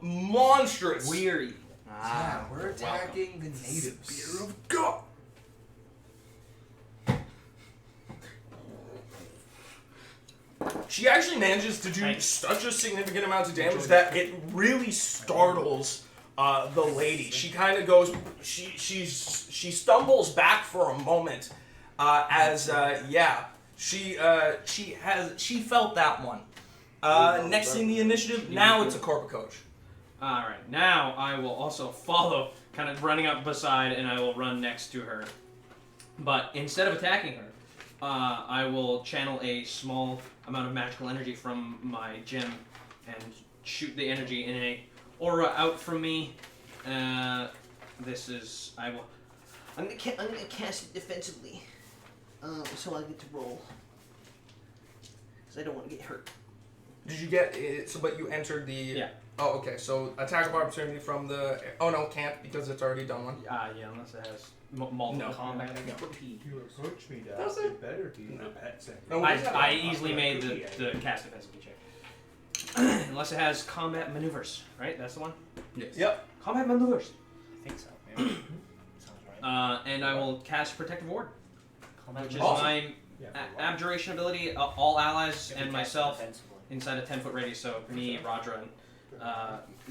monstrous Weary. Yeah, we're attacking the natives. Spear of God. She actually manages to do such a significant amount of damage that it really startles the lady. She kind of goes, she stumbles back for a moment she felt that one. Next in the initiative, now it's a corporate coach. Alright, now I will also follow, kind of running up beside, and I will run next to her. But instead of attacking her, I will channel a small amount of magical energy from my gem and shoot the energy in a aura out from me. I'm gonna cast it defensively, so I get to roll, because I don't want to get hurt. Did you get it? So, but you entered the. Yeah. Oh, okay. So attack of opportunity from the. Oh no, can't because it's already done one. Yeah, unless it has multiple No. combat. You approach me, Dad. Does it? You better be the pet center. No, I easily made the cast defensively check. Unless it has combat maneuvers, right? That's the one? Yes. Yep. Combat maneuvers. I think so. Yeah. Sounds right. And I will cast Protective Ward, Combat which is Awesome. my Yeah, abjuration ability. All allies and Attack myself defensively. inside a 10-foot radius. So me, Rodra, and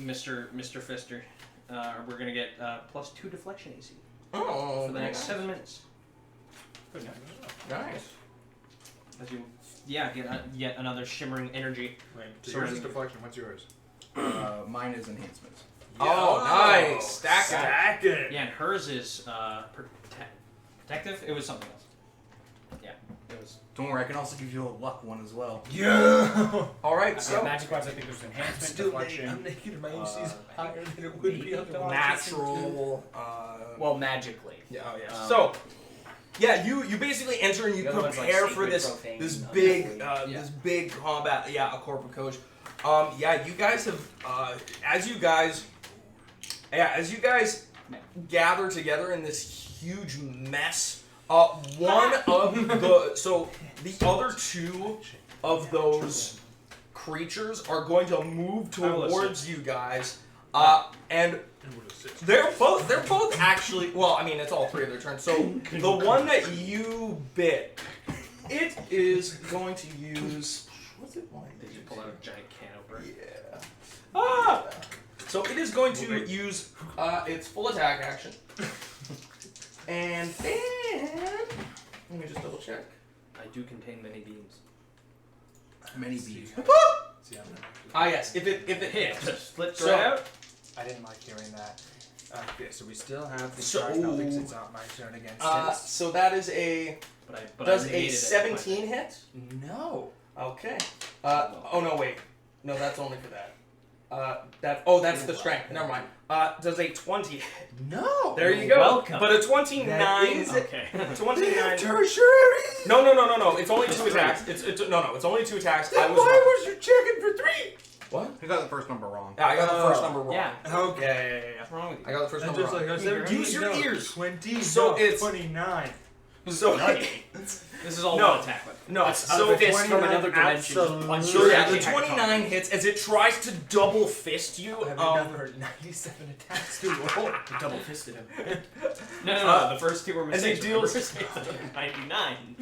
Mr. Fister, we're gonna get +2 deflection AC Oh, for the next 7 minutes. Nice. As you, get yet another shimmering energy. Right. So Sorry. yours is deflection. What's yours? Mine is enhancement. Oh, nice. Stack it. Stack it. Yeah, and hers is protective. It was something else. Yeah, it was. Don't worry, I can also give you a luck one as well. Yeah. All right. Yeah, So magic wise, I think there's enhancement, Still, deflection. I'm naked. My AC is I higher than it would be otherwise. natural. Well, magically. Yeah. Oh yeah. Um, So. Yeah, you basically enter and you The other one's, like, prepare for sacred this profane, this not big necessarily. this big combat. Yeah, a corporate coach. Yeah, you guys have as you guys gather together in this huge mess. One of the other two of those creatures are going to move I will towards you guys, and they're both actually. Well, I mean, it's all three of their turns. So the one that you bit, it is going to use. What's it like? Did you pull out a giant can opener? Yeah. Ah! So it is going to use its full attack action. And then let me just double check. I do contain many beams. Many bees. Ah yes, if it hits. Just flipped So- right out. I didn't like hearing that. Okay, so we still have the So- charge now because it's not my turn against it. So that is a But does I a negated it. 17 hit? No. Okay. Oh no, wait. No, that's only for that. That's the strength. Never mind. Does a 20 hit? No. There you go. Welcome. But a 29. That is Okay. 29. Tertiary. No. It's only 2 attacks. It's only 2 attacks. Then why was you checking for 3? What? You got the first number wrong. Yeah, I got the first number wrong. Yeah. Okay. What's wrong with you? I got the first I'm number just wrong. like, I was 17, Use your no, ears. 20, So no, it's- 29. So This is all No. one attack weapon. no. So So fist from another dimension. absolutely. So yeah, the Attack 29 hits as it tries to double fist you. I have another 97 attacks to roll. Double fisted him. No. The first two were As it mistakes. deals- 99.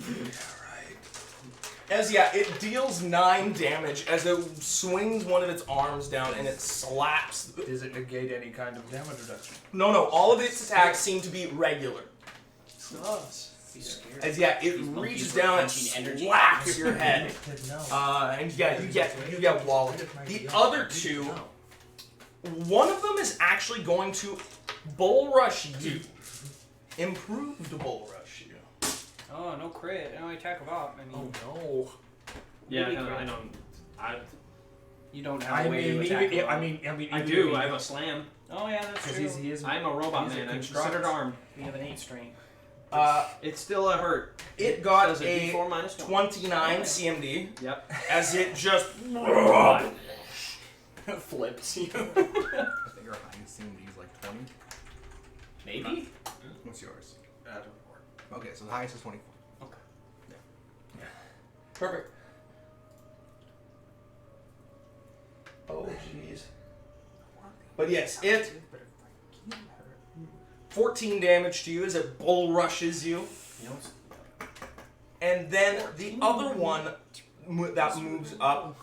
It deals 9 damage as it swings one of its arms down and it slaps. Does it negate any kind of damage reduction? No, all of its attacks seem to be regular. Be scared. As it These monkeys reaches were down and punching energy. slaps your head. No. And you get walled. The other two, one of them is actually going to bull rush you. Improved bull rush you. Oh, no crit. No attack of op. I mean, no. Yeah, Really I crit. know. you don't have a way to attack with op. I do. I have a slam. Oh, yeah, that's true. Because he is. I'm a robot He's a man. I'm construct. considered armed. We have an 8 strain. It's still a hurt. It got Does a D4 minus 1. 29 CMD Yep. as it just Flips you. I think our highest CMD is like 20. Maybe? What's yours? Okay, so the highest is 24. perfect. Oh jeez. But yes, it 14 damage to you as it bull rushes you. You know what's... And then the other one that moves up,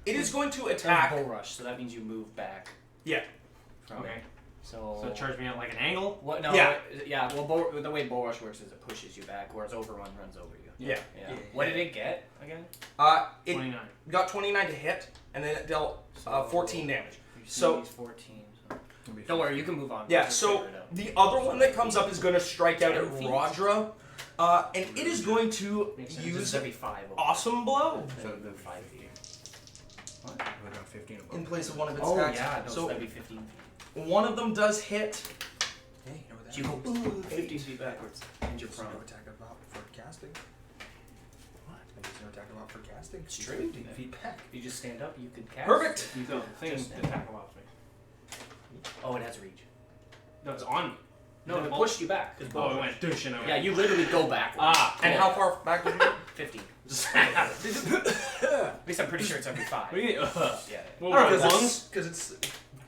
it is going to It's attack. bull rush, so that means you move back. Yeah. From Okay. So... So it charged me out like an angle. What? No. Yeah. Yeah. Well, the way bull rush works is it pushes you back, whereas overrun runs over you. Yeah. Yeah. What did it get again? It 29. got 29 to hit, and then it dealt 14 damage. You see So- these 14. So. Don't worry, you can move on. Yeah, We'll so figure it out. the other one that comes up is going to strike out at 10 feet. Rodra, and it is going to Makes sense. use Just every 5. Awesome Blow So move 5 feet. What? We got 15 above. in place of one of its Oh attacks. yeah, no, So that'd be 15 feet. one of them does hit. Hey, you know what that You go means? 50 feet backwards, and you're There's no prone. attack of op for casting. use no attack of for casting. It's She's true. 15 feet back. If you just stand up, you can cast. Perfect. You don't think Just- the attack of me. Oh, it has reach. No, it's on me. No, Did it it pushed you back. Oh, it went douche and over. Yeah, you literally go backwards. Ah, And how far back did you go? 15. At least I'm pretty sure it's every 5. What do you mean? Yeah. What Alright, was it, because lungs? Because it's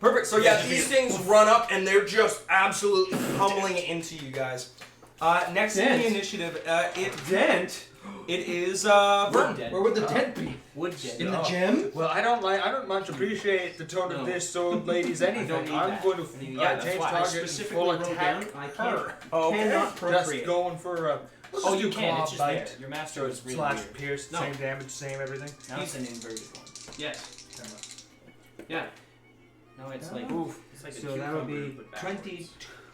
Perfect. So yeah, these things run up and they're just absolutely pummeling into you guys. Next in Dent. the initiative, Dent? it is Vern. Dead. where would the tent be? Wood dead. In the gym? Well, I don't much appreciate the tone of No. this old lady's anything. don't need I'm that. going to Yeah, that's change why I target specifically full wrote attack down I her. cannot Just procreate. going for a Oh, you can. claw It's just bite. there. Your master So is it's really slash weird. pierce, No. same damage, same everything. Now it's an inverted one. Yes. Yeah. No, it's like Oof. it's like a So that would be cucumber, but backwards.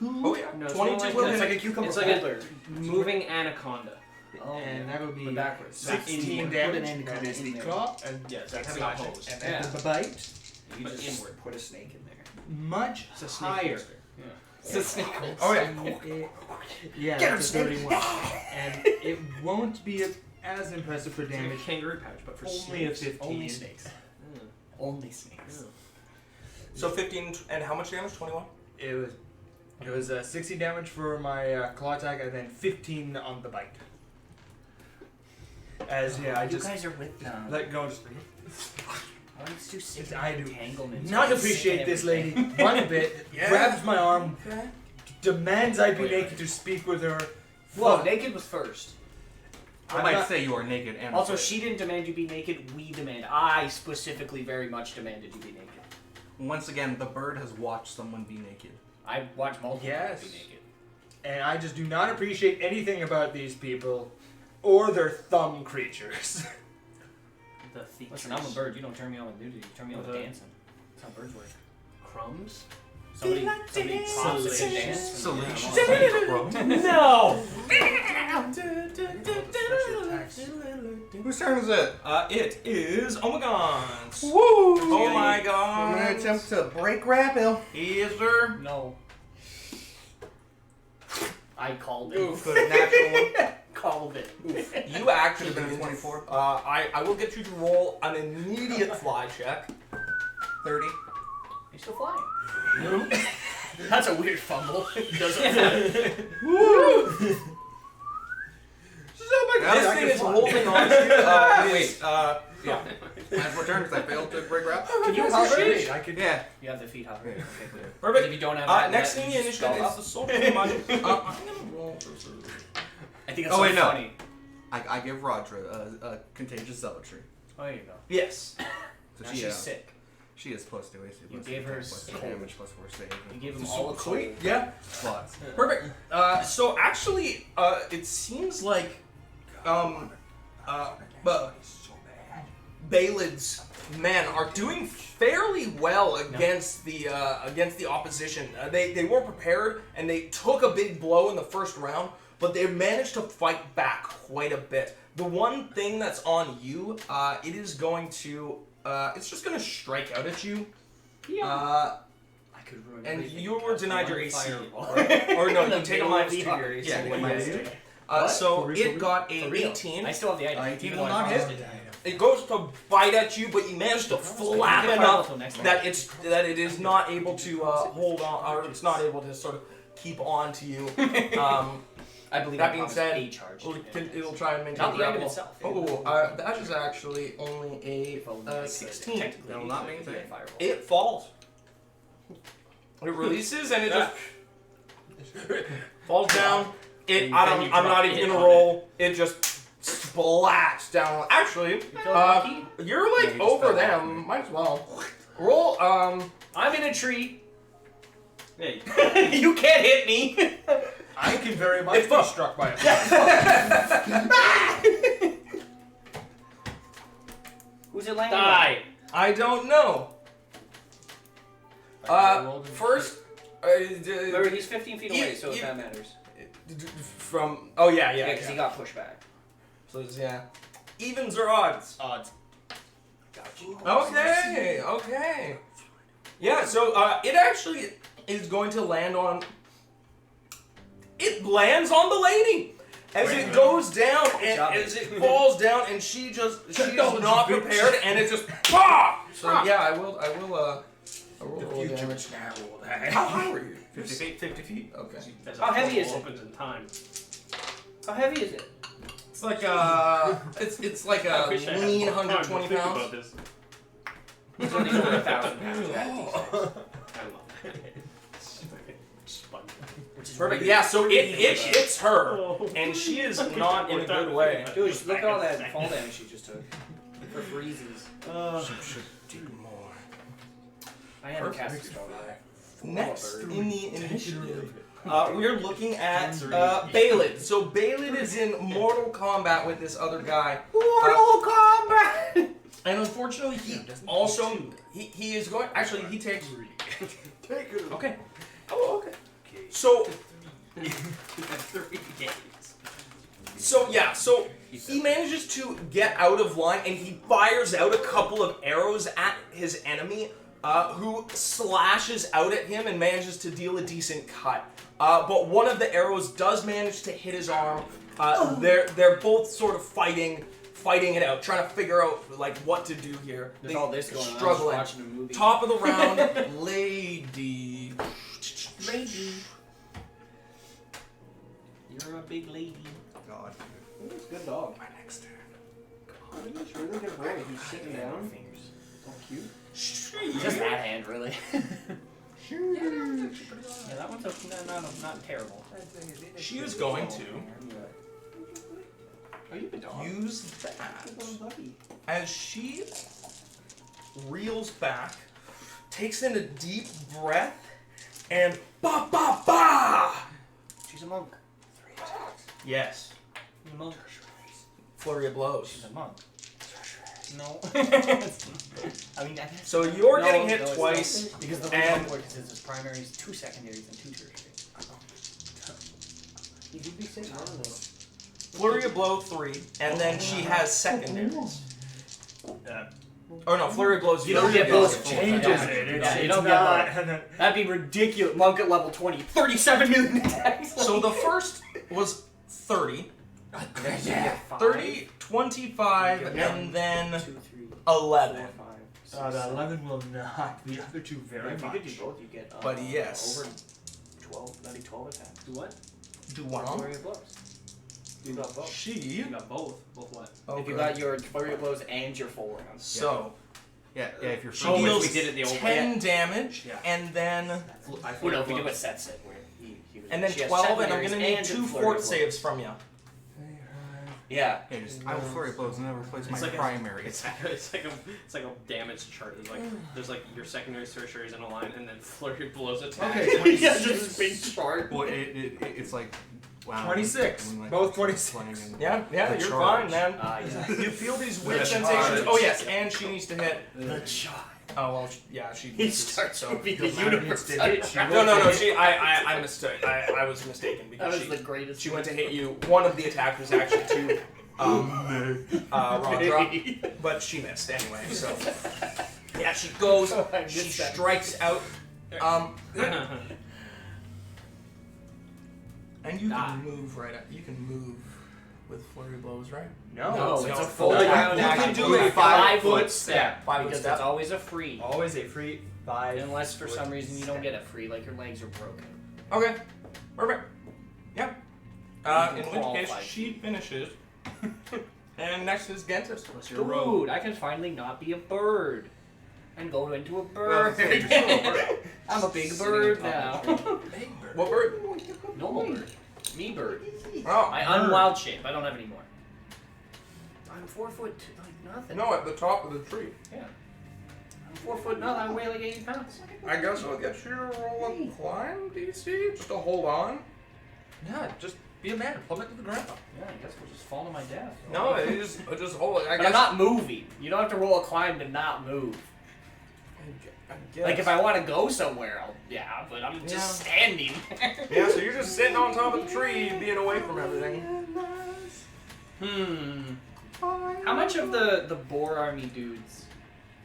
22. Oh yeah, No, it's 22 more like will it's hit. like a cucumber. It's like a folder. moving anaconda. Oh, And that'll be but backwards. 16 Put damage. an end That is in the there. claw, and Yes, that's that's slashing. opposed. And And then the bite, You But just inward. put a snake in there. much It's a snake higher. holster. It's a snake. Oh yeah. Yeah, Get that's a 31. And it won't be as impressive for It's like a damage. kangaroo pouch, but for Only a snakes. 15. Only snakes. Only snakes. So 15 and how much damage? 21. it was 60 damage for my claw attack, and then 15 on the bite. As I you just guys are with them. let go. Just Why don't you stick I do entanglements? not Sick appreciate and this lady everything. one bit. Yeah. Grabs my arm, Okay. demands I be naked to speak with her. Whoa, Fuck. naked was first. I I'm might not- say you are naked and Also, afraid. she didn't demand you be naked. We demand. I specifically very much demanded you be naked. Once again, the bird has watched someone be naked. I watched multiple Yes. people be naked. And I just do not appreciate anything about these people or their thumb creatures. The features. Listen, I'm a bird. You don't turn me on with nudity. You turn me on with With a- dancing. That's how birds work. Crumbs? Somebody pops it and dance. Salacious. No! Whose turn is it? It is Omegon's. Woo! Oh my I'm god. gonna attempt to break grapple. Yes, sir. No. I called it. Oof. Natural. Called it. You actually Could've been a begin- 24. I will get you to roll an immediate fly check. 30. You're still flying. That's a weird fumble. Doesn't This thing is holding on to you. Yeah. Last return because I failed to break grapple. Can you That's hover? great. I could. Yeah. You have the feet hover. Okay, good. Perfect. If you don't have that, Next that thing you in just initiative go is up. the social money. I'm gonna roll. I think it's Oh, so wait, no. funny. I give Rodra a contagious zealotry. Oh, there you go. Yes. So Now she, she's sick. she is plus 2 AC. You plus gave her plus 2 cold. damage plus 4 save. You gave them all a Sweet. cold. Yeah. Plus. Perfect. So actually, it seems like, but Balin's men are doing fairly well against the opposition. They weren't prepared and they took a big blow in the first round, but they managed to fight back quite a bit. The one thing that's on you, it is going to, it's just going to strike out at you. I could ruin And everything. you were denied your One AC. fireball. Or no, In the you take a middle of minus the 2 to your AC. Yeah, when minus you- 2. So For it got For a real. 18. I still have the item. IT even will though I not lost hit. it. It goes to bite at you, but you manage to flap Get enough fireball till next that it is not able to hold on, or it's not able to sort of keep on to you. I believe That I being promised said, a charge. it'll try and maintain Not the item grapple. itself. Oh, that is actually only a 16. Technically, Will not it could be a maintain. fireball. It falls. It releases and it just falls down. I'm not even gonna roll. It just splats down. Actually, you're Yeah, like he just over fell them. off. Might as well roll. I'm in a tree. Hey, You can't hit me. I can very much It's be fun. struck by a Who's it landing? die! I don't know. First, Remember, he's 15 feet away, so if that matters. from yeah, Yeah, because he got pushed back. So it's, evens or odds. odds. Okay. Yeah, so it actually is going to land on. It lands on the lady, As it goes down and job. as it falls down, and she's not prepared, and it just pop. So yeah, I will roll damage. How high were you? 50 feet. 50 feet. Okay. As How a heavy portal is it? Opens in time. How heavy is it? It's like it's like I a wish I had lean more time to 120 think pounds. about this. It's only 4,000 pounds. I love that. Sponge. Which is Perfect. really- Yeah. So it hits her, and she is not in a good way. Dude, just look at all that fall damage she just took. For freezies. Should do more. I haven't Perfect. cast a spell yet. Next in the initiative, we are looking at Balin. So Balin is in mortal combat with this other guy. Mortal Kombat! And unfortunately, he is going. Actually, he takes. Okay. Oh, okay. So So he manages to get out of line, and he fires out a couple of arrows at his enemy, who slashes out at him and manages to deal a decent cut. But one of the arrows does manage to hit his arm. They're both sort of fighting it out, trying to figure out like what to do here. There's all this going on. Struggling. I was just watching a movie. Top of the round, lady. You're a big lady. God. It's a good dog. My next turn. It's really good boy. He's sitting down. Fingers. So cute. Just that hand, really. Yeah, that one's not terrible. She is going to Are you a dog? use that as she reels back, takes in a deep breath, and ba ba ba. She's a monk. Yes. She's a monk. Flurry of blows. She's a monk. No. I mean, So you're no, getting hit no, it's twice. not. Because the way and- monk works is its primaries, 2 secondaries, and 2 tertiaries. You did be saying one of those. Flurry of blow 3, and then she has secondaries. Oh no, flurry of blows. You don't get both changes Yeah, it. yeah, you It's don't not. get both. That'd be ridiculous. Monk at level 20, 37 million attacks. So the first was 30, yeah. 30, 25, and then 2, 3, 11. 4, 5, 6, The 7. 11 will not. The other two very If you much. could do both, you get But yes. over 12, that'd be 12 attacks. Do what? Do one. Flurry of blows. You got both. She. You got both. Both what? If you got your flurry of blows and your full round. So Yeah, if you're she Oh, deals we did it the old 10 damage, Yeah. and then Well, no, if we do a set sit where he was. and then she has 12, and I'm secondaries gonna need and 2 flurry fort of blows. saves from you. Yeah. Yeah, just I will flurry of blows and then replace my It's like primary. It's like a damage chart. There's like your secondaries, tertiaries in a line, and then flurry blows attack. Okay, Yeah, just this big chart. Well, it's like wow. 26. when, like, Both 26. playing in Yeah, the you're charge. fine, man. Yeah. You feel these weird The sensations. charge. Oh yes, and she needs to hit. The chart. Oh well, yeah, she. He misses, starts so. moving the Doesn't matter, universe. it's out of it. track. No. I mistook. I was mistaken That because was the greatest. she went to hit you. One of the attacks was actually to Rondra, but she missed anyway. So yeah, she goes. I She missed that. strikes out. And you can move right. You can move with flurry blows, right? No, it's no, a full no, you round can action. do a 5-foot step. 5-foot Because step. it's always a free. Always a free 5. Unless for some reason you don't get a free, like your legs are broken. Okay, perfect. Yep. You In can which crawl case, 5 she finishes. And next is Gentis. What's your road? Dude, I can finally not be a bird. And go into a Well, bird. you're still a bird. I'm a big Sitting bird on now. top of the tree. What bird? Normal bird. Me bird. Oh, My unwild shape. I don't have any more. I'm 4 foot, like nothing. no, at the top of the tree. Yeah. I'm 4 foot nothing. I weigh like 80 pounds. I guess I'll get you to roll a climb, DC, just to hold on. Yeah, just be a man. Plummet to the ground. Yeah, I guess we'll just fall to my death. No, you just hold it. I But guess. I'm not moving. You don't have to roll a climb to not move. I guess. Like if I want to go somewhere, but I'm just standing. Yeah, so you're just sitting on top of the tree, being away from everything. How much of the Boar Army dudes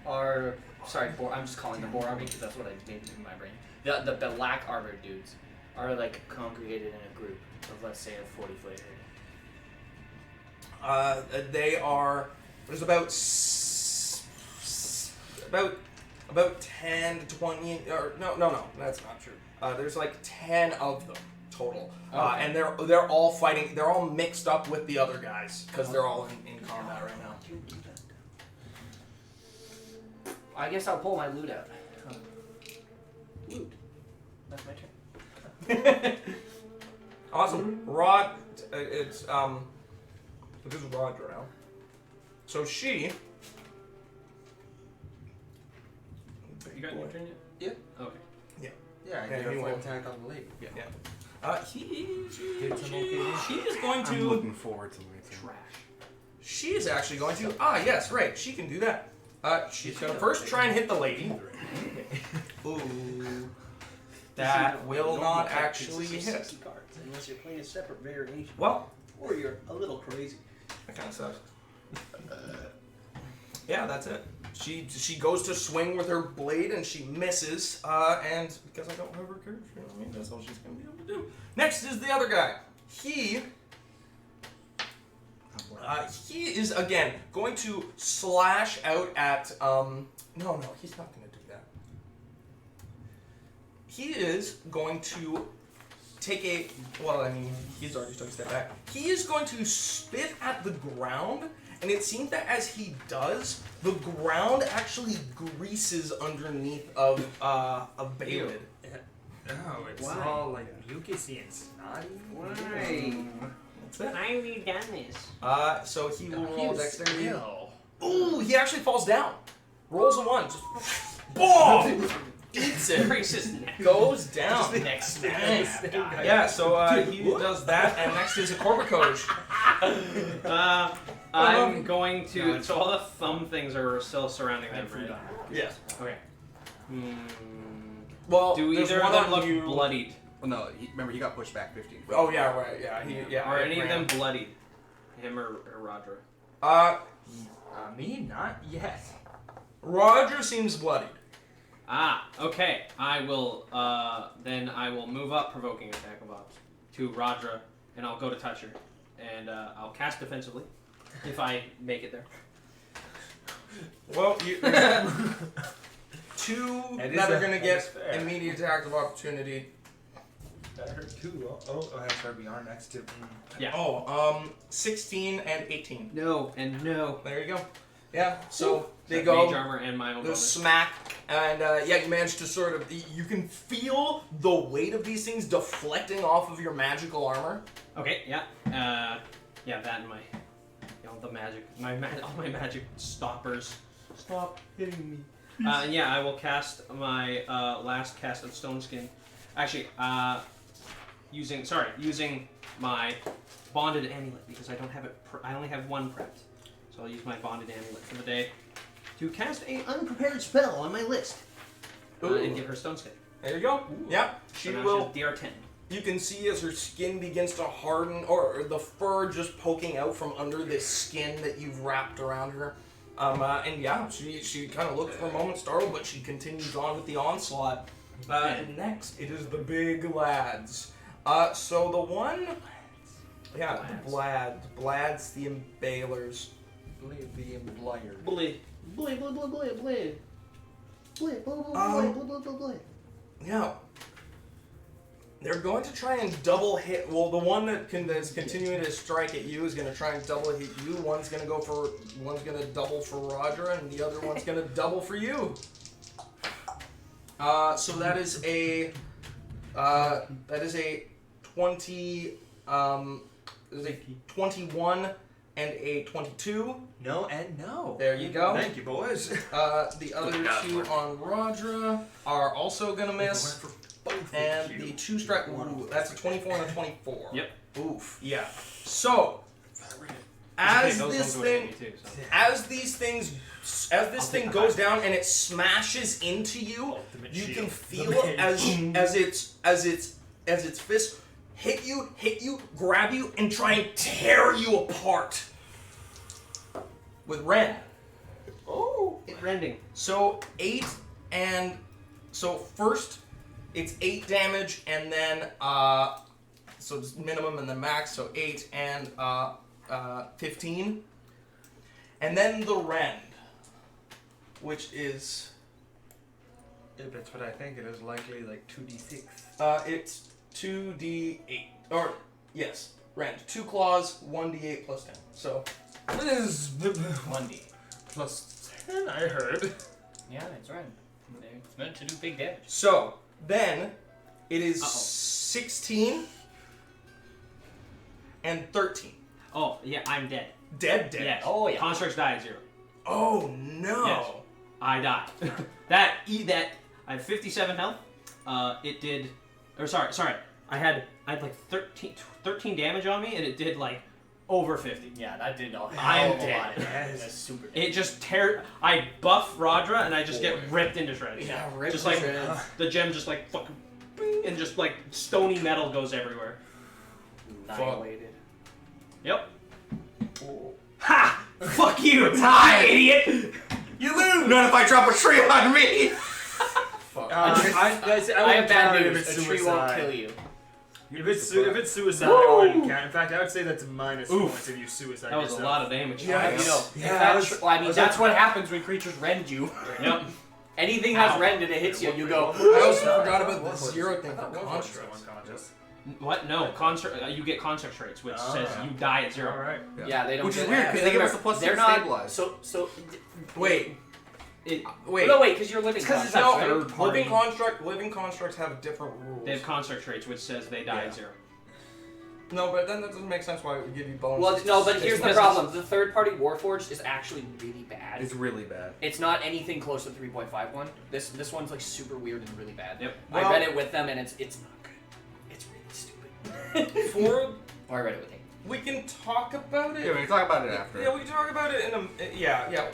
are... Sorry, I'm just calling the Boar Army because that's what I made in my brain. The black armored dudes are like congregated in a group of, let's say, a 40-foot area. They are. There's about 10 to 20. Or no, that's not true. There's like 10 of them total, and they're all fighting. They're all mixed up with the other guys because they're all in combat right now. I guess I'll pull my loot out. Loot. That's my turn. Awesome, Rod. It is Roger now. So she. You got your turn yet? Yeah. Okay. Yeah, I Yeah, get a he full went. attack on the lady. She Get some okay. is going I'm to. looking forward to my turn. Trash. She is actually going to. Yes, right. She can do that. She's going to first try and hit the lady. Ooh. That will not actually hit. Cards, unless you're playing a separate variation. Well, Or you're a little crazy. that kind of sucks. Yeah, that's it. She goes to swing with her blade and she misses. And because I don't have her character, you know what I mean? That's all she's going to be able to do. Next is the other guy. He is again going to slash out at. No, he's not going to do that. He is going to take a. Well, I mean, he's already took a step back. He is going to spit at the ground, and it seems that as he does, the ground actually greases underneath of Baled. Oh, it's Why? all like mucusy and snotty. Why? That's it. Why have you done this? So he will He roll is dexterity. ill. Ooh, he actually falls down. Rolls a 1. Just boom! Eats it. Breaks his neck. Goes down. Next. Yeah, so he does that, and next is a Corbicoge. I'm going to. So all the thumb things are still surrounding them, right? Yes. Okay. Well, Do there's either of one them on look you. bloodied? Well, no, remember he got pushed back 15 feet. Oh yeah, right. Yeah, Are he any of ran. them bloodied? Him or Roger? Me, not yet. Roger seems bloodied. Okay. I will. Then I will move up provoking attack of ops to Roger, and I'll go to touch her, and I'll cast defensively if I make it there. Well, you. Two That is that are a- going to that get is fair. immediate attacks of opportunity. That hurt too. Oh, I have to be on next to. Oh, 16 and 18. No and no. There you go. Yeah, so they Mage go. armor and my own The bonus. smack, and you manage to sort of. You can feel the weight of these things deflecting off of your magical armor. Okay. Yeah. Yeah. That and my. The magic. All my magic stoppers. Stop hitting me. And yeah, I will cast my last cast of Stone Skin. Actually, using my bonded amulet because I don't have it. I only have one prepped, so I'll use my bonded amulet for the day to cast a unprepared spell on my list and give her Stone Skin. There you go. Yeah, she So now will. she's DR10. You can see as her skin begins to harden, or the fur just poking out from under this skin that you've wrapped around her. And yeah, she kind of looked for a moment startled, but she continues on with the onslaught. And next, it is the big lads. So the one, yeah, the Blads, the Embalers. The Emblayer. Blade. Yeah. They're going to try and double hit. Well, the one that's continuing to strike at you is going to try and double hit you. One's going to double for Roger, and the other one's going to double for you. So that is a 20. There's a 21 and a 22. No and no. There you go. Thank you, boys. The other two on Roger are also going to miss. And the two strike. Ooh, that's a 24 and a 24. Yep. Oof. Yeah. So, as those this ones would hit thing, me too, so. as this thing goes down and it smashes into you, Ultimate you shield. can The feel mage. as its fist hit you, grab you, and try and tear you apart. With Ren. Oh, rending. So 8 and so first it's 8 damage and then so it's minimum and then max, so 8 and 15. And then the rend, which is... If it's what I think it is, likely like 2d6. It's 2d8. Or, yes, rend. 2 claws, 1d8 plus 10. So, This is 1d. plus 10, I heard. Yeah, that's right. It's meant to do big damage. so then it is Uh-oh. 16 and 13. Oh, yeah, I'm dead. Dead. Yes. Oh, yeah. Constructs die at 0. Oh, no. Yes. I die. that I have 57 health. It did, or sorry. I had like 13 damage on me, and it did like over 50. Yeah, that did a I hell am of a lot. dead. That's super dead. It just I buff Radra, and I just get ripped into shreds. Yeah, rip Just to like shreds. the gem, just like fucking, bing, and just like stony metal goes everywhere. Annihilated. Yep. Ha! Fuck you, Ty, idiot! You lose! Not if I drop a tree on me! I have bad news. If A it's tree won't suicide. kill you. If it's suicide, I already can't. In fact, I would say that's minus Oof. points if you suicide That was yourself. a lot of damage. Yeah, You know, if Yeah, that I was- tr- well, I mean, that's what happens when creatures rend you. Yep. Anything has Ow. rend and it hits you, you go. I also forgot about the 0 thing for constructs. Unconscious. What? No, construct. You get construct traits, which says you die at 0. Alright. Yeah, they don't. Which is get weird, that. 'cause they give us a plus They're 6 not stabilize. So. Wait. It, Wait. No, wait, because you're living. Because it's constructs, a right? third party. Living constructs have different rules. They have construct traits, which says they die Yeah. at 0. No, but then that doesn't make sense why it would give you bonuses. Well, no, but here's the because problem: the third-party Warforged is actually really bad. It's really bad. It's not anything close to 3.51. This one's like super weird and really bad. Yep. I Well- read it with them and it's not good. It's really stupid. For Oh, I read it with him. we can talk about it. Yeah, we can talk about it after. Yeah, we can talk about it in a. Yeah.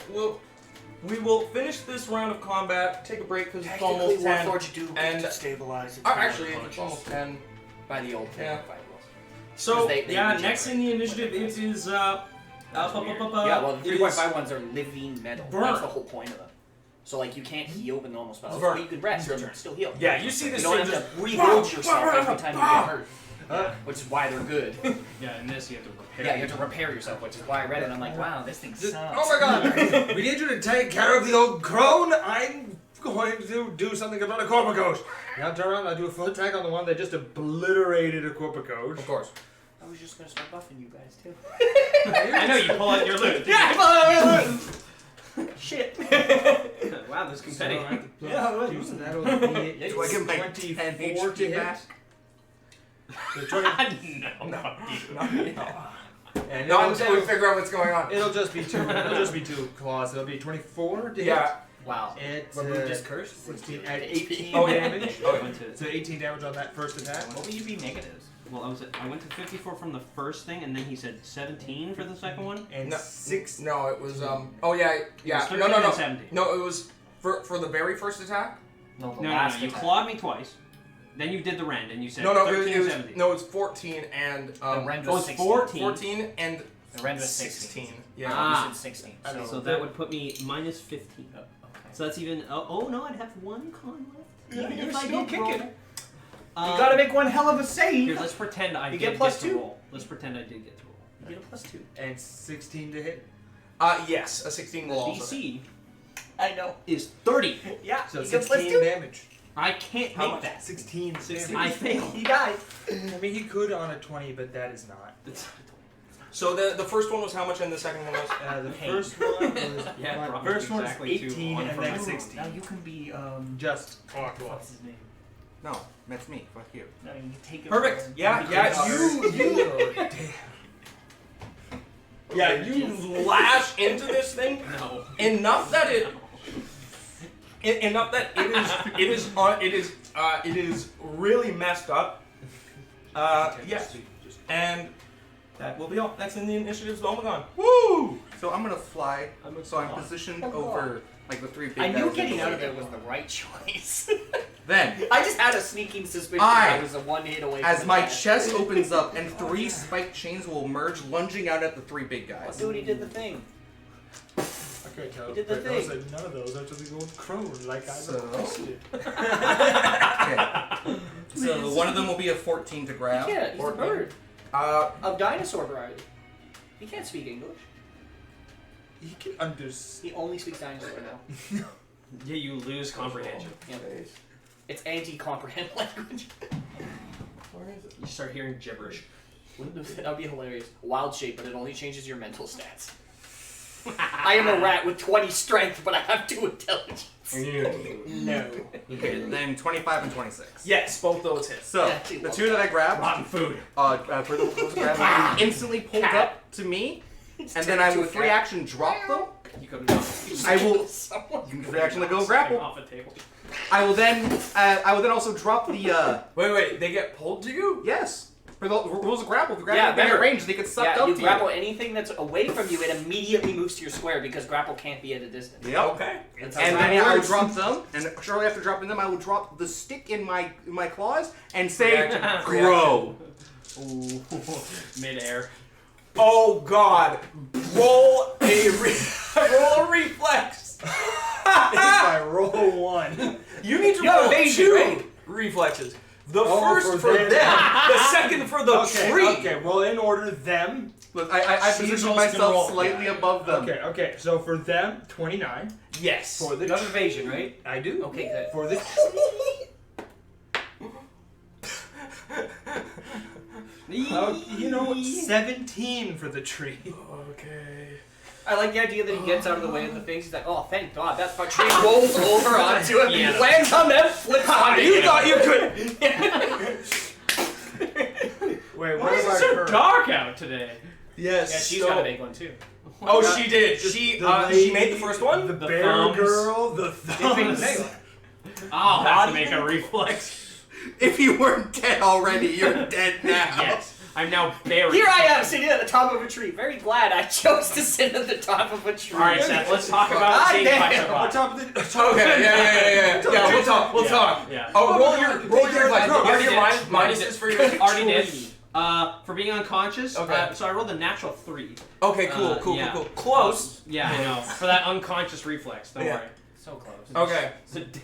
We will finish this round of combat. Take a break because it's almost 10. Warforged do and- to stabilize. Actually, it's almost 10. by the old Yeah. 3.5 rules. So, They yeah, regenerate. next in the initiative, it is, Yeah, well, the it 3.5 is- ones are living metal. Burn. That's the whole point of them. So, like, you can't heal with normal spells. Burn. But you can rest Your and turn. still heal. Yeah, you see You this don't thing have just. to rebuild yourself every time you get hurt. Which is why they're good. Yeah, in this you have to repair. Yeah, you have to repair yourself, which is why I read it and I'm like, wow, this thing sucks. Oh my god! We need you to take care of the old crone. I'm going to do something about a Corpacos. Now turn around and I do a full attack on the one that just obliterated a Corpacos. Of course. I was just gonna start buffing you guys too. I know, you pull out your loot. Shit. Wow, there's confetti. Yeah, so that'll be Do I get my 24 10 to HP hit. back? So 20 and Not it'll, until we figure out what's going on. it'll just be two. It'll just be 2 claws. It'll be 24 to Yeah. Wow. hit. It's Remove this curse. 16 at 18 Oh, yeah. damage. I went to, So 18 damage on that first attack. What will you be negatives? well, I went to 54 from the first thing, and then he said 17 for the second one. And No. 6. No, it was Oh yeah. It was 13 No. and 17. No, it was for the very first attack. No, the No, last you attack. clawed me twice. Then you did the rend, and you said No, 13 it was 17. no, it's 14 and The rend Oh, was it's 16. 14. 14 and The rend was 16. 16. Yeah. Ah. You said 16. I So, mean, So that would put me minus 15. okay. So that's even. Oh no, I'd have 1 con left. Yeah, Even you're if I still did roll. kicking. You gotta make one hell of a Here, save. let's pretend I You did get plus to 2. roll. Let's pretend I did get to roll. You get a +2. And 16 to hit. Yes, a 16 The will also. DC I know. is 30. Yeah. So you get 16 damage. I can't How make much? that. 16 I failed. He died. I mean, he could on a 20, but that is not. So the first one was how much and the second one was? The Pain. first one was Yeah, my probably first one's exactly 18 one and from then my- 16. Now you can be Just what's his name? No, that's me. Fuck you. No, you can take it. Perfect. from- Yeah, you lash into this thing No. enough that it is really messed up. Yes. And that will be all. That's in the initiative's Omegon. Woo! So I'm gonna fly. So I'm positioned over like the 3 big I guys. knew in getting the out of way. there was the right choice. Then, I just had a sneaking suspicion I, I was a one hit away as from my death. chest opens up and 3 spiked chains will emerge, lunging out at the 3 big Well, guys. dude, he did the thing. Okay, tell He did the but thing. also none of those are to the old crone, like I So- requested. Okay. So one of them will be a 14 to grab. Yeah, he's a bird. Uh, Of dinosaur variety. He can't speak English. He can understand. He only speaks dinosaur now. Yeah, you lose comprehension. Yep. It's anti-comprehend language. Where is it? You start hearing gibberish. That would be hilarious. Wild shape, but it only changes your mental stats. I am a rat with 20 strength, but I have 2 intelligence. No. Okay, then 25 and 26. Yes, both those hit. So, actually the love 2 that I grabbed, Rotten food. for those grabs, instantly pulled up to me, and then I will free action drop them. You could not. I will. You can free action to go grapple. Off a table. I will then also drop the. Wait, they get pulled to you? Yes. For the rules of grapple, if you grapple Yeah, within better. range, they get sucked Yeah, up you to grapple you. anything that's away from you, it immediately moves to your square because grapple can't be at a distance. Yep. Okay. That's And how then grapple I will works. drop them, and shortly after dropping them, I will drop the stick in my claws and say, "Grow." Ooh, mid-air. Oh God! Roll a reflex. If I roll 1. You need to You have roll evasion, 2 right? reflexes. The Oh, first for for them. them, the second for the Okay, tree. okay. Well, in order, them. Look, I She position rolls can roll. myself slightly above them. Okay. So for them, 29. Yes. For the You have evasion, right? I do. Okay, good. For the you know what? 17 for the tree. Okay. I like the idea that he gets out of the way of the things. He's like, oh, thank God. That tree rolls over onto him, Yeah. lands on them, flips on You thought you could. Wait, Why what is it about so her? dark out today? Yes. Yeah, she's so- got a big one, too. Oh, she did. She made the first one. The The bear thumbs. girl, the thumbs. I'll have to make a reflex. If you weren't dead already, you're dead now. Yes. I'm now buried. Here I am, sitting at the top of a tree. Very glad I chose to sit at the top of a tree. Alright, Seth, let's talk about God seeing damn. if I On survive. top of the. Okay. Yeah. Yeah. We'll talk. We'll talk. Yeah. Oh, roll your reflex. Already What are your did. minuses for your Already did. For being unconscious, Okay. so I rolled a natural 3. Okay. Cool. yeah. Close. Yeah, I know. For that unconscious reflex, don't Yeah. worry. So close. Okay.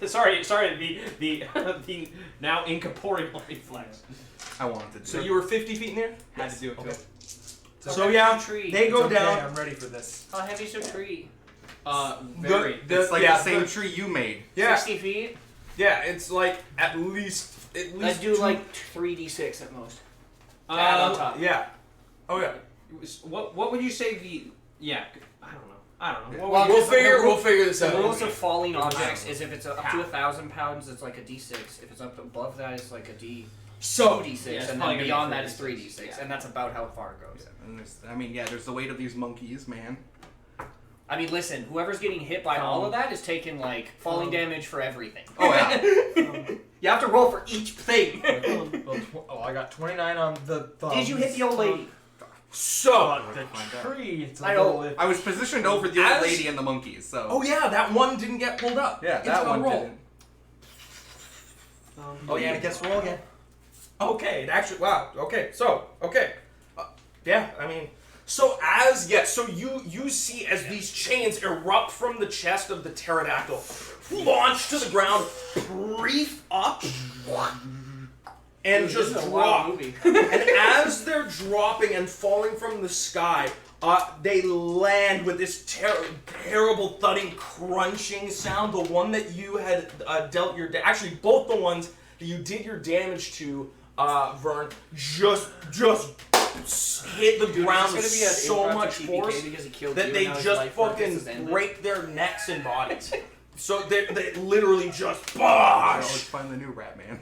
Sorry, the now incorporeal reflex. I wanted to do So it. you were 50 feet in there? Had to do it. Okay. So So yeah, tree. they go Okay, down. I'm ready for this. How heavy is your tree? Very. It's like yeah, the same tree you made. Yeah. 60 feet? Yeah. It's like at least. Let's do like 3d6 at most. Uh, Add on top. Yeah. Oh yeah. what would you say the? Yeah, I don't know. What Well, would you- We'll figure this The out. rules of falling objects is if it's up to 1,000 pounds, it's like a d6. If it's up above that, it's like a d2d6, So Yeah, it's and probably then gonna be beyond that is 3d6. 3d6, and that's about how far it goes. And there's the weight of these monkeys, man. I mean, listen, whoever's getting hit by all of that is taking like falling damage for everything. Oh yeah. You have to roll for each thing. Oh, I got 29 on the thumbs. Did you hit the old lady? So. The tree. It's a I know. little I was positioned over the old As- lady and the monkeys, so. Oh yeah, that one didn't get pulled up. Yeah, It's that a one roll. didn't. Oh yeah, I guess roll again. Okay, it actually. Wow. Okay. So. Okay. Yeah. I mean. So so you see as these chains erupt from the chest of the pterodactyl, launch to the ground, brief up, and Dude, just this is a wild drop. movie. And as they're dropping and falling from the sky, they land with this terrible thudding, crunching sound. The one that you had dealt your actually both the ones that you did your damage to, Vern, just hit the ground with so much force because he killed that you, they and now his just life purpose fucking is ended. break their necks and bodies. So they literally just Let's find the new rat man.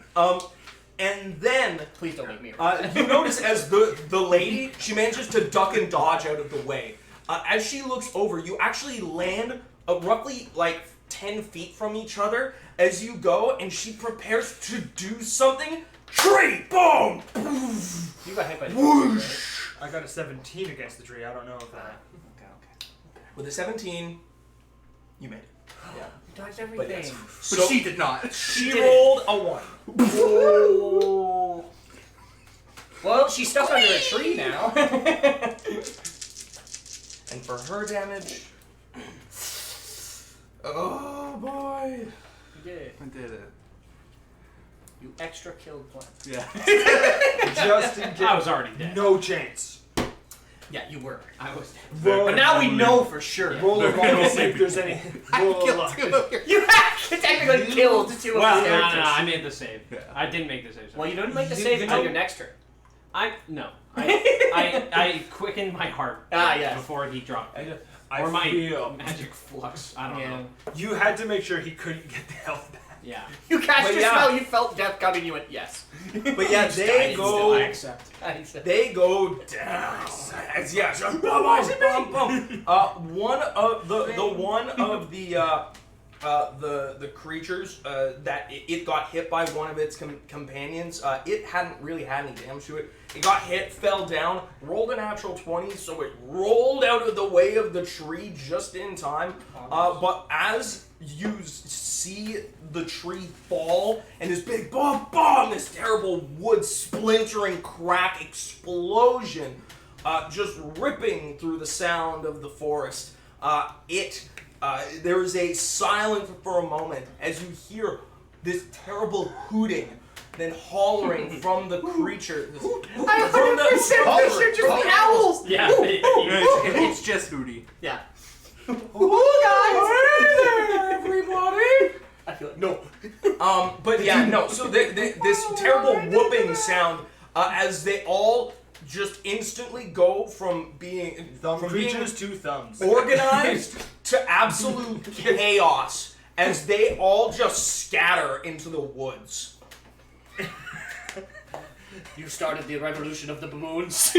and then Please don't make me. you notice as the lady, she manages to duck and dodge out of the way. As she looks over, you actually land roughly like 10 feet from each other as you go, and she prepares to do something. Tree! Boom! You got hit by Whoosh! I got a 17 against the tree. I don't know if that. Okay. With a 17, you made it. You dodged But everything. yes. But So she did not. she did it. rolled a 1. Oh. Well, she's stuck under a tree now. And for her damage. Oh boy. You did it. I did it. You extra killed one. Yeah. Just in case. I was already dead. No chance. Yeah, you were. I was dead. But now we know for sure. Roll a roll to see if there's any. Roll a luck. You technically killed two of Well, the no, characters. I made the save. Yeah. I didn't make the save. Well, you don't make the You- save you until know- your next turn. I quickened my heart. Yes. Before he dropped. I Or my feel magic flux. I don't know. you had to make sure he couldn't get the health back. Yeah. You cast But your yeah. spell, you felt death coming, you went, yes. But yeah, they go. accept. They go down. Yeah. Bum, bum, bum. One of the creatures that it got hit by one of its companions. It hadn't really had any damage to it. It got hit, fell down, rolled a natural 20, so it rolled out of the way of the tree just in time. But as you see the tree fall and this big bomb, this terrible wood splintering crack explosion, just ripping through the sound of the forest. There is a silence for a moment as you hear this terrible hooting, then hollering from the creature. I 100% pictured just the owls! Yeah. It's just Hootie. Yeah. Everybody! I feel like, no. But yeah, no. So this terrible whooping sound as they all just instantly go from being Creatures, two thumbs. organized to absolute chaos as they all just scatter into the woods. You started the revolution of the baboons.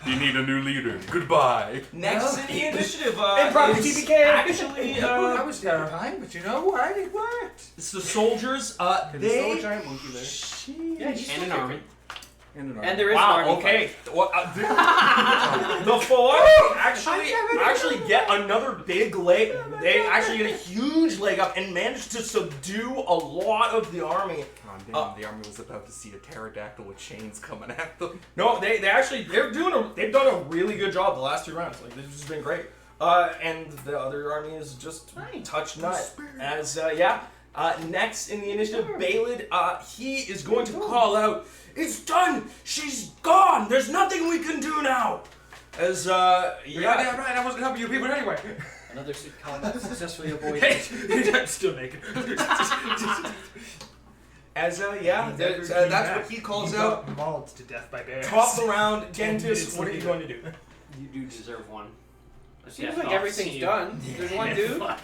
You need a new leader. Goodbye. Next in the initiative Improv is TPK. actually That was terrifying, but you know what? It worked. it's the soldiers. There's still a They giant monkey there. Yeah, he's And an still army. And there is an wow. army Okay. fight. What, the four actually get another big leg. They actually get a huge leg up and manage to subdue a lot of the army. Oh, damn, the army was about to see a pterodactyl with chains coming at them. No, they've done a really good job the last 2 rounds. Like, this has been great. And the other army is just touch nut. As next in the initiative, Balid, he is going to call out, "It's done! She's gone! There's nothing we can do now!" As You're goddamn right. I wasn't helping you people anyway. Another combat successfully avoided. Hey, I'm still naked. As that's what he calls out. Mauled to death by bears. Top the round, Dentist. What are you going to do? You do deserve one. It seems Yeah, like I'll everything's see. done. There's one dude. Fuck.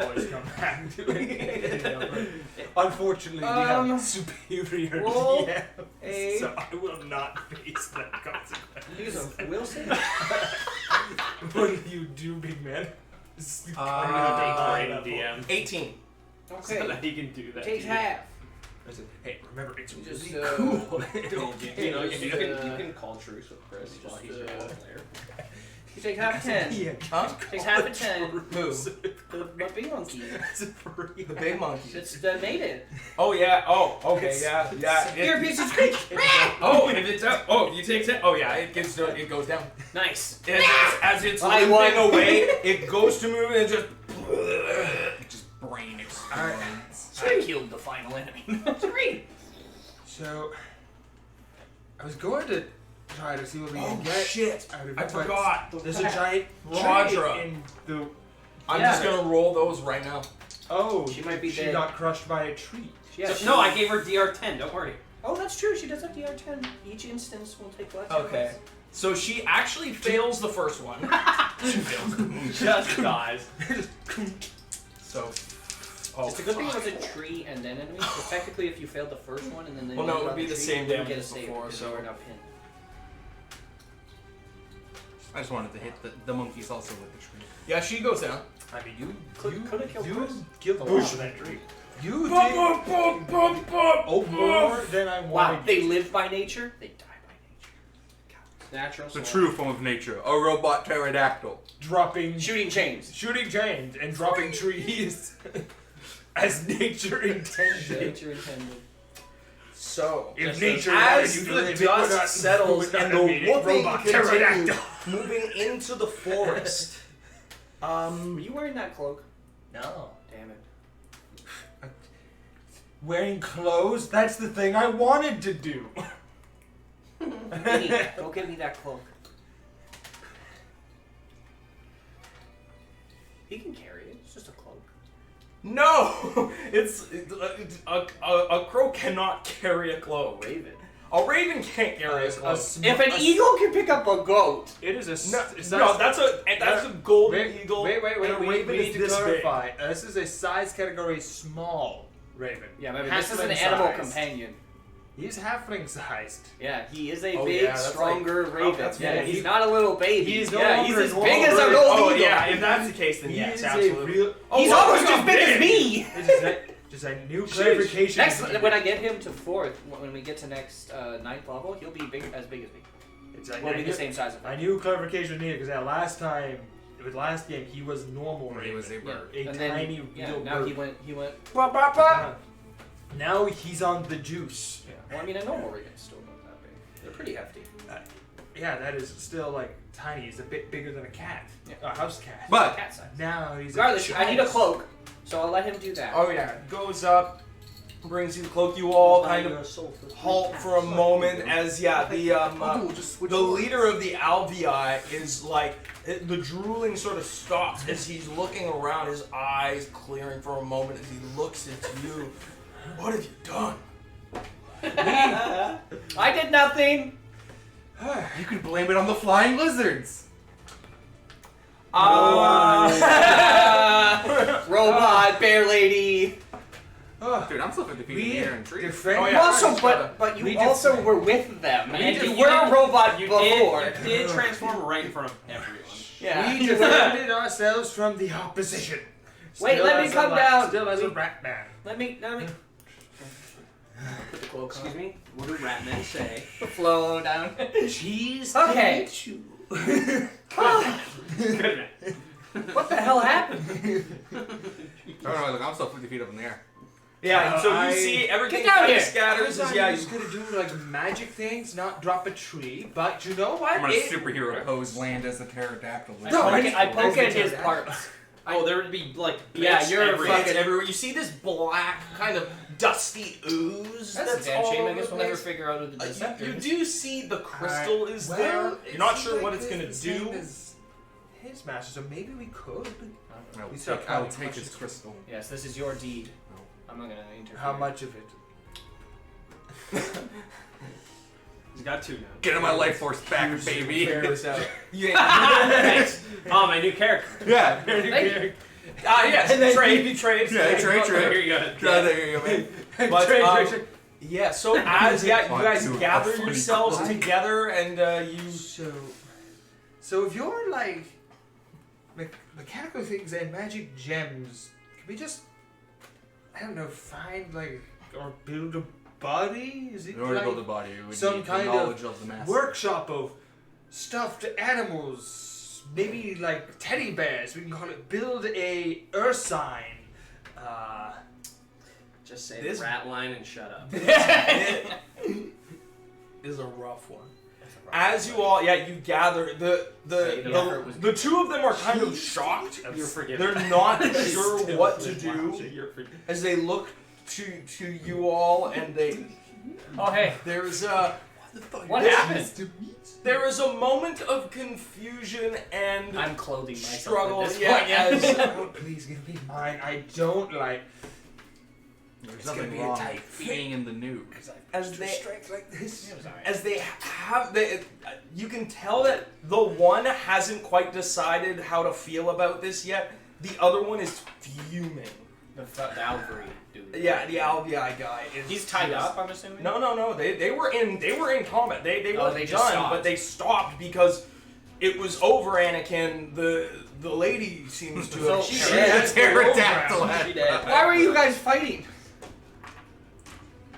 Always come back to it. Unfortunately, we have superior roll DMs, so I will not face that consequence. Use a will save. What do you do, big man? Brain DM. 18. Okay. So that he can do that. Takes half. I said, hey, remember, it's Just, really cool. You know, you can call truce with Chris while he's your role player. You take half 10. Yeah, Huh? Takes half a 10. Who? The big monkey. The big monkey. It's the made it. Oh yeah. Oh okay. Yeah. You're a piece of speech. Oh, if it's up. Oh, you take it. Oh yeah. It goes down. Nice. As it's I limping won. away, it goes to move and just. Just brain explodes. I killed the final enemy. That's great. So, I was going to try to see what we can Oh get. shit! out of it, I but forgot. There's a giant Rodra. tree in the. I'm Yeah. just gonna roll those right now. Oh, She might be she dead. got crushed by a tree. Yeah, No, I gave her DR10. Don't worry. Oh, that's true. She does have DR10. Each instance will take less. Okay. So she actually fails the first one. Just dies. So. It's a good thing it was a tree and then enemy. Because technically, if you failed the first one and then Well, no, it landed would on be the tree, same you wouldn't damage get a as save before, because so- you were not pinned. I just wanted to hit the monkeys also with the tree. Yeah, she goes down. I mean, you Could have killed Chris. killed the Bush. of that tree. You did Bum, bum, bum, bum, more than I Wow, wanted. they live by nature. They die by nature. Natural. The sword. true form of nature, a robot pterodactyl. dropping Shooting chains. shooting chains and dropping trees as nature intended. Nature intended. So. If Just nature As wanted you to the live, it would not- dust settles would not and have the made it. whooping Robot continues pterodactyl. moving into the forest. Were you wearing that cloak? No. Damn it. Wearing clothes? That's the thing I wanted to do. Vinny, go get me that cloak. He can carry it. It's just a cloak. No! A crow cannot carry a cloak. Raven. A raven can't carry a cloak. If an eagle can pick up a goat, It is a No, that's a golden eagle. Wait, and a we raven need is to this big. clarify. This is a size category small raven. yeah, maybe Halfling this is an animal size. companion. He's halfling sized. Yeah, he is a Oh, big, yeah, that's stronger like- raven. that's yeah, cool. he's not a little baby. He's no yeah, longer he's as a big normal as a bird. gold Oh eagle. yeah, if that's the case, then He yes, is absolutely. a real. He's Oh, almost he's as big as me. Just a new clarification. Next, when I get him to 4th, when we get to next 9th level, he'll be as big as me. It's like, We'll be the same size as I him. knew clarification needed because last time, with last game, he was normal He raven. was a bird. A And tiny then, yeah, real now bird. he went. Now he's on the juice. Well, I mean, a normal raven's still not that big. They're pretty hefty. Yeah, that is still like tiny. He's a bit bigger than a cat. Yeah. A house cat. But Cat size. Now he's Regardless, a I need a cloak, so I'll let him do that. Oh yeah, goes up, brings you the cloak. You all kind of halt for a moment as the leader of the Alvii is like the drooling sort of stops as he's looking around, his eyes clearing for a moment as he looks at you. What have you done? I did nothing. you could blame it on the flying lizards. Robot, bear lady. Dude, I'm still 50 feet in the air and trees. defend. Oh, You yeah. also, but We you also defend- were with them, and did- you you were a did- robot You before. did transform right in front of everyone. Yeah. We defended ourselves from the opposition. Wait, Still let me as a come rat- down. Still as a rat man. Let me. Put the cloak Excuse me? What do rat men say? Flow down. Cheese. Okay. Good man. What the hell happened? Oh, no, look, I'm still 50 feet up in the air. Yeah, so I- you see everything Get down kind of here. scatters. I Yeah, was gonna do like magic things, not drop a tree, but you know what? I'm gonna It- superhero pose land as a pterodactyl. I poke at his parts. Oh, there would be like. Yeah, bits you're everywhere. It's everywhere. You see this black kind of dusty ooze. That's a damn all shame. I over guess the we'll never place. figure out who the deceptor You is. do see the crystal is well, there. it You're not seems sure like what it's it's gonna the same do. as his master, so maybe we could. I will take his crystal. Yes, this is your deed. I'm not gonna interfere. How much of it? He's got two now. Get in my life force back, baby. Figure this out. Thanks. Oh, my new character. Yeah. Yes. And then trade. you trade. Yeah, trade. Here you go. There you go, man. But, Trade. yeah. So as you guys Dude, gather a funny yourselves clock. together and you. So if you're like mechanical things and magic gems, can we just find like or build a body? Is it In order to like build a body, we would some need kind the of knowledge of the master. workshop of stuffed animals, maybe like teddy bears? We can call it build a Ursine. Just say This- the rat line and shut up. It is a rough one. As you all, you gather the two of them are kind of shocked. You're forgiven. They're not sure what to do as they look to you all, and they. Oh hey, There's a. what happened? There is a moment of confusion and I'm clothing myself struggle. at this Yeah, point. as Oh, please give me mine. I don't like. There's gonna nothing be a wrong tight with being in the nuke. as they strength like this. as they have you can tell that the one hasn't quite decided how to feel about this yet. The other one is fuming. The Alvery dude. Yeah, the Alvii guy is. He's tied just- up, I'm assuming. No. They were in combat. They Oh, weren't they just done, stopped. but they stopped because it was over. Anakin, the lady seems to have. So- She She's has a pterodactyl. Why were you guys fighting?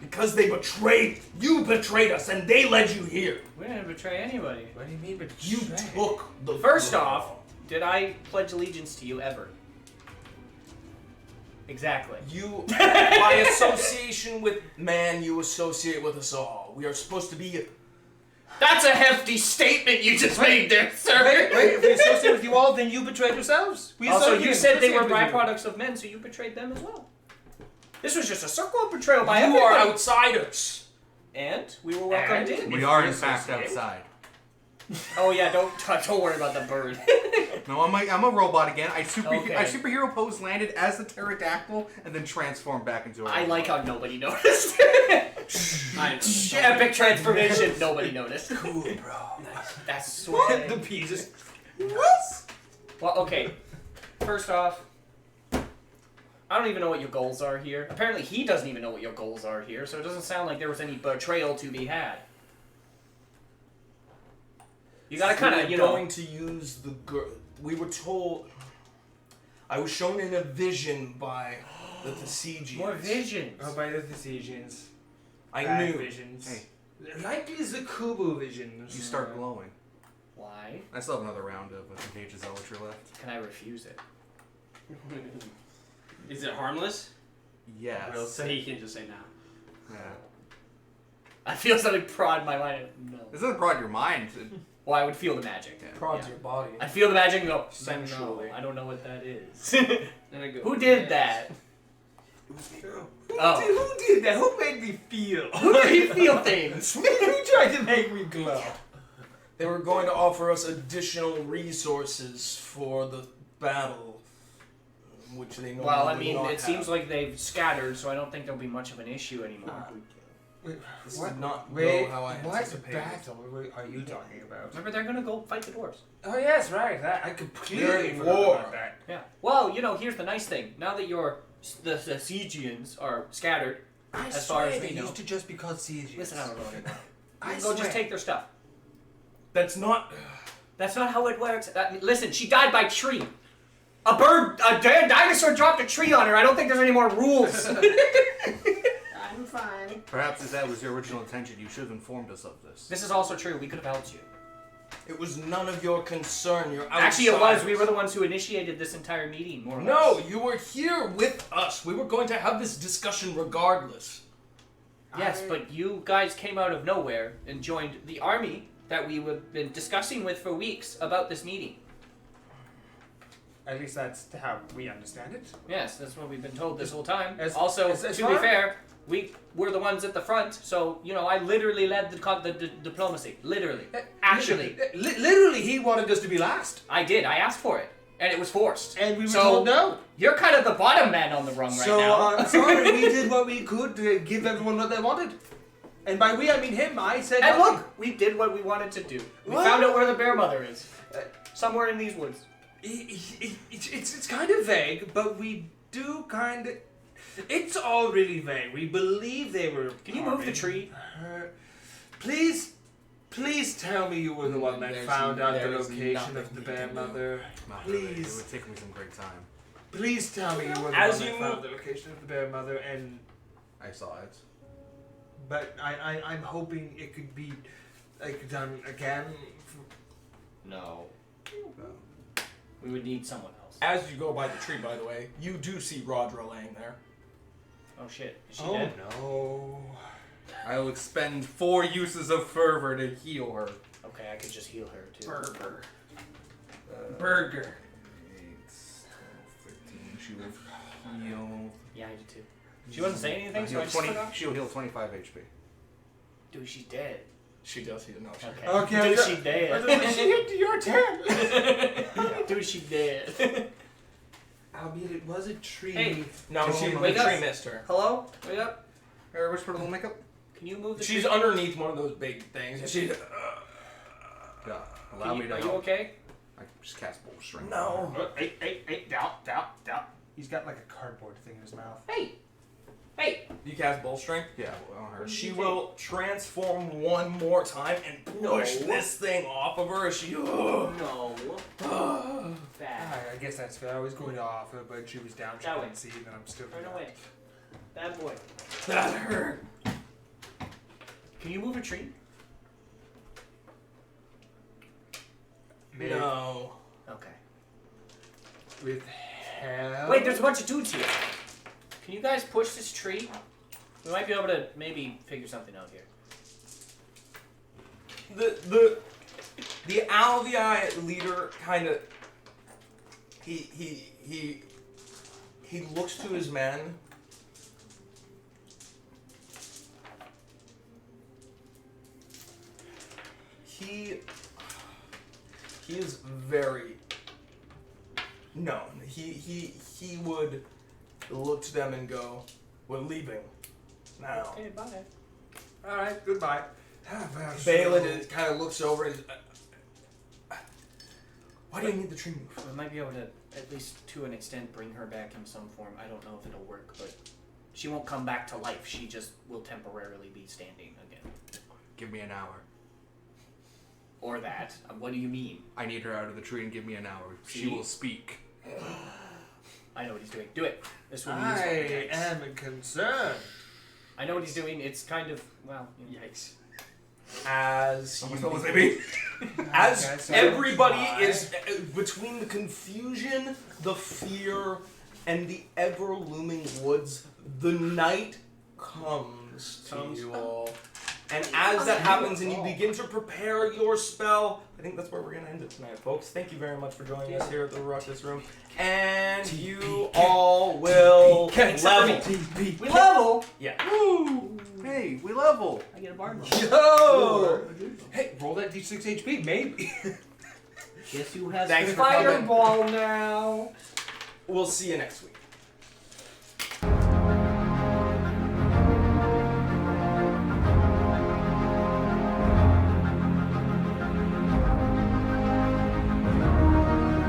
because they betrayed. You betrayed us, and they led you here. We didn't betray anybody. What do you mean? But You took the First off, did I pledge allegiance to you ever? Exactly. you by association with man, you associate with us all. We are supposed to be. That's a hefty statement you just made there, sir. wait. If we associate with you all, then you betrayed yourselves. We Also, associate- you said they were associate with you. byproducts of men, so you betrayed them as well. This was just a circle of betrayal by You are everybody. outsiders. And we were welcomed in. We are in fact outside. Oh yeah, don't worry about the bird. No, I'm a robot again. I Okay. superhero pose landed as the pterodactyl and then transformed back into a robot. I like how nobody noticed. Epic transformation. Nobody noticed. Cool, bro. That's sweet. The pea just. Well, okay. First off, I don't even know what your goals are here. Apparently, he doesn't even know what your goals are here, so it doesn't sound like there was any betrayal to be had. You gotta kind of, going to use the girl. We were told. I was shown in a vision by the Thesegians. More visions. Oh, by the Thesegians. I Bad knew. visions. Hey. Likely Zakubu visions. You start glowing. Why? I still have another round of Contagious Zealotry left. Can I refuse it? Is it harmless? Yes. So he can just say no. Yeah. I feel something prod my mind. No. This doesn't prod your mind. Well, I would feel the magic. Prods your body. I feel the magic and go, Sensually. no, I don't know what that is. And I go, Who did that? Oh. Who did that? Who made me feel? Who made you feel things? Who tried to make me glow? They were going to offer us additional resources for the battle, which they normally Well, I do mean, not it seems have. like they've scattered, so I don't think there'll be much of an issue anymore. Wait, This what? did not Wait, go how I what anticipated. battle are you talking about? Remember, they're gonna go fight the dwarves. Oh yes, right. That I completely They're in forgot war. about that. Yeah. Well, here's the nice thing. Now that the Sigians are scattered, I as far as they we know. used to just be called Siege. Listen, I don't know anymore. I Go just swear. take their stuff. That's not. That's not how it works. Listen, she died by tree. A dinosaur dropped a tree on her. I don't think there's any more rules. I'm fine. Perhaps if that was your original intention, you should have informed us of this. This is also true. We could have helped you. It was none of your concern. You're outside. Actually, it was. We were the ones who initiated this entire meeting, more or No, less. you were here with us. We were going to have this discussion regardless. Yes, but you guys came out of nowhere and joined the army that we have been discussing with for weeks about this meeting. At least that's how we understand it. Yes, that's what we've been told this whole time. As- Also, as to be far- fair, we were the ones at the front, so, I literally led the diplomacy. Literally. Actually. Literally, he wanted us to be last, I did. I asked for it. And it was forced. and we were So, told no. You're kind of the bottom man on the rung right So now. I'm sorry, we did what we could to give everyone what they wanted. And by we, I mean him. I said And nothing. look, we did what we wanted to do. We What? found out where the bear mother is. Somewhere in these woods. It's kind of vague, but we do kind of. It's all really vague. We believe they were. Can you move the tree? Please tell me you were the one that There's- found out the there is location nothing of the you bear can do. mother. Not really. It Please, would take me some great time. please tell me you were the As one you that found the location of the bear mother. And I saw it. but I'm hoping it could be done again. No. We would need someone else. As you go by the tree, by the way, you do see Rodra laying there. Oh shit. Is she Oh dead? no. I will expend 4 uses of fervor to heal her. Okay, I could just heal her too. Burger. Uh, Burger. 8, 13. She will heal. Yeah, I did too. She wasn't saying anything, so I just forgot. She'll heal 25 HP. Dude, she's dead. She does. He did not. Okay. Okay, Dude, okay. she dead. She hit your turn. Dude, she dead. Albeit it was a tree. Hey, No, Did she she the wake tree up? missed her. Hello? Wake up. Hey, where's put a little makeup? Can you move the She's tree? underneath one of those big things. And she's. Yeah. Allow me to Are you help. okay? I just cast bolt strength. No. Hey, down. He's got like a cardboard thing in his mouth. Hey! Hey! You cast bull strength. Yeah, on her. She will transform one more time and push No. this thing off of her as she. No. Bad. I guess that's fair. I was going to offer, but she was down. She That way. couldn't see, and I'm still. Run away. Bad boy. That hurt. Can you move a tree? No. Okay. With hell. Wait, there's a bunch of dudes here. Can you guys push this tree? We might be able to maybe figure something out here. The Alvii leader kind of he looks to his men he is very known. He would look to them and go, "We're leaving now." Okay, bye. All right, goodbye. Balin kind of looks over and why do you need the tree move? We might be able to, at least to an extent, bring her back in some form. I don't know if it'll work, but she won't come back to life. She just will temporarily be standing again. Give me an hour. Or that. What do you mean? I need her out of the tree and give me an hour. She See? will speak. I know what he's doing. Do it. This will be I useful. Yikes. am concerned. I know what he's doing. It's kind of, well, Yikes. As Almost you almost maybe. As Okay, so everybody bye. is between the confusion, the fear, and the ever looming woods, the night comes to you all. And as that happens and you begin to prepare your spell, I think that's where we're going to end it tonight, folks. Thank you very much for joining us here at the Ruckus Room. And you all will level. We level! Yeah. Woo! Hey, we level. I get a bar Yo! Hey, roll that d6 HP, maybe. Guess who has Thanks the for coming. Fireball now! We'll see you next week.